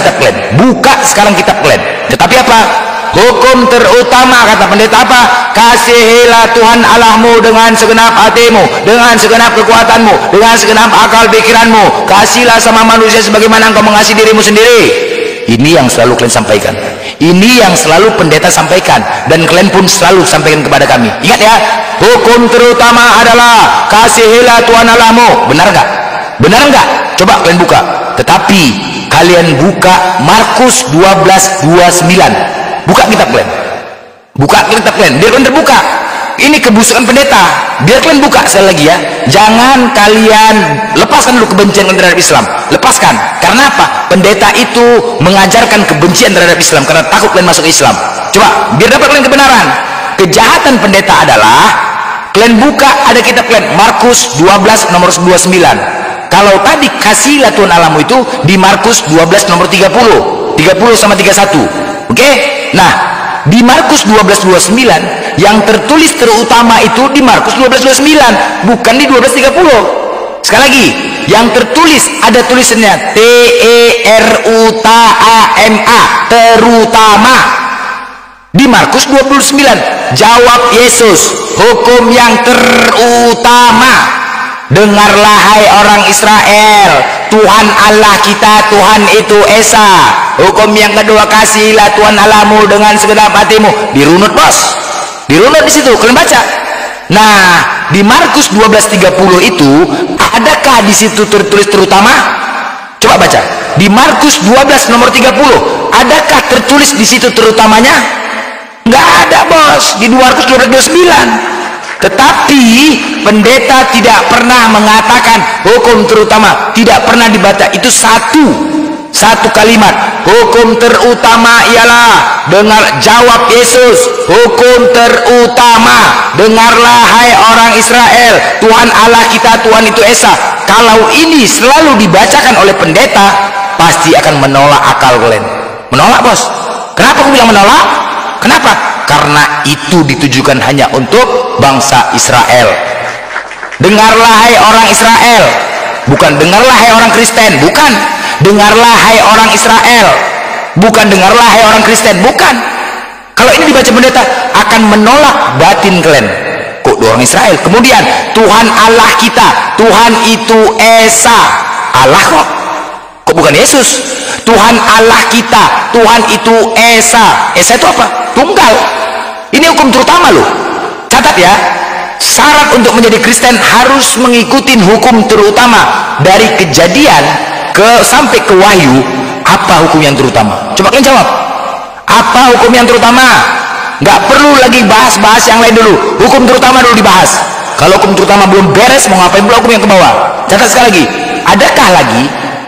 S1: kitab kalian, tetapi apa? Hukum terutama kata pendeta apa? Kasihilah Tuhan Allahmu dengan segenap hatimu, dengan segenap kekuatanmu, dengan segenap akal pikiranmu. Kasihlah sama manusia sebagaimana engkau mengasihi dirimu sendiri. Ini yang selalu kalian sampaikan, ini yang selalu pendeta sampaikan, dan kalian pun selalu sampaikan kepada kami. Ingat ya, hukum terutama adalah kasihilah Tuhan Allahmu. Benar nggak? Benar nggak? Coba kalian buka. Tetapi kalian buka Markus 12:29. Buka kitab kalian, biar kalian terbuka. Ini kebusukan pendeta, biar kalian buka. Sekali lagi ya, jangan kalian lepaskan dulu kebencian terhadap Islam, lepaskan. Karena apa? Pendeta itu mengajarkan kebencian terhadap Islam karena takut kalian masuk Islam. Coba, biar dapat kalian kebenaran. Kejahatan pendeta adalah, kalian buka, ada kitab kalian, Markus 12 nomor 29. Kalau tadi kasihlah Tuhan Allahmu itu di Markus 12 nomor 30 sama 31. Oke? Nah, di Markus 12:29 yang tertulis terutama itu di Markus 12:29, bukan di 12:30. Sekali lagi, yang tertulis ada tulisannya TERUTAMA, terutama. Di Markus 29 jawab Yesus, hukum yang terutama, dengarlah hai orang Israel, Tuhan Allah kita, Tuhan itu Esa. Hukum yang kedua, kasihilah Tuhan Allahmu dengan segenap hatimu. Dirunut bos, dirunut di situ, kalian baca. Nah, di Markus 12:30 itu adakah di situ tertulis terutama? Coba baca. Di Markus 12 nomor 30 adakah tertulis di situ terutamanya? Nggak ada bos, di Markus 12:29. Tetapi pendeta tidak pernah mengatakan hukum terutama, tidak pernah dibaca. Itu satu kalimat, hukum terutama ialah, dengar jawab Yesus, hukum terutama, dengarlah hai orang Israel, Tuhan Allah kita, Tuhan itu Esa. Kalau ini selalu dibacakan oleh pendeta, pasti akan menolak akal kalian. Menolak, bos. Kenapa aku bilang menolak? Kenapa? Karena itu ditujukan hanya untuk bangsa Israel. Dengarlah hai orang Israel, bukan dengarlah hai orang Kristen, bukan. Dengarlah hai orang Israel, bukan dengarlah hai orang Kristen, bukan. Kalau ini dibaca pendeta akan menolak batin kalian. Kok orang Israel? Kemudian Tuhan Allah kita, Tuhan itu Esa. Allah kok bukan Yesus? Tuhan Allah kita, Tuhan itu Esa. Esa itu apa? Tunggal. Ini hukum terutama loh. Catat ya, syarat untuk menjadi Kristen harus mengikuti hukum terutama dari Kejadian sampai ke Wahyu. Apa hukum yang terutama? Coba kalian jawab. Apa hukum yang terutama? Nggak perlu lagi bahas-bahas yang lain dulu. Hukum terutama dulu dibahas. Kalau hukum terutama belum beres, mau ngapain pula hukum yang ke bawah? Catat sekali lagi. Adakah lagi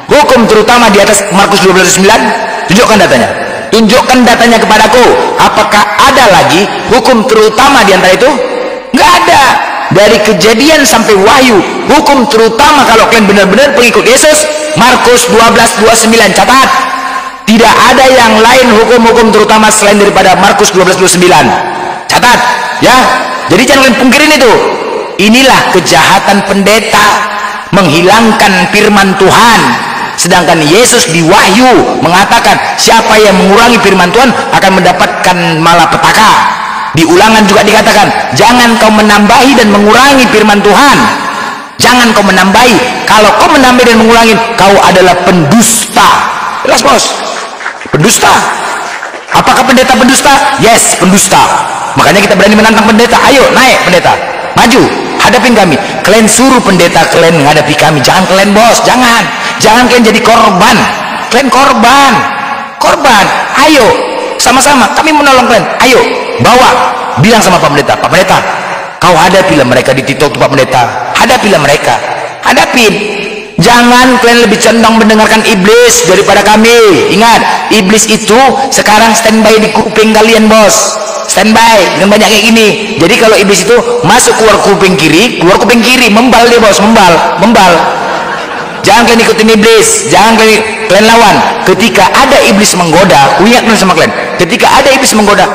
S1: hukum terutama di atas Markus 12:9? Tunjukkan datanya. Tunjukkan datanya kepadaku. Apakah ada lagi hukum terutama di antara itu? Nggak ada. Dari Kejadian sampai Wahyu, hukum terutama kalau kalian benar-benar pengikut Yesus, Markus 12:29. Catat. Tidak ada yang lain hukum-hukum terutama selain daripada Markus 12:29. Catat ya. Jadi jangan kalian pungkirin itu. Inilah kejahatan pendeta, menghilangkan firman Tuhan. Sedangkan Yesus di Wahyu mengatakan siapa yang mengurangi firman Tuhan akan mendapatkan malapetaka. Di Ulangan juga dikatakan jangan kau menambahi dan mengurangi firman Tuhan. Jangan kau menambahi. Kalau kau menambahi dan mengurangi, kau adalah pendusta. Jelas, bos? Pendusta. Apakah pendeta pendusta? Yes, pendusta. Makanya kita berani menantang pendeta. Ayo naik pendeta, maju, hadapin kami. Kalian suruh pendeta kalian menghadapi kami. Jangan kalian, bos, jangan kalian jadi korban. Kalian korban. Ayo sama-sama kami menolong kalian. Ayo bawa, bilang sama Pak Pendeta, Pak Pendeta, kau hadapilah mereka di TikTok. Pak Pendeta, hadapilah mereka, hadapin. Jangan kalian lebih condong mendengarkan iblis daripada kami. Ingat, iblis itu sekarang standby di kuping kalian, bos. Standby dengan banyak kayak gini. Jadi kalau iblis itu masuk keluar kuping kiri, membal dia, bos, membal. Jangan kalian ikutin iblis, jangan kalian lawan. Ketika ada iblis menggoda, ingat sama kalian. Ketika ada iblis menggoda,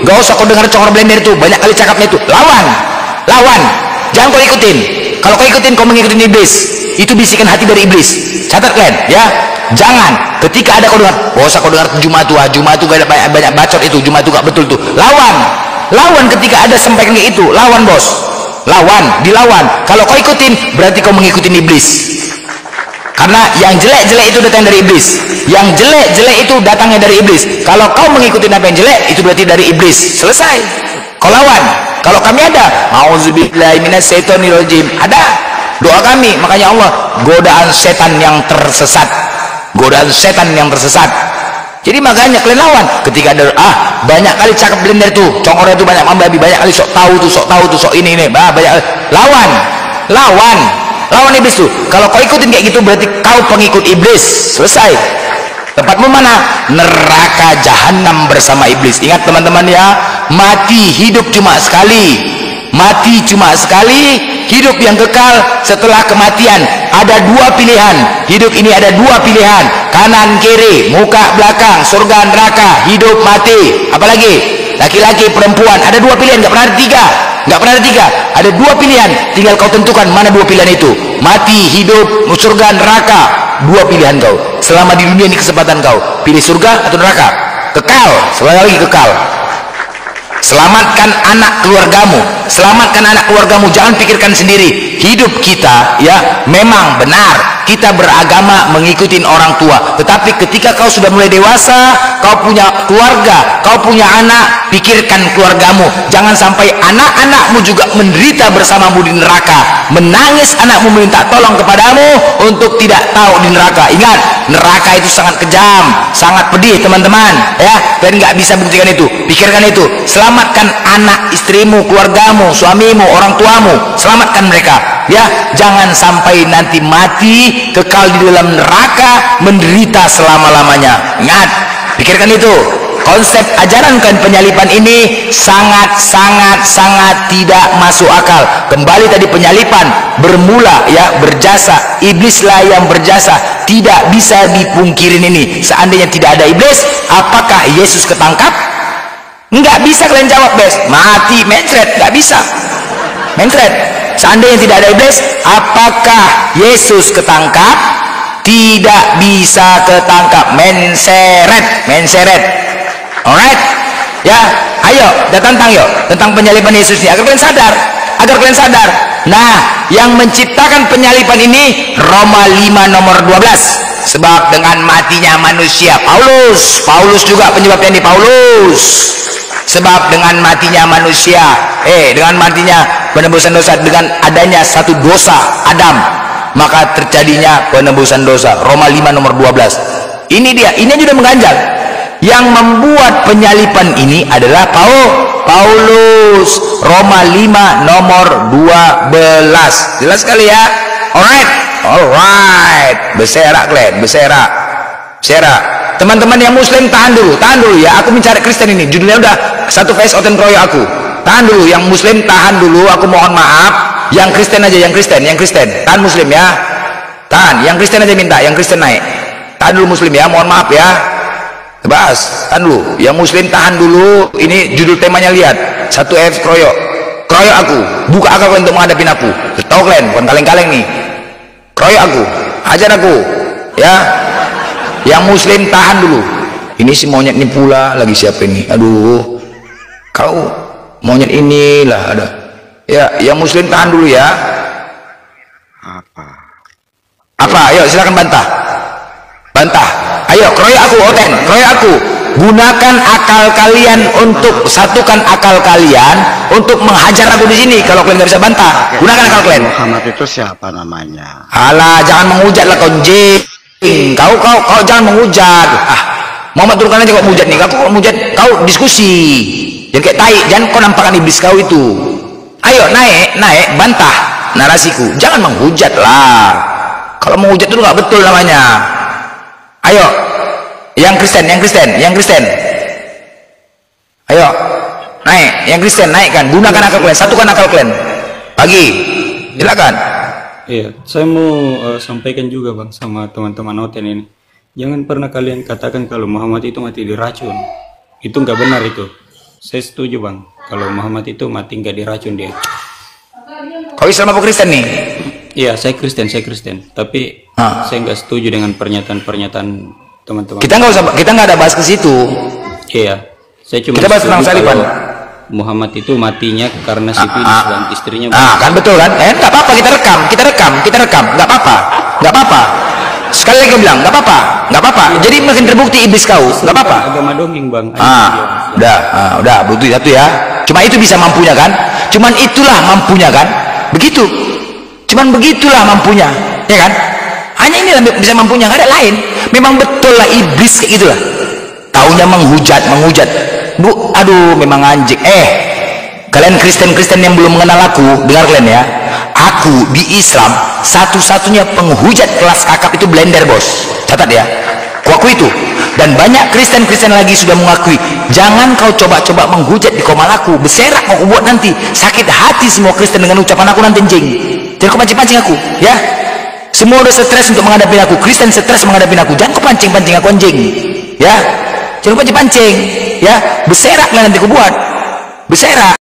S1: gak usah kau dengar congor blender itu, banyak kali cakapnya itu. Lawan. Jangan kau ikutin. Kalau kau ikutin, kau mengikuti iblis. Itu bisikan hati dari iblis. Catat kalian ya. Jangan ketika ada kau dengar, gak usah kau dengar Jumat tuh gak ada banyak bacot itu, Jumat tuh gak betul tuh. Lawan ketika ada sampaikan kayak itu. Lawan, bos. Dilawan. Kalau kau ikutin, berarti kau mengikuti iblis. Karena yang jelek-jelek itu datang dari iblis. Yang jelek-jelek itu datangnya dari iblis. Kalau kau mengikuti apa yang jelek, itu berarti dari iblis. Selesai. Kau lawan. Kalau kami ada, auzubillahi minasyaitonirrajim, ada doa kami. Makanya Allah, godaan setan yang tersesat. Jadi makanya kalian lawan. Ketika ada banyak kali cakap blender tuh, congornya tuh banyak membabi, banyak kali sok tahu tuh, sok ini banyak. Lawan iblis tuh. Kalau kau ikutin kayak gitu, berarti kau pengikut iblis. Selesai. Tempatmu mana? Neraka jahanam bersama iblis. Ingat teman-teman ya, mati hidup cuma sekali. Hidup yang kekal setelah kematian. Ada dua pilihan. Hidup ini ada dua pilihan. Kanan kiri, muka belakang, surga neraka, hidup mati. Apalagi? Laki-laki perempuan. Ada dua pilihan, nggak pernah ada tiga. Ada dua pilihan, tinggal kau tentukan mana dua pilihan itu. Mati, hidup, surga, neraka. Dua pilihan kau. Selama di dunia ini kesempatan kau. Pilih surga atau neraka. Kekal, sekali lagi kekal. Selamatkan anak keluargamu. Jangan pikirkan sendiri. Hidup kita ya memang benar, kita beragama mengikuti orang tua. Tetapi ketika kau sudah mulai dewasa, kau punya keluarga, kau punya anak, pikirkan keluargamu. Jangan sampai anak-anakmu juga menderita bersamamu di neraka. Menangis anakmu minta tolong kepadamu untuk tidak tahu di neraka. Ingat, neraka itu sangat kejam, sangat pedih, teman-teman ya. Dan nggak bisa buktikan itu. Pikirkan itu. Selamatkan anak, istrimu, keluargamu, suamimu, orang tuamu. Selamatkan mereka. ya, jangan sampai nanti mati kekal di dalam neraka menderita selama-lamanya. Ingat, pikirkan itu. Konsep ajaran penyalipan ini sangat tidak masuk akal. Kembali tadi, penyalipan bermula ya berjasa, iblislah yang berjasa, tidak bisa dipungkirin ini. Seandainya tidak ada iblis, apakah Yesus ketangkap? Enggak bisa kalian jawab, Bes. Mati, mencret, enggak bisa. Mencret. Seandainya tidak ada iblis, apakah Yesus ketangkap? Tidak bisa ketangkap. Menseret. Alright, ya, ayo, kita tantang yuk tentang penyalipan Yesus ini agar kalian sadar. Nah, yang menciptakan penyalipan ini Roma 5 nomor 12. Sebab dengan matinya manusia, Paulus juga penyebabnya ini, Paulus. Sebab dengan matinya manusia, dengan matinya penebusan dosa, dengan adanya satu dosa Adam, maka terjadinya penebusan dosa. Roma 5 nomor 12. Ini dia, ini sudah mengganjal. Yang membuat penyalipan ini adalah Paulus. Roma 5 nomor 12. Jelas sekali ya? Alright. Berserak kalian, berserak. Teman-teman yang muslim, tahan dulu ya. Aku mencari Kristen ini. Judulnya udah satu face oten kroyo aku. Tahan dulu, yang muslim tahan dulu. Aku mohon maaf. Yang Kristen aja, yang Kristen. Tahan muslim ya. Tahan, yang Kristen aja minta, yang Kristen naik. Tahan dulu muslim ya, mohon maaf ya. Bas, tahan dulu. Yang muslim tahan dulu. Ini judul temanya, lihat. 1F kroyo aku. Buka akal untuk menghadapi aku. Tahu kalian, bukan kaleng-kaleng nih. Kroyo aku, ajar aku. Ya. Yang muslim tahan dulu. Ini si monyet ini pula lagi siapa ini? Aduh. Kau monyet inilah ada. Ya, yang muslim tahan dulu ya. Apa? Ayo silakan bantah. Ayo, kroyo aku. Gunakan akal kalian untuk satukan akal kalian untuk menghajar aku di sini. Kalau kalian nggak bisa bantah, gunakan akal kalian.
S8: Muhammad itu siapa namanya?
S1: Alah, jangan menghujat lah kau jing. Kau jangan menghujat. Muhammad turunkan aja kau menghujat nih. Kau menghujat, kau diskusi. Jangan kayak tai, jangan kau nampakkan iblis kau itu. Ayo naik, bantah narasiku. Jangan menghujat lah. Kalau menghujat itu nggak betul namanya. Ayo, yang Kristen. Ayo, naik, yang Kristen naikkan, gunakan akal kalian, satukan akal kalian. Pagi, silakan.
S7: Iya, saya mau sampaikan juga bang sama teman-teman Oten ini. Jangan pernah kalian katakan kalau Muhammad itu mati diracun. Itu nggak benar itu. Saya setuju bang, kalau Muhammad itu mati nggak diracun dia.
S1: Kau Islam apa Kristen nih?
S7: Iya, saya Kristen. Tapi saya nggak setuju dengan pernyataan teman-teman.
S1: Kita nggak ada bahas ke situ.
S7: Iya, saya cuma
S1: kita bahas tentang saliban.
S7: Muhammad itu matinya karena sifilis dan istrinya.
S1: Kan betul kan? Nggak apa-apa, kita rekam, nggak apa-apa. Sekali lagi bilang, nggak apa-apa. Jadi makin terbukti iblis kau, nggak apa-apa.
S7: Agama dongeng bang.
S1: Udah, butuh satu ya. Cuma itu bisa mampunya kan? Cuman itulah mampunya kan? Begitu. Cuman begitulah mampunya, ya kan? Hanya ini bisa mampunya, nggak ada lain. Memang betul lah iblis kayak gitulah. Taunya menghujat. Aduh, memang anjing. Kalian Kristen yang belum mengenal aku, dengar kalian ya. Aku di Islam satu-satunya penghujat kelas kakap itu blender, bos. Catat ya. Aku itu. Dan banyak Kristen lagi sudah mengakui. Jangan kau coba-coba menghujat di komal aku. Berserak mau buat nanti. Sakit hati semua Kristen dengan ucapan aku nanti, anjing. Jangan kau pancing-pancing aku, ya. Semua udah stres untuk menghadapi aku. Kristen stres menghadapi aku. Jangan kau pancing-pancing aku, anjing. Ya. Jangan pancing-pancing. Ya. Berserak lah nanti kau buat. Berserak.